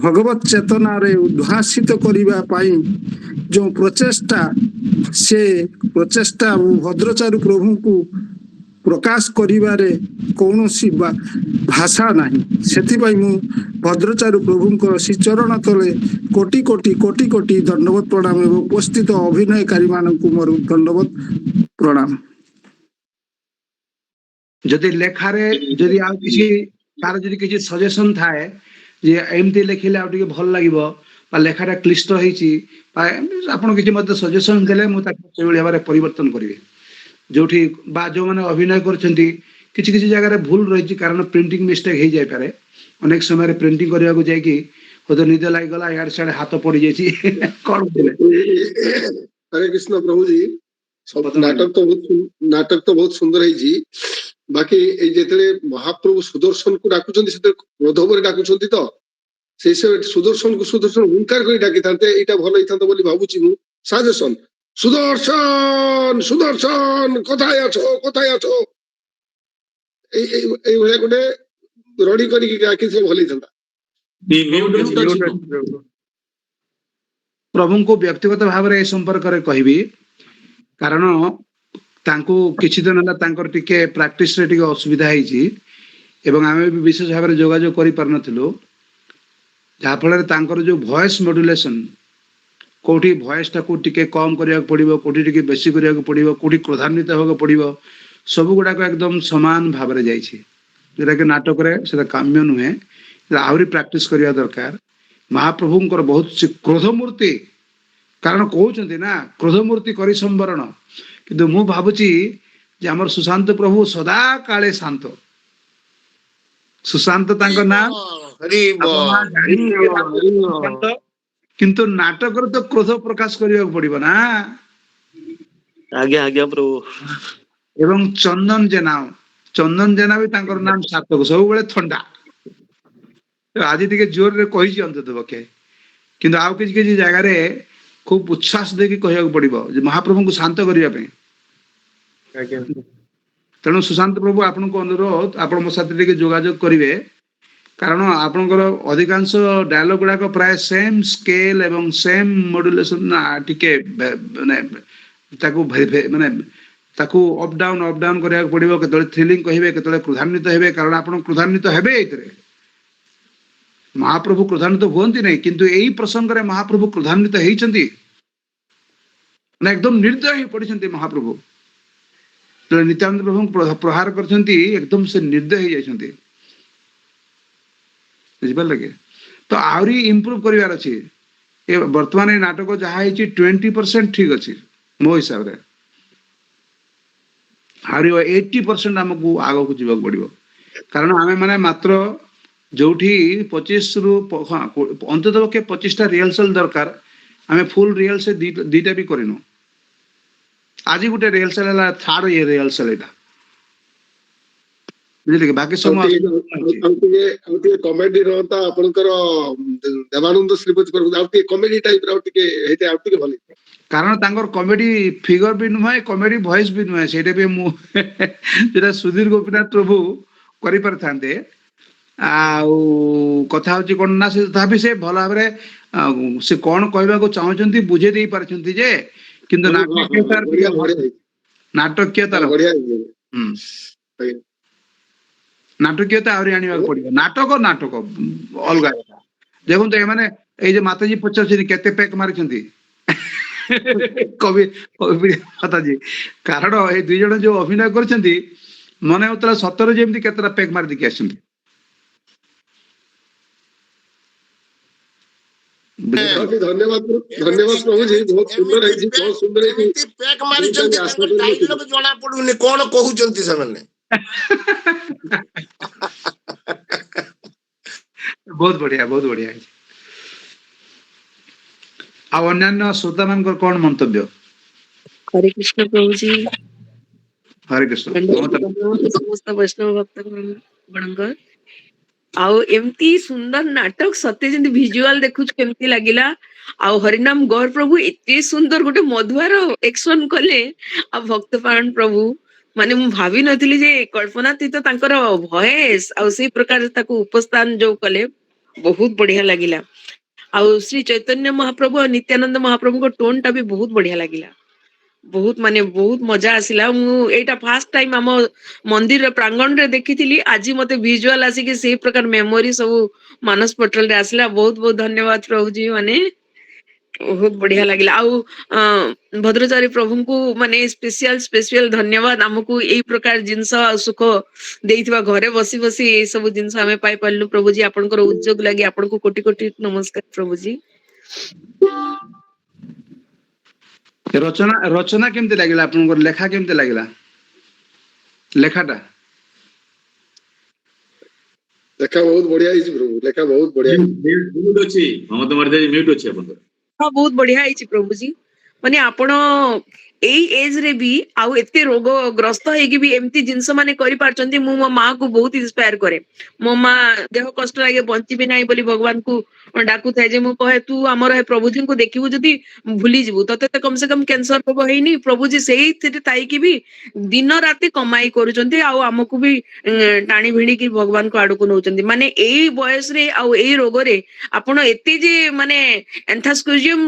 ଭଗବତ ଚେତନାରେ ଉଦ୍ଭାସିତ କରିବା ପାଇଁ ଯେଉଁ ପ୍ରଚେଷ୍ଟା, ସେ ପ୍ରଚେଷ୍ଟା ଭଦ୍ରଚାରୁ ପ୍ରଭୁଙ୍କୁ ପ୍ରକାଶ କରିବାରେ କୌଣସି ଭାଷା ନାହିଁ। ସେଥିପାଇଁ ମୁଁ ଭଦ୍ରଚାରୁ ପ୍ରଭୁଙ୍କ ଶ୍ରୀଚରଣ ତଳେ କୋଟି କୋଟି କୋଟି କୋଟି ଦଣ୍ଡବତ ପ୍ରଣାମ ଏବଂ ଉପସ୍ଥିତ ଅଭିନୟକାରୀ ମାନଙ୍କୁ ମୋର ଦଣ୍ଡବତ ପ୍ରଣାମ। ଯଦି ଲେଖାରେ ଯଦି ଆଉ କିଛି ତାର ଯଦି କିଛି ସଜେସନ ଥାଏ ଯେ ଏମିତି ଲେଖିଲେ ଆଉ ଟିକେ ଭଲ ଲାଗିବ ବା ଲେଖାଟା କ୍ଲିଷ୍ଟ ହେଇଛି ବା ଆପଣ କିଛି ମୋତେ ସଜେସନ ଦେଲେ ମୁଁ ତାକୁ ସେଇଭଳି ଭାବରେ ପରିବର୍ତ୍ତନ କରିବି। ଯୋଉଠି ବା ଯୋଉମାନେ ଅଭିନୟ କରୁଛନ୍ତି କିଛି କିଛି ଜାଗାରେ ଭୁଲ ରହିଛି, କାରଣ ପ୍ରିଣ୍ଟିଂ ମିଷ୍ଟେକ୍ ହେଇଯାଇପାରେ। ଅନେକ ସମୟରେ ପ୍ରିଣ୍ଟିଂ କରିବାକୁ ଯାଇକି ହয়তো ନିଦ ଲାଗିଗଲା, ଇଆଡେ ସିଆଡେ ହାତ ପଡିଯାଇଛି। କଣ ବୁଝିଲେ? हरे कृष्ण प्रभु जी सब नाटक तो बहुत सुंदर है बाकी जेते महाप्रभु सुदर्शन को डाकुचंती सेते क्रोध भरी डाकुचंती तो से सुदर्शन को सुदर्शन हुंकार करी डाकी थांते एटा भलो हिथांतो बोली भाबुची मु सजेशन सुदर्शन सुदर्शन कोथाय अछो ए भले गोटे रडी करी डाकी से भलो हिथांता ପ୍ରଭୁଙ୍କୁ ବ୍ୟକ୍ତିଗତ ଭାବରେ ଏ ସମ୍ପର୍କରେ କହିବି, କାରଣ ତାଙ୍କୁ କିଛି ଦିନ ହେଲା ତାଙ୍କର ଟିକେ ପ୍ରାକ୍ଟିସରେ ଟିକେ ଅସୁବିଧା ହେଇଛି ଏବଂ ଆମେ ବି ବିଶେଷ ଭାବରେ ଯୋଗାଯୋଗ କରିପାରୁନଥିଲୁ, ଯାହାଫଳରେ ତାଙ୍କର ଯୋଉ ଭଏସ୍ ମଡୁଲେସନ, କୋଉଠି ଭଏସଟାକୁ ଟିକେ କମ୍ କରିବାକୁ ପଡ଼ିବ, କୋଉଠି ଟିକେ ବେଶୀ କରିବାକୁ ପଡ଼ିବ, କୋଉଠି କ୍ରୋଧାନ୍ୱିତ ହେବାକୁ ପଡ଼ିବ, ସବୁ ଗୁଡ଼ାକ ଏକଦମ ସମାନ ଭାବରେ ଯାଇଛି, ଯୋଉଟାକି ନାଟକରେ ସେଟା କାମ୍ୟ ନୁହେଁ, ଆହୁରି ପ୍ରାକ୍ଟିସ କରିବା ଦରକାର। ମହାପ୍ରଭୁଙ୍କର ବହୁତ କ୍ରୋଧ ମୂର୍ତ୍ତି, କାରଣ କହୁଛନ୍ତି ନା କ୍ରୋଧ ମୂର୍ତ୍ତି କରି ସମ୍ବରଣ, କିନ୍ତୁ ମୁଁ ଭାବୁଛି ଯେ ଆମର ସୁଶାନ୍ତ ପ୍ରଭୁ ସଦା କାଳେ ଶାନ୍ତ। ସୁଶାନ୍ତ ତାଙ୍କ ନାଁ, କିନ୍ତୁ ନାଟକରେ ତ କ୍ରୋଧ ପ୍ରକାଶ କରିବାକୁ ପଡିବ ନା। ଆଜ୍ଞା ଆଜ୍ଞା ପ୍ରଭୁ। ଏବଂ ଚନ୍ଦନ ଜେନା ବି ତାଙ୍କର ନାମ ସାର୍ଥକ, ସବୁବେଳେ ଥଣ୍ଡା। ଆଜି ଟିକେ ଜୋରରେ କହିଛି ଅନ୍ତତଃ ପକ୍ଷେ, କିନ୍ତୁ ଆଉ କିଛି କିଛି ଜାଗାରେ ଖୁବ ଉଚ୍ଛ୍ୱାସ ଦେଇକି କହିବାକୁ ପଡିବ ଯେ ମହାପ୍ରଭୁଙ୍କୁ ଶାନ୍ତ କରିବା ପାଇଁ। ତେଣୁ ସୁଶାନ୍ତ ପ୍ରଭୁ ଆପଣଙ୍କୁ ଅନୁରୋଧ, ଆପଣ ମୋ ସାଥିରେ ଟିକେ ଯୋଗାଯୋଗ କରିବେ, କାରଣ ଆପଣଙ୍କର ଅଧିକାଂଶ ଡାୟଲଗ ଗୁଡାକ ପ୍ରାୟ ସେମ୍ ସ୍କେଲ ଏବଂ ସେମ୍ ମଡୁଲେସନ, ଟିକେ ମାନେ ତାକୁ ମାନେ ତାକୁ ଅପ୍ ଡାଉନ୍ କରିବାକୁ ପଡିବ। କେତେବେଳେ ଥ୍ରିଲିଂ କହିବେ, କେତେବେଳେ କ୍ରୋଧାନ୍ୱିତ ହେବେ, କାରଣ ଆପଣ କ୍ରୋଧାନ୍ୱିତ ହେବେ ଏଇଥିରେ। ମହାପ୍ରଭୁ କ୍ରୋଧାନ୍ୱିତ ହୁଅନ୍ତି ନାହିଁ, କିନ୍ତୁ ଏଇ ପ୍ରସଙ୍ଗରେ ମହାପ୍ରଭୁ କ୍ରୋଧାନ୍ୱିତ ହେଇଛନ୍ତି, ମାନେ ଏକଦମ ନିର୍ଦ୍ଦୟ ହେଇ ପଡିଛନ୍ତି ମହାପ୍ରଭୁ। ନିତ୍ୟାନନ୍ଦ ପ୍ରଭୁଙ୍କୁ ପ୍ରହାର କରିଛନ୍ତି, ଏକଦମ ସେ ନିର୍ଦ୍ଦୟ ହେଇଯାଇଛନ୍ତି। ବୁଝିପାରିଲେ କି? ତ ଆହୁରି ଇମ୍ପ୍ରୁଭ କରିବାର ଅଛି। ଏ ବର୍ତ୍ତମାନ ଏ ନାଟକ ଯାହା ହେଇଛି 20% ଠିକ ଅଛି ମୋ ହିସାବରେ। ଆହୁରି 80% ଆମକୁ ଆଗକୁ ଯିବାକୁ ପଡିବ। କାରଣ ଆମେ ମାନେ ମାତ୍ର ଯୋଉଠି 25ରୁ ଅନ୍ତତଃ ପକ୍ଷେ 25ଟା ରିହର୍ସାଲ ଦରକାର, ଆମେ ଫୁଲ ରିହର୍ସାଲ ଦିଟା ବି କରିନୁ। ଆଜି ଗୋଟେ ରିହର୍ସାଲ ହେଲା, ଥାର୍ଡ ରିହର୍ସାଲ ଏଇଟା, ବୁଝିଲେ କି? ବାକି ଆଉ ସମୟ ଟିକେ କମେଡି ରହନ୍ତା ଆପଣଙ୍କର ଦେବାନନ୍ଦ ଶ୍ରୀପତି ପ୍ରଭୁ, ଆଉ ଟିକେ କମେଡି ଟାଇପ ର ଟିକେ ହେଇతే ଆଉ ଟିକେ ଭଲ। କାରଣ ତାଙ୍କର କମେଡି ଫିଗର ବି ନୁହେଁ, କମେଡି ଭଏସ ବି ନୁହେଁ, ସେଇଟା ବି ମୁଁ ସେଟା ସୁଧୀର ଗୋପୀନାଥ ପ୍ରଭୁ କରିପାରିଥାନ୍ତେ। ଆଉ କଥା ହଉଛି କଣ ନା, ସେ ତଥାପି ସେ ଭଲ ଭାବରେ ସେ କଣ କହିବାକୁ ଚାହୁଁଛନ୍ତି ବୁଝେଇ ଦେଇ ପାରିଛନ୍ତି ଯେ, କିନ୍ତୁ ନାଟକୀୟତାର ଟିକେ ନାଟକୀୟତାର ବଢିଆ ନାଟକୀୟତା ଆହୁରି ଆଣିବାକୁ ପଡିବ। ନାଟକ ଅଲଗା କଥା। ଦେଖନ୍ତୁ ଏମାନେ ଏଇ ଯେ ମାତାଜୀ ପଚାରୁଛନ୍ତି କେତେ ପେକ୍ ମାରିଛନ୍ତି କବି ମାତାଜୀ, କାରଣ ଏଇ ଦୁଇ ଜଣ ଯୋଉ ଅଭିନୟ କରିଛନ୍ତି ମନେ ହଉଥିଲା ସତରେ ଯେମିତି କେତେଟା ପେକ୍ ମାରି ଦେଇକି ଆସିଛନ୍ତି। ଧନ୍ୟବାଦ ପ୍ରଭୁଜୀ, ବହୁତ ସୁନ୍ଦର ହେଇଛି, ବହୁତ ସୁନ୍ଦର ହେଇଛି। ଏମିତି ପେକ୍ ମାରିଛନ୍ତି, ତାଙ୍କ ଡାଇଲଗ ଜଣା ପଡୁନି କଣ କହୁଛନ୍ତି ସେମାନେ। ବହୁତ ବଢିଆ ହେଇଛି। ଆଉ ଅନ୍ୟାନ୍ୟ ଶ୍ରୋତା ମାନଙ୍କର କଣ ମନ୍ତବ୍ୟ? हरे कृष्ण प्रभु जी। ହରେ କୃଷ୍ଣ। ସମସ୍ତ ବୈଷ୍ଣବ ଭକ୍ତ ଗଣଙ୍କର ଆଉ ଏମିତି ସୁନ୍ଦର ନାଟକ, ସତେ ଯେମିତି ଭିଜୁଆଲ ଦେଖୁଛୁ କେମିତି ଲାଗିଲା। ଆଉ ହରିନାମ ଗୌର ପ୍ରଭୁ ଏତେ ସୁନ୍ଦର ଗୋଟେ ମଧୁଆର ଏକ୍ସନ କଲେ। ଆଉ ଭକ୍ତପାରାୟଣ ପ୍ରଭୁ, ମାନେ ମୁଁ ଭାବି ନଥିଲି ଯେ କଳ୍ପନାତୀତ ତାଙ୍କର ଭଏସ ଆଉ ସେଇ ପ୍ରକାର ତାକୁ ଉପସ୍ଥାନ ଯୋଉ କଲେ, ବହୁତ ବଢିଆ ଲାଗିଲା। ଆଉ ଶ୍ରୀ ଚୈତନ୍ୟ ମହାପ୍ରଭୁ ଆଉ ନିତ୍ୟାନନ୍ଦ ମହାପ୍ରଭୁଙ୍କ ଟୋନ ଟା ବି ବହୁତ ବଢିଆ ଲାଗିଲା। ବହୁତ ମଜା ଆସିଲା। ମୁଁ ଏଇଟା ଫାର୍ଷ୍ଟ ଟାଇମ ଆମ ମନ୍ଦିର ପ୍ରାଙ୍ଗଣରେ ଦେଖିଥିଲି। ଆଜି ମତେ ଭିଜୁଆଲ ଆସିକି ସେଇ ପ୍ରକାର ମେମୋରି ସବୁ ମାନସ ପଟଲରେ ଆସିଲା। ବହୁତ ବହୁତ ଧନ୍ୟବାଦ ପ୍ରଭୁଜୀ, ମାନେ ବହୁତ ବଢିଆ ଲାଗିଲା। ଆଉ ଭଦ୍ରଚାରୀ ପ୍ରଭୁଙ୍କୁ ମାନେ ସ୍ପେସିଆଲ ଧନ୍ୟବାଦ। ଆମକୁ ଏଇ ପ୍ରକାର ଜିନିଷ ଆଉ ସୁଖ ଦେଇଥିବା, ଘରେ ବସି ବସି ଏଇ ସବୁ ଜିନିଷ ଆମେ ପାଇପାରିଲୁ। ପ୍ରଭୁଜୀ ଆପଣଙ୍କର ଉଦ୍ୟୋଗ ଲାଗି ଆପଣଙ୍କୁ କୋଟି କୋଟି ନମସ୍କାର ପ୍ରଭୁଜୀ। ରଚନା କେମିତି ଲାଗିଲା ଆପଣଙ୍କର? ଲେଖା କେମିତି ଲାଗିଲା? ଲେଖାଟା ଲେଖା ବହୁତ ବଢିଆ ହେଇଛି ପ୍ରଭୁ, ଲେଖା ବହୁତ ବଢିଆ ହେଇଛି। ମ୍ୟୁଟ ଅଛି, ମମତା ମାରିଦା ମ୍ୟୁଟ ଅଛି ଆପଣଙ୍କର। ହଁ, ବହୁତ ବଢିଆ ହେଇଛି ପ୍ରଭୁଜୀ। ମାନେ ଆପଣ ଏଇ ଏଜ ରେ ବି ଆଉ ଏତେ ରୋଗ ଗ୍ରସ୍ତ ହେଇକି ବି ଏମିତି ଜିନିଷ ମାନେ କରିପାରୁଛନ୍ତି। ମୁଁ ମୋ ମା କୁ ବହୁତ ଇନ୍ସପାୟାର କରେ। ମୋ ମା ଦେହ କଷ୍ଟ ଲାଗେ, ବଞ୍ଚିବି ନାହିଁ ବୋଲି ଭଗବାନଙ୍କୁ ଡାକୁଥାଏ ଯେ, ମୁଁ କହେ ତୁ ଆମର ପ୍ରଭୁଜୀଙ୍କୁ ଦେଖିବୁ ଯଦି ଭୁଲିଯିବୁ, ତତେ ତ କମ ସେ କମ କ୍ୟାନ୍ସର ରୋଗ ହେଇନି। ପ୍ରଭୁଜୀ ସେଇଥିରେ ଥାଇକି ବି ଦିନ ରାତି କମାଇ କରୁଛନ୍ତି, ଆଉ ଆମକୁ ବି ଟାଣି ଭିଣିକି ଭଗବାନଙ୍କ ଆଡକୁ ନଉଛନ୍ତି। ମାନେ ଏଇ ବୟସରେ ଆଉ ଏଇ ରୋଗରେ ଆପଣ ଏତେ ଯେ ମାନେ ଏନ୍ଥାସ୍କୁଜିୟମ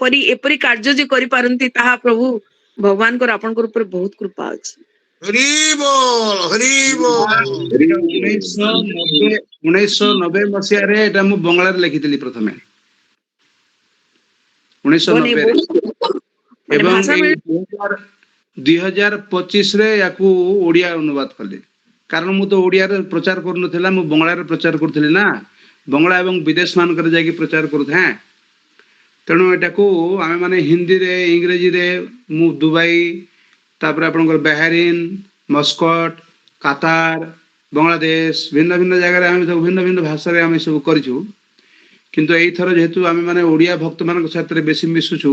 ପରି ଏପରି କାର୍ଯ୍ୟ ଯେ କରିପାରନ୍ତି, ତାହା ପ୍ରଭୁ ଭଗବାନଙ୍କର ଆପଣଙ୍କର ଉପରେ ବହୁତ କୃପା ଅଛି। ହରି ବୋଲ, ହରି ବୋଲ। 1990 ମସିହାରେ ଏଟା ମୁଁ ବଙ୍ଗଳାରେ ଲେଖିଥିଲି ପ୍ରଥମେ, 1990ରେ। ମାନେ ଏବଂ ଭାଷା ଏଇ ମିଳେ 2025ରେ ୟାକୁ ଓଡିଆ ଅନୁବାଦ କଲି। କାରଣ ମୁଁ ତ ଓଡିଆରେ ପ୍ରଚାର କରୁନଥିଲା, ମୁଁ ବଙ୍ଗଳାରେ ପ୍ରଚାର କରୁଥିଲି ନା। ବଙ୍ଗଳା ଏବଂ ବିଦେଶ ମାନଙ୍କରେ ଯାଇକି ପ୍ରଚାର କରୁଥାଏ। ତେଣୁ ଏଟାକୁ ଆମେ ମାନେ ହିନ୍ଦୀରେ, ଇଂରେଜୀରେ, ମୁଁ ଦୁବାଇ, ତାପରେ ଆପଣଙ୍କର ବାହାରିନ, ମସ୍କଟ, କାତାର, ବାଂଲାଦେଶ, ଭିନ୍ନ ଭିନ୍ନ ଜାଗାରେ ଆମେ ସବୁ ଭିନ୍ନ ଭିନ୍ନ ଭାଷାରେ ଆମେ ସବୁ କରିଛୁ। କିନ୍ତୁ ଏଇଥର ଯେହେତୁ ଆମେ ମାନେ ଓଡିଆ ଭକ୍ତ ମାନଙ୍କ ସାଥିରେ ବେଶୀ ମିଶୁଛୁ,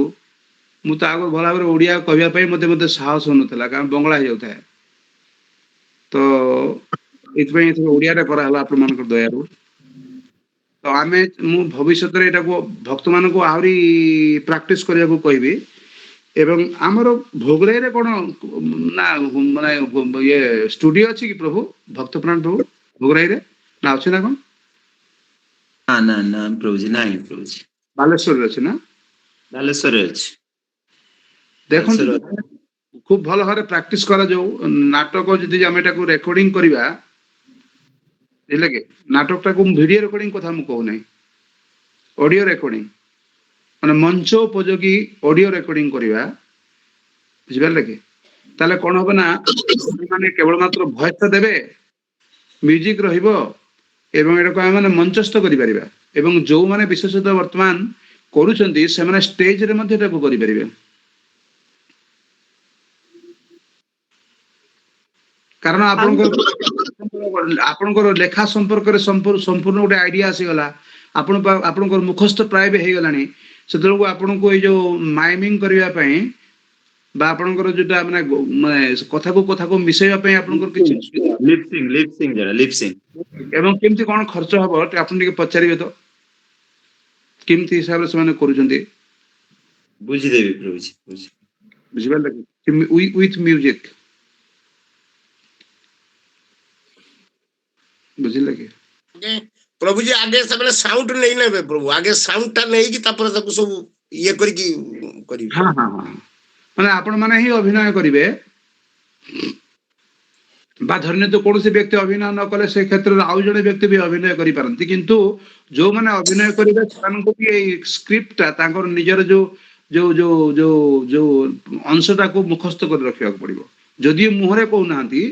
ମୁଁ ତ ଆଗରୁ ଭଲ ଭାବରେ ଓଡିଆ କହିବା ପାଇଁ ମତେ ସାହସ ହଉନଥିଲା, କାରଣ ବଙ୍ଗଳା ହେଇଯାଉଥାଏ। ତ ଏଇଥିପାଇଁ ଏଥର ଓଡିଆରେ କରାହେଲା ଆପଣମାନଙ୍କର ଦୟାରୁ। ତ ମୁଁ ଭବିଷ୍ୟତରେ ଏଟାକୁ ଭକ୍ତମାନଙ୍କୁ ଆହୁରି ପ୍ରାକ୍ଟିସ କରିବାକୁ କହିବି। ଏବଂ ଆମର ଭୋଗରାଇରେ କଣ ନା ମାନେ ଇଏ ଷ୍ଟୁଡିଓ ଅଛି କି ପ୍ରଭୁ? ଭକ୍ତପ୍ରାଣ ପ୍ରଭୁ ଭୋଗରାଇରେ ନା ଅଛି ନା କଣ? ନା ପ୍ରଭୁଜୀ, ନାହିଁ ପ୍ରଭୁଜୀ। ବାଲେଶ୍ୱରରେ ଅଛି ନା? ବାଲେଶ୍ୱରରେ ଅଛି। ଦେଖନ୍ତୁ, খুব ভালো ভাবে প্রাক্টিস করা যাও নাটক যদি আমি এটাকে রেকর্ডিং করিবা বুঝলে কি নাটকটাকে ভিডিও রেকর্ডিং কথা ମୁଁ କହୁନାହିଁ ଅଡିଓ ରେକର୍ଡିଂ ମାନେ ମଞ୍ଚ ଉପଯୋଗୀ ଅଡିଓ ରେକର୍ଡିଂ କରିବା ବୁଝିପାରିଲେ କି ତାହେଲେ କଣ ହବ ନା ମାନେ କେବଳ ମାତ୍ର ଭଏସ ଟା ଦେବେ ମ୍ୟୁଜିକ ରହିବ ଏବଂ ଏଟାକୁ ଆମେ ମାନେ ମଞ୍ଚସ୍ଥ କରିପାରିବା ଏବଂ ଯୋଉମାନେ ବିଶେଷତଃ ବର୍ତ୍ତମାନ କରୁଛନ୍ତି ସେମାନେ ଷ୍ଟେଜରେ ମଧ୍ୟ ଏଟାକୁ କରିପାରିବେ କାରଣ ଆପଣଙ୍କର ଲେଖା ସମ୍ପର୍କରେ ସମ୍ପୂର୍ଣ୍ଣ ଗୋଟେ ଆଇଡିଆ ଆସିଗଲା ଆପଣଙ୍କର ମୁଖସ୍ଥ ପ୍ରାୟ ବି ହେଇଗଲାଣି ସେତେବେଳକୁ ଆପଣଙ୍କୁ ଏଇ ଯୋଉ ମାଇମିଂ କରିବା ପାଇଁ বা ଆପଣଙ୍କର ଯୋଉଟା ମାନେ କଥାକୁ ମିଶେଇବା ପାଇଁ ଆପଣଙ୍କର କିଛି ଲିପସିଂ ଏବଂ କେମିତି କଣ ଖର୍ଚ୍ଚ ହବ ଆପଣ ଟିକେ ପଚାରିବେ ତ କେମିତି ହିସାବରେ ସେମାନେ କରୁଛନ୍ତି ବୁଝିଦେବି ପ୍ରଭୁଜୀ ବୁଝିପାରିଲେ କି ୱିଥ ମ୍ୟୁଜିକ ବୁଝିଲେ କି प्रभु जी आगे सब साउंड नहीं नेबे प्रभु आगे साउंड टा नहीं कि तापर ताको सब ये करी ହଁ ହଁ ହଁ ମାନେ ଆପଣ ମାନେ ହିଁ ଅଭିନୟ କରିବେ ବା ଧରିନିୟନ୍ତୁ କୌଣସି ବ୍ୟକ୍ତି ଅଭିନୟ ନ କଲେ ସେ କ୍ଷେତ୍ରରେ ଆଉ ଜଣେ ବ୍ୟକ୍ତି ବି ଅଭିନୟ କରିପାରନ୍ତି କିନ୍ତୁ ଯୋଉମାନେ ଅଭିନୟ କରିବେ ସେମାନଙ୍କୁ ବି ଏଇ ସ୍କ୍ରିପ୍ଟଟା ତାଙ୍କର ନିଜର ଯୋଉ ଯୋଉ ଯୋଉ ଯୋଉ ଯୋଉ ଅଂଶଟାକୁ ମୁଖସ୍ଥ କରି ରଖିବାକୁ ପଡିବ ଯଦି ମୁହଁରେ କହୁନାହାନ୍ତି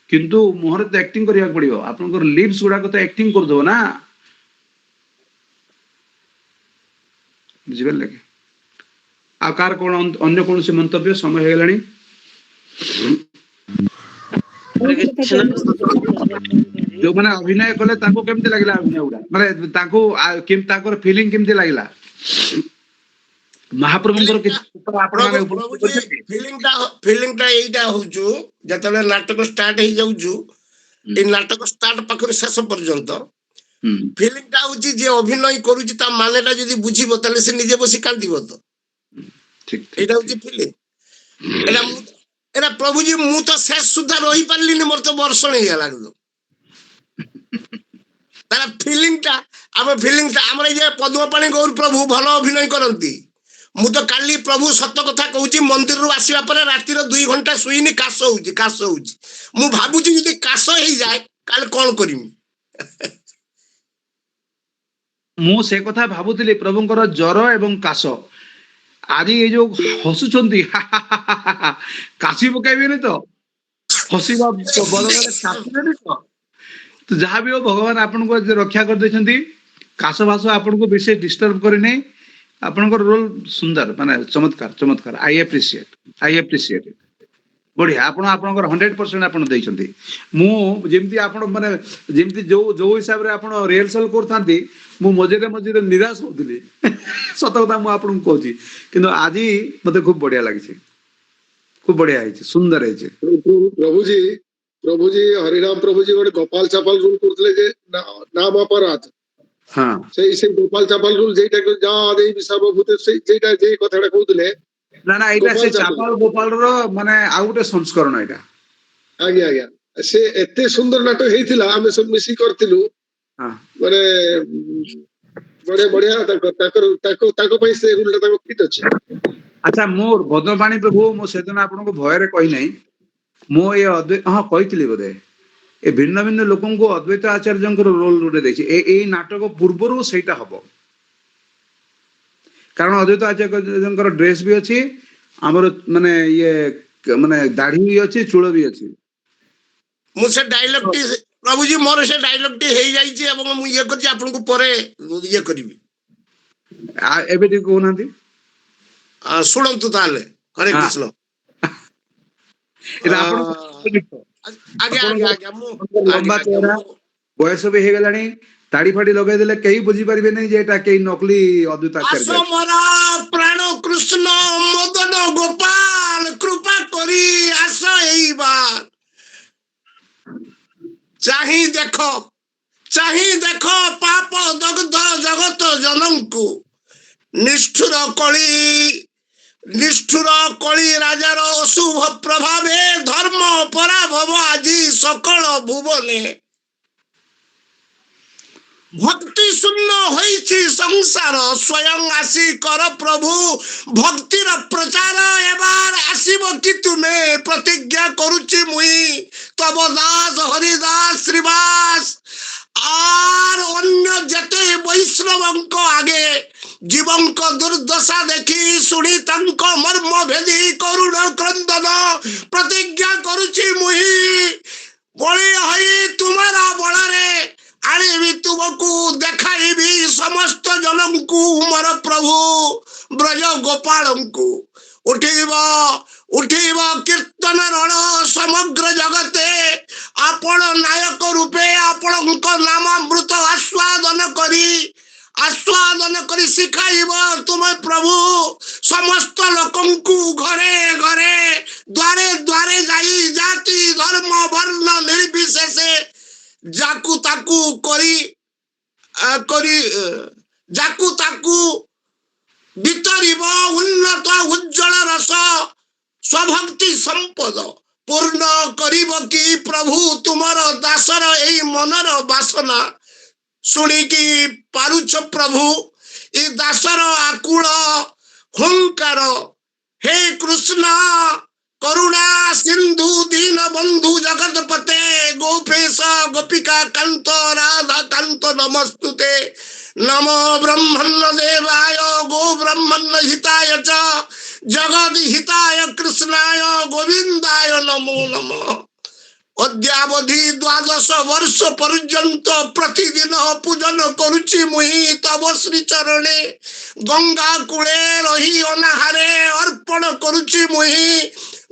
କିନ୍ତୁ ମୁହଁରେ ତ ଆକ୍ଟିଂ କରିବାକୁ ପଡିବ ଆପଣଙ୍କର ଲିପ୍ସ ଗୁଡାକ ତ ଆକ୍ଟିଂ କରିଦବ ନା ବୁଝିପାରିଲେ କି ଆଉ କାହାର କଣ ଅନ୍ୟ କୌଣସି ମନ୍ତବ୍ୟ ସମୟ ହେଇଗଲାଣି ଯୋଉମାନେ ଅଭିନୟ କଲେ ତାଙ୍କୁ କେମିତି ଲାଗିଲା ଅଭିନୟ ଗୁଡା ମାନେ ତାଙ୍କୁ ତାଙ୍କର ଫିଲିଂ କେମିତି ଲାଗିଲା ମହାପ୍ରଭୁଙ୍କର କିଛି ଆପଣ ମାନେ प्रभु जी फीलिंग टा एटा होजु जतले नाटक स्टार्ट हे जाउजु ए नाटक स्टार्ट पाखर शेष पर्यंत फीलिंग टा होची जे अभिनय करूची ता मानेटा जदी बुझिबो तले से निजे बसी कांदिबो तो ठीक एटा होची फीलिंग एटा प्रभु जी मु तो शेष सुधा रही पारलिनी मोर तो वर्ष नहीं गला तारा फीलिंग टा हमर जे पद्मपाणी गौर प्रभु भलो अभिनय करंती मु तो काली प्रभु सत्य कथा कहूची मंदिर रु आसीबा परे राती रो 2 घंटा सुईनी काश होउची मु भाबुची जदी काश हे जाय काल कोन करिमि ମୁଁ ସେ କଥା ଭାବୁଥିଲି ପ୍ରଭୁଙ୍କର ଜ୍ୱର ଏବଂ କାଶ ଆଜି ଏ ଯୋଉ ହସୁଛନ୍ତି କାଶି ପକାଇବେନି ତ ହସିବା ବଦଳରେ କାଶିବେନି ତ ଯାହା ବି ହଉ ଭଗବାନ ଆପଣଙ୍କୁ ରକ୍ଷା କରିଦେଇଛନ୍ତି କାଶ ଭାଷ ଆପଣଙ୍କୁ ବେଶୀ ଡିଷ୍ଟର୍ବ କରିନାହିଁ ଆପଣଙ୍କର ରୋଲ ସୁନ୍ଦର ମାନେ ଚମତ୍କାର ଆଇ ଆପ୍ରିସିଏଟ୍ ବଢିଆ ଆପଣ ଆପଣଙ୍କର 100% ଆପଣ ଦେଇଛନ୍ତି ମୁଁ ଯେମିତି ଆପଣ ମାନେ ଯେମିତି ଯୋଉ ହିସାବରେ ଆପଣ ରିହର୍ସାଲ କରୁଥାନ୍ତି ମୁଁ ମଝିରେ ନିରାଶ ହଉଥିଲି ସତ କଥା ମୁଁ ଆପଣଙ୍କୁ କହୁଛି କିନ୍ତୁ ଆଜି ମତେ ଖୁବ ବଢିଆ ଲାଗିଛି ଖୁବ ବଢିଆ ହେଇଛି ସୁନ୍ଦର ହେଇଛି प्रभु जी हरिराम प्रभु जी गोटे गोपाल चापाल रूल करथले जे नाम अपराध हाँ से गोपाल चापाल रूल जेटा जा देई सर्वभूत से जेटा जे कथाटा कहउतले ना एटा से चापाल गोपाल रो माने आ गुटे संस्करण एटा आज्ञा से एते सुंदर नाटक हेतिला हमें सब मिसी करथिलु हां माने बड़े बढ़िया ताको पई से रूल ताको फिट अछि अच्छा मोर भद्रपाणी प्रभु मो सेदिन आपनको भयरे कहि नै मो ए हां कहितली बोधे ए भिन्न भिन्न लोकंको अद्वैत आचार्यंकर रोल रुटे देखि ए नाटक पूर्वरु सेटा हबो कारण अद्वैत आचार्यंकर ड्रेस भी अछि हमर माने ये माने दाढ़ी भी अछि चूल भी अछि मु से डायलॉग टी प्रभु जी मोर से डायलॉग टी हे जाई छी एवं मु ये करछि आपनको परे ये करबी एबे टी कोनांती सुनंतु ताले हरे कृष्ण एटा आपण आगे मु लंबा चेहरा बयस भी हे गलानी ताड़ी फाड़ी लगे देले कहीं बुझी पारिबे नहीं जे एटा कहीं नकली अद्वैत आचार्य आसो मोरा प्राण कृष्ण मदन गोपाल कृपा करी आसो एई बार चाही देखो पाप दग्ध जगत जनंकु निष्ठुर कली राजार अशुभ प्रभावे धर्म पराभव आदि सकल भुवने ভক্তি শূন্য হয়েছি সংসার স্বয়ং আসি কর প্রভু ভক্তির প্রচার এবার আসিব কি তুমি প্রতিজ্ঞা করুছি মুই তব দাস হরিদাস শ্রীবাস আর অন্য যেতে বৈষ্ণবঙ্ক আগে জীবঙ্ক দুর্দশা দেখি শুনি তাঙ্ক মর্ম ভেদি করুণ ক্রন্দন প্রতিজ্ঞা করুছি মুই বলি হই তোমার বଳରେ আনিবি তুমକୁ দেখাইবি সমস্ত জনଙ୍କୁ ମୋର প্রভু ব্রজ গোপালଙ୍କୁ উঠিব উঠিব কীর্তন রণ সমগ্র জগতে আপন নায়ক রূপে ଆପଣଙ୍କ নামামৃত আস্বাদন କରି শিখাইব তুমি প্রভু সমস্ত ଲୋକଙ୍କୁ ঘরে ঘরে দ্বারে দ্বারে যাই জাতি ধর্ম বর্ণ নির্বিশেষে যাকু তাকু যাকু তাকু বিতরিব উন্নত উজ্জ্বল রস স্বভক্তি সম্পদ পূর্ণ করিব কি প্রভু তোমার দাসর এই মনর বাসনা শুনিকি পারুছ প্রভু এ দাসর আকুল হুঙ্কার হে কৃষ্ণ করুণা সিন্ধু দীন বন্ধু জগৎপতে গোপেশ গোপিকা কান্ত রাধা কান্ত নমস্তুতে নমো ব্রহ্মণ্য দেবায় গো ব্রহ্মণ্য হিতায় চ জগৎ হিতায় কৃষ্ণায় গোবিন্দায় নমো নমঃ অদ্যাবধি 12 বর্ষ পর্যন্ত প্রতিদিন পূজন করুছি মুই তব শ্রী চরণে গঙ্গা কূলে রহি অনাহারে অর্পণ করুছি মুই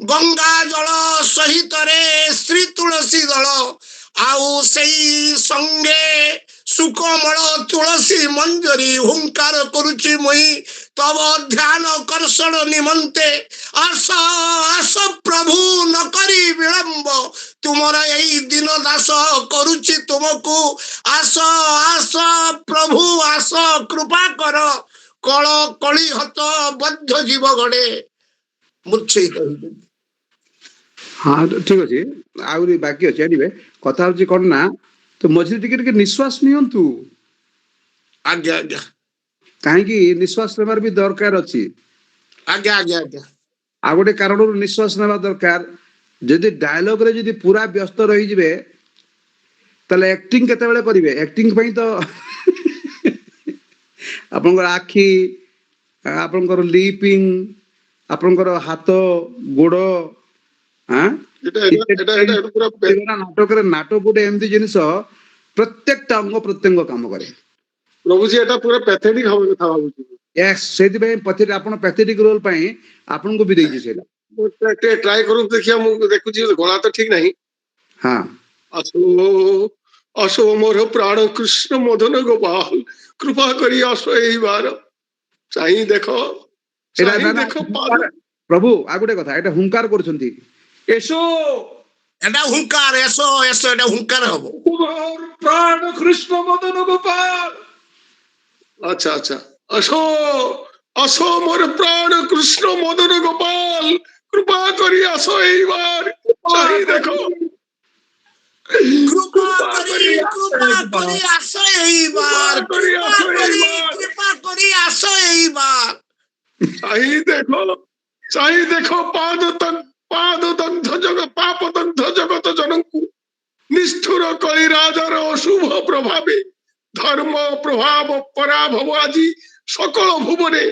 গঙ্গা জল সহিতরে শ্রী তুলসী দল আউ সেই সঙ্গে সুকমল তুলসী মঞ্জরি হুঙ্কার করুছি মুই তব ধ্যান কর্ষণ নিমন্তে আস আস প্রভু নকরি বিলম্ব তুমর এই দিন দাস করুছি তুমকু আস আস প্রভু আস কৃপা কর কল কলি হত বদ্ধ জীব গড়ে মুচ্ছেই କହିବି। ହଁ ଠିକ ଅଛି ଆହୁରି ବାକି ଅଛି ଆଣିବେ କଥା ହଉଛି କଣ ନା ତ ମଝିରେ ଟିକେ ଟିକେ ନିଶ୍ୱାସ ନିଅନ୍ତୁ ଆଜ୍ଞା ଆଜ୍ଞା କାହିଁକି ନିଶ୍ୱାସ ନେବାର ବି ଦରକାର ଅଛି ଆଜ୍ଞା ଆଜ୍ଞା ଆଜ୍ଞା ଆଉ ଗୋଟେ କାରଣରୁ ନିଶ୍ୱାସ ନେବା ଦରକାର ଯଦି ଡାୟଲଗରେ ଯଦି ପୁରା ବ୍ୟସ୍ତ ରହିଯିବେ ତାହେଲେ ଆକ୍ଟିଂ କେତେବେଳେ କରିବେ ଆକ୍ଟିଂ ପାଇଁ ତ ଆପଣଙ୍କର ଆଖି ଆପଣଙ୍କର ଲିପିଂ ଆପଣଙ୍କର ହାତ ଗୋଡ଼ ନାଟକରେ ନାଟକ ଗୋଟେ ଏମିତି ଜିନିଷ ପ୍ରତ୍ୟେକଟା ଅଙ୍ଗ ପ୍ରତ୍ୟଙ୍ଗ କାମ କରେ ପ୍ରଭୁଜୀ ଏଟା ପୁରା ପ୍ୟାଥେଟିକ ହବ କଥା ଭାବୁଛି ୟେସ୍ ସେଇଥିପାଇଁ ଆପଣ ପ୍ୟାଥେଟିକ ରୋଲ ପାଇଁ ଆପଣଙ୍କୁ ବି ଦେଇଛି ସେଇଟା ମୁଁ ଟିକେ ଟ୍ରାଏ କରନ୍ତୁ ଦେଖିବା ମୁଁ ଦେଖୁଛି ଗଳା ତ ଠିକ ନାହିଁ ହଁ ଆସୋ ଆସୋ ମୋର ପ୍ରାଣ କୃଷ୍ଣ ମଦନ ଗୋପାଳ କୃପା କରି ଆସ ଏଇ ବାର ଚାହିଁ ଦେଖ ପ୍ରଭୁ ଆଉ ଗୋଟେ କଥା ଏଟା ହୁଙ୍କାର କରୁଛନ୍ତି ଏସୋ এটা হুঙ্কার এসো এসো এটা হুঙ্কার হব প্রাণ কৃষ্ণ মদন গোপাল আচ্ছা আচ্ছা আসো আসো মোর প্রাণ কৃষ্ণ মদন গোপাল কৃপা করি আসো এইবার চাহি দেখো কৃপা করি আসো এইবার কৃপা করি আসো এইবার চাহি দেখো পাদ দগ্ধ পাপ দগ্ধ জগত জনଙ୍କୁ নিষ্ঠুর কলি রাজার অশুভ প্রভাবে ধর্ম প্রভাব পরাভব আজি সকল ভুবনে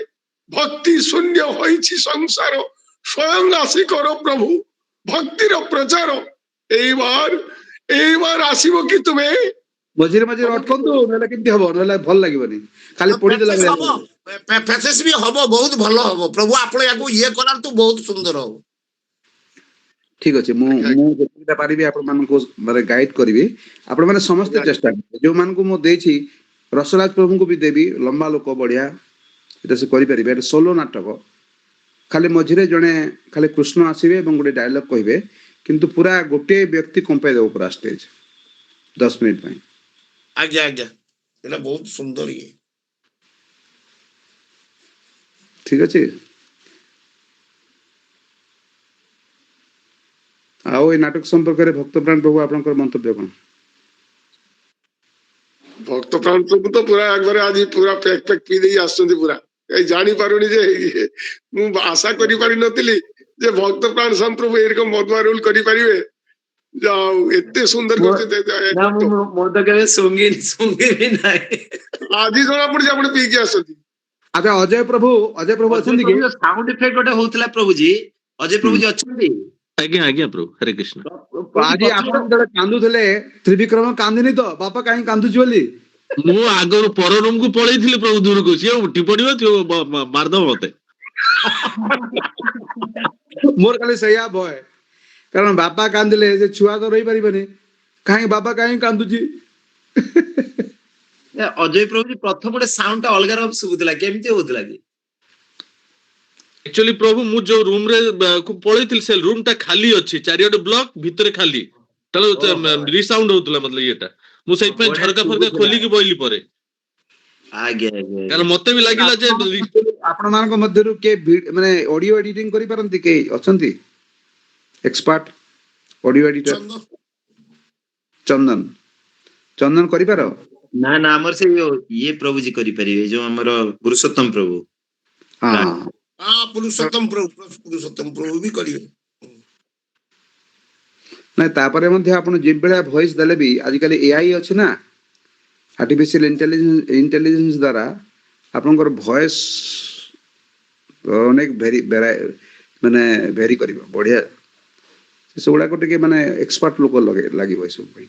ভক্তি শূন্য হয়েছি সংসার স্বয়ং আসি কর প্রভু ভক্তির প্রচার এইবার আসিব কি তুমি ମଝିରେ ମଝିରେ ଅଟକନ୍ତୁ ନହେଲେ କେମିତି ହବ ନହେଲେ ଭଲ ଲାଗିବନି ଖାଲି ପୋଡିଦେଲା ଭଳିଆ ଫେସେସ୍ ବି ହବ ବହୁତ ଭଲ ହବ ପ୍ରଭୁ ଆପଣ ୟାକୁ ଇଏ କରାନ୍ତୁ ବହୁତ ସୁନ୍ଦର ହବ ଠିକ ଅଛି ମୁଁ ଯେତିକିଟା ପାରିବି ଆପଣମାନଙ୍କୁ ମାନେ ଗାଇଡ କରିବି ଆପଣମାନେ ସମସ୍ତେ ଚେଷ୍ଟା କରିବେ ଯୋଉମାନଙ୍କୁ ମୁଁ ଦେଇଛି ରସରାଜ ପ୍ରଭୁଙ୍କୁ ବି ଦେବି ଲମ୍ବା ଲୋକ ବଢିଆ এটা ସେ କରିପାରିବେ ଏଟା ସୋଲୋ ନାଟକ ଖାଲି ମଝିରେ ଜଣେ ଖାଲି କୃଷ୍ଣ ଆସିବେ ଏବଂ ଗୋଟେ ଡାୟଲଗ କହିବେ କିନ୍ତୁ ପୁରା ଗୋଟିଏ ବ୍ୟକ୍ତି କମ୍ପାଇ ଦେବ ପୁରା ଷ୍ଟେଜ 10 ମିନିଟ ପାଇଁ ଆଜ୍ଞା ଆଜ୍ଞା ଏଟା ବହୁତ ସୁନ୍ଦର ଇଏ ଠିକ ଅଛି ଆଉ এই নাটক সম্পর্কে ভক্তপ্রাণ প্রভু আপনার মন্তব্য কোন ଭକ୍ତ ପ୍ରାଣ ପ୍ରଭୁ ତ ପୁରା একবারে ଆଜି ପୁରା ପ୍ୟାକ୍ ପ୍ୟାକ୍ ପିଇ ଦେଇ ଆସୁଛନ୍ତି ପୁରା। ଏଇ ଜାଣି ପାରୁନି ଯେ ମୁଁ ଆଶା କରିପାରି ନଥିଲି ଯେ ଭକ୍ତ ପ୍ରାଣ ସଂପ୍ରଭୁ ଏରକମ ମଦୁଆ ରୋଲ କରିପାରିବେ। ଯାଉ ଏତେ ସୁନ୍ଦର କରୁଛନ୍ତି ନା ମୁଁ ତ କେବେ ଶୁଙ୍ଗିବି ନାହିଁ। ଆଜି ଜଣା ପଡୁଛି ଆପଣ ପିଇକି ଆସୁଛନ୍ତି। ଆଚ୍ଛା ଅଜୟ ପ୍ରଭୁ ଅଛନ୍ତି କି? ସାଉଣ୍ଡ ଇଫେକ୍ଟ ଗୋଟେ ହଉଥିଲା ପ୍ରଭୁଜୀ। ଅଜୟ ପ୍ରଭୁଜୀ ଅଛନ୍ତି? ଆଜ୍ଞା ଆଜ୍ଞା ପ୍ରଭୁ ହରେ କୃଷ୍ଣ। ଆଜି ଆପଣ ଯେତେବେଳେ କାନ୍ଦୁଥିଲେ ତ୍ରିବିକ୍ରମ କାନ୍ଦିନି ତ ବାପା କାହିଁ କାନ୍ଦୁଛି ବୋଲି? ମୁଁ ଆଗରୁ ପର ରୁମ୍ କୁ ପଳେଇଥିଲି ପ୍ରଭୁ ଦୂରକୁ, ସିଏ ଉଠି ପଡିବ ମାରିଦବ ମତେ। ମୋର ଖାଲି ସେଇଆ ଭୟ, କାରଣ ବାପା କାନ୍ଦିଲେ ସେ ଛୁଆ ତ ରହିପାରିବନି, କାହିଁ ବାପା କାହିଁ କାନ୍ଦୁଛି। ଅଜୟ ପ୍ରଭୁଜୀ ପ୍ରଥମ ଗୋଟେ ସାଉଣ୍ଡ ଟା ଅଲଗା ରକମ ଶୁଭୁଥିଲା, କେମିତି ହଉଥିଲା କି? ଆକ୍ଚୁଆଲି ପ୍ରଭୁ ମୁଁ ଯୋଉ ରୁମ୍ ରେ ପଳେଇଥିଲି ସେ ରୁମ୍ ଟା ଖାଲି ଅଛି, ଚାରିଆଡେ ବ୍ଲକ ଭିତରେ ଖାଲି, ତାହେଲେ ରିସାଉଣ୍ଡ ହଉଥିଲା ମତଲବ ଇଏଟା। ମୁଁ ସେଇଥିପାଇଁ ବଢିଆ ଝରକା ଫରକା ଶୁଭୁଥିଲା। ଖୋଲିକି ବଇଲି ପରେ, ଆଜ୍ଞା ଆଜ୍ଞା କାରଣ ମତେ ବି ଲାଗିଲା ଯେ ଆପଣ ମାନଙ୍କ ମଧ୍ୟରୁ କିଏ ମାନେ ଅଡିଓ ଏଡିଟିଂ କରିପାରନ୍ତି, କେହି ଅଛନ୍ତି ଏକ୍ସପର୍ଟ ଅଡିଓ ଏଡିଟର? ଚନ୍ଦନ ଚନ୍ଦନ କରିପାର? ନା ନା ଆମର ସେ ଇଏ ପ୍ରଭୁଜୀ କରିପାରିବେ, ଯୋଉ ଆମର ପୁରୁଷୋତ୍ତମ ପ୍ରଭୁ। ହଁ ହଁ ପୁରୁଷୋତ୍ତମ ପ୍ରଭୁ ବି କରିବେ। ନାଇଁ ତାପରେ ମଧ୍ୟ ଆପଣ ଯେଭଳିଆ ଭଏସ ଦେଲେ ବି ଆଜିକାଲି ଏଆଇ ଅଛି ନା, ଆର୍ଟିଫିସିଆଲ ଇଣ୍ଟେଲିଜେନ୍ସ ଦ୍ୱାରା ଆପଣଙ୍କର ଭଏସ ଅନେକ ମାନେ ଭେରି କରିବ, ବଢିଆ। ସେଗୁଡାକ ଟିକେ ମାନେ ଏକ୍ସପର୍ଟ ଲୋକ ଲାଗିବ ଏସବୁ ପାଇଁ।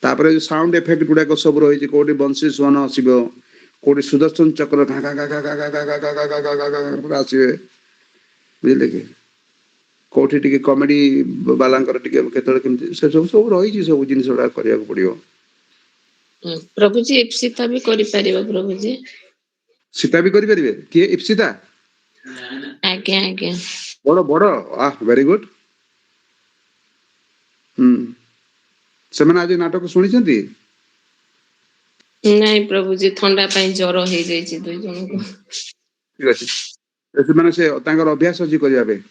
ତାପରେ ଯୋଉ ସାଉଣ୍ଡ ଇଫେକ୍ଟ ଗୁଡାକ ସବୁ ରହିଛି, କୋଉଠି ବଂଶୀ ସ୍ୱନ ଆସିବ, କୋଉଠି ସୁଦର୍ଶନ ଚକ୍ର ଆସିବେ, ବୁଝିଲେ କି? କୋଉଠି ଟିକେ କମେଡି ବାଲାଙ୍କର ଟିକେ କେତେବେଳେ କେମିତି ସେ ସବୁ ରହିଛି, ସବୁ ଜିନିଷ ଗୁଡା କରିବାକୁ ପଡିବ। ପ୍ରଭୁଜୀ ଇପ୍ସିତା ବି କରିପାରିବ ପ୍ରଭୁଜୀ। ସୀତା ବି କରିପାରିବେ? କିଏ ଇପ୍ସିତା? ଆଜ୍ଞା ଆଜ୍ଞା। ବଡ ବଡ ଭେରି ଗୁଡ। ସେମାନେ ଆଜି ନାଟକ ଶୁଣିଛନ୍ତି? ନାଇଁ ପ୍ରଭୁଜୀ, ଥଣ୍ଡା ପାଇଁ ଜର ହେଇଯାଇଛି ଦୁଇ ଜଣଙ୍କୁ। ଠିକ ଅଛି, ସେମାନେ ସେ ତାଙ୍କର ଅଭ୍ୟାସ ଅଛି କରିବା ପାଇଁ।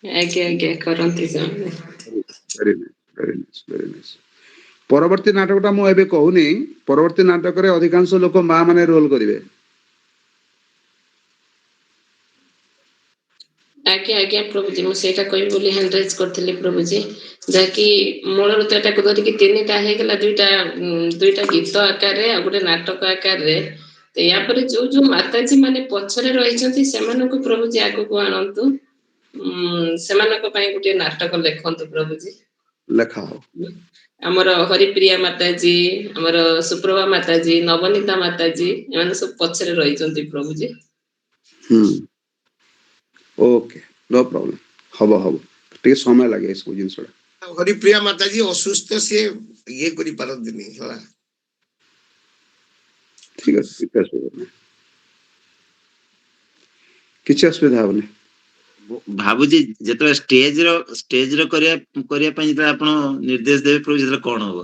ଆଜ୍ଞା ଆଜ୍ଞା କରନ୍ତି ସେମାନେ। Very nice, very nice. ପରବର୍ତ୍ତୀ ନାଟକଟା ମୁଁ ଏବେ କହୁନି, ପରବର୍ତ୍ତୀ ନାଟକରେ ଅଧିକାଂଶ ଲୋକ ମା ମାନେ ରୋଲ କରିବେ। ଆଜ୍ଞା ଆଜ୍ଞା ପ୍ରଭୁଜୀ, ମୁଁ ସେଇଟା କହିବି ବୋଲି ହ୍ୟାଣ୍ଡ ରାଇଜ କରିଥିଲି ପ୍ରଭୁଜୀ, ଯାହାକି ମୂଳରୁ ତ ଏଟାକୁ ଧରିକି ତିନିଟା ହେଇଗଲା, ଦୁଇଟା ଗୀତ ଆକାରରେ ଆଉ ଗୋଟେ ନାଟକ ଆକାରରେ। ତ ୟା ପରେ ଯୋଉ ଯୋଉ ମାତାଜୀ ମାନେ ପଛରେ ରହିଛନ୍ତି ସେମାନଙ୍କୁ ପ୍ରଭୁଜୀ ଆଗକୁ ଆଣନ୍ତୁ। ସେମାନଙ୍କ ପାଇଁ ଗୋଟେ ନାଟକ ଲେଖନ୍ତୁ ପ୍ରଭୁଜୀ। ଲେଖା ହଉ। ଆମର ହରିପ୍ରିୟା ମାତାଜୀ, ଆମର ସୁପ୍ରଭା ମାତାଜୀ, ନବନୀତା ମାତାଜୀ, ଏମାନେ ସବୁ ପଛରେ ରହିଛନ୍ତି ପ୍ରଭୁଜୀ। ଓକେ, ନୋ ପ୍ରୋବ୍ଲେମ, ହବ ହବ, ଟିକେ ସମୟ ଲାଗେ ଏସବୁ ଜିନିଷଟା। ହରିପ୍ରିୟା ମାତାଜୀ ଅସୁସ୍ଥ, ସିଏ ଇଏ କରିପାରନ୍ତିନି ହେଲା। ଠିକ ଅଛି, କିଛି ଅସୁବିଧା ହବନି। ଭାବୁଛି ଯେତେବେଳେ ଷ୍ଟେଜ ର କରିବା ପାଇଁ ଯେତେବେଳେ ଆପଣ ନିର୍ଦ୍ଦେଶ ଦେବେ ପ୍ରଭୁ, ସେତେବେଳେ କଣ ହବ?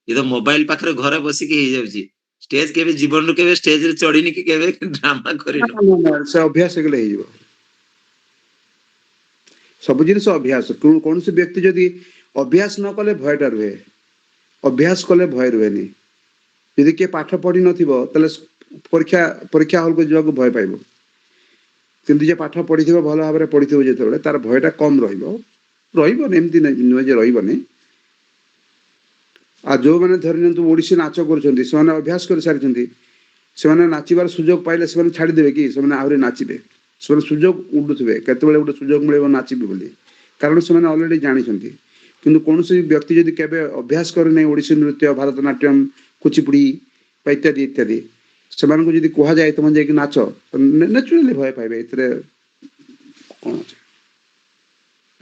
ଏ ତ ମୋବାଇଲ ପାଖରେ ଘରେ ବସିକି ହେଇଯାଉଛି। ଷ୍ଟେଜ କେବେ ଜୀବନରୁ କେବେ ଷ୍ଟେଜରେ ଚଢିନି କି କେବେ ଡ୍ରାମା କରିନୁ। ସେ ଅଭ୍ୟାସ ହେଇଗଲେ ହେଇଯିବ। ସବୁ ଜିନିଷ ଅଭ୍ୟାସ। କୌଣସି ବ୍ୟକ୍ତି ଯଦି ଅଭ୍ୟାସ ନ କଲେ ଭୟଟା ରୁହେ, ଅଭ୍ୟାସ କଲେ ଭୟ ରୁହେନି। ଯଦି କିଏ ପାଠ ପଢି ନଥିବ ତାହେଲେ ପରୀକ୍ଷା ହଲକୁ ଯିବାକୁ ଭୟ ପାଇବ, କିନ୍ତୁ ଯେ ପାଠ ପଢିଥିବ, ଭଲ ଭାବରେ ପଢିଥିବ, ଯେତେବେଳେ ତାର ଭୟଟା କମ ରହିବନି, ଏମିତି ନୁହେଁ ଯେ ରହିବନି। ଆଉ ଯୋଉମାନେ ଧରି ନିଅନ୍ତୁ ଓଡିଶୀ ନାଚ କରୁଛନ୍ତି, ସେମାନେ ଅଭ୍ୟାସ କରିସାରିଛନ୍ତି, ସେମାନେ ନାଚିବାର ସୁଯୋଗ ପାଇଲେ ସେମାନେ ଛାଡିଦେବେ କି? ସେମାନେ ଆହୁରି ନାଚିବେ। ସେମାନେ ସୁଯୋଗ ଉଡୁଥିବେ, କେତେବେଳେ ଗୋଟେ ସୁଯୋଗ ମିଳିବ ନାଚିବେ ବୋଲି, କାରଣ ସେମାନେ ଅଲରେଡି ଜାଣିଛନ୍ତି। କିନ୍ତୁ କୌଣସି ବ୍ୟକ୍ତି ଯଦି କେବେ ଅଭ୍ୟାସ କରିନାହିଁ ଓଡିଶୀ ନୃତ୍ୟ, ଭାରତନାଟ୍ୟମ, କୁଚିପୁଡି ବା ଇତ୍ୟାଦି ଇତ୍ୟାଦି, ସେମାନଙ୍କୁ ଯଦି କୁହାଯାଏ ତମେ ଯାଇକି ନାଚ, ନ୍ୟାଚୁରାଲି ଭୟ ପାଇବେ। ଏଥିରେ କଣ ଅଛି,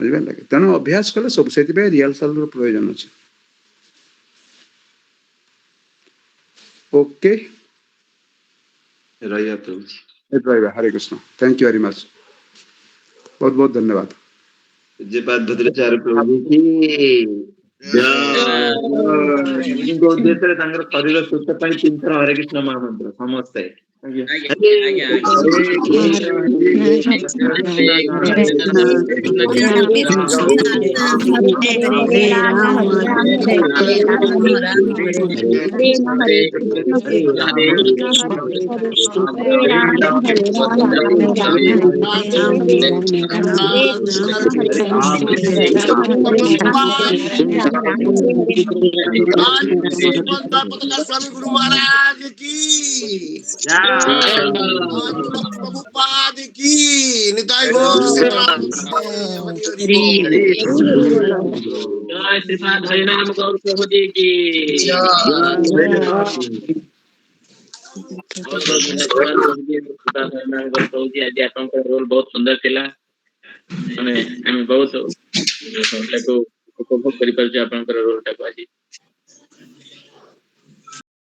ବୁଝିପାରିଲେ? ତେଣୁ ଅଭ୍ୟାସ କଲେ ସବୁ, ସେଥିପାଇଁ ରିହର୍ସାଲର ପ୍ରয়োଜନ ଅଛି। ଓକେ, ରହିବା ପ୍ରଭୁ। ରହିବା। Hare Krishna, thank you very much, ବହୁତ ବହୁତ ଧନ୍ୟବାଦ। ପୂଜ୍ୟପାଦ ଭଦ୍ରାଚାର୍ଯ୍ୟ ପ୍ରଭୁ କି ଉଦ୍ଦେଶ୍ୟରେ ତାଙ୍କର ଶରୀର ସୁସ୍ଥ ପାଇଁ 3 ଥର ହରେ କୃଷ୍ଣ ମହାମନ୍ତ୍ର ସମସ୍ତେ ଆଜ୍ଞା स्वामी गुरु महाराज की प्रभुपाद की निताई गौर जय श्रीपाद हरिनाम गौर प्रभु जी की बहुत बहुत धन्यवाद प्रभु जी श्रीपाद हरिनाम गौर प्रभु जी आज आपनकर रोल बहुत सुंदर थिला माने हम बहुत उपभोग करि पारछु आपनकर रोल टाको आज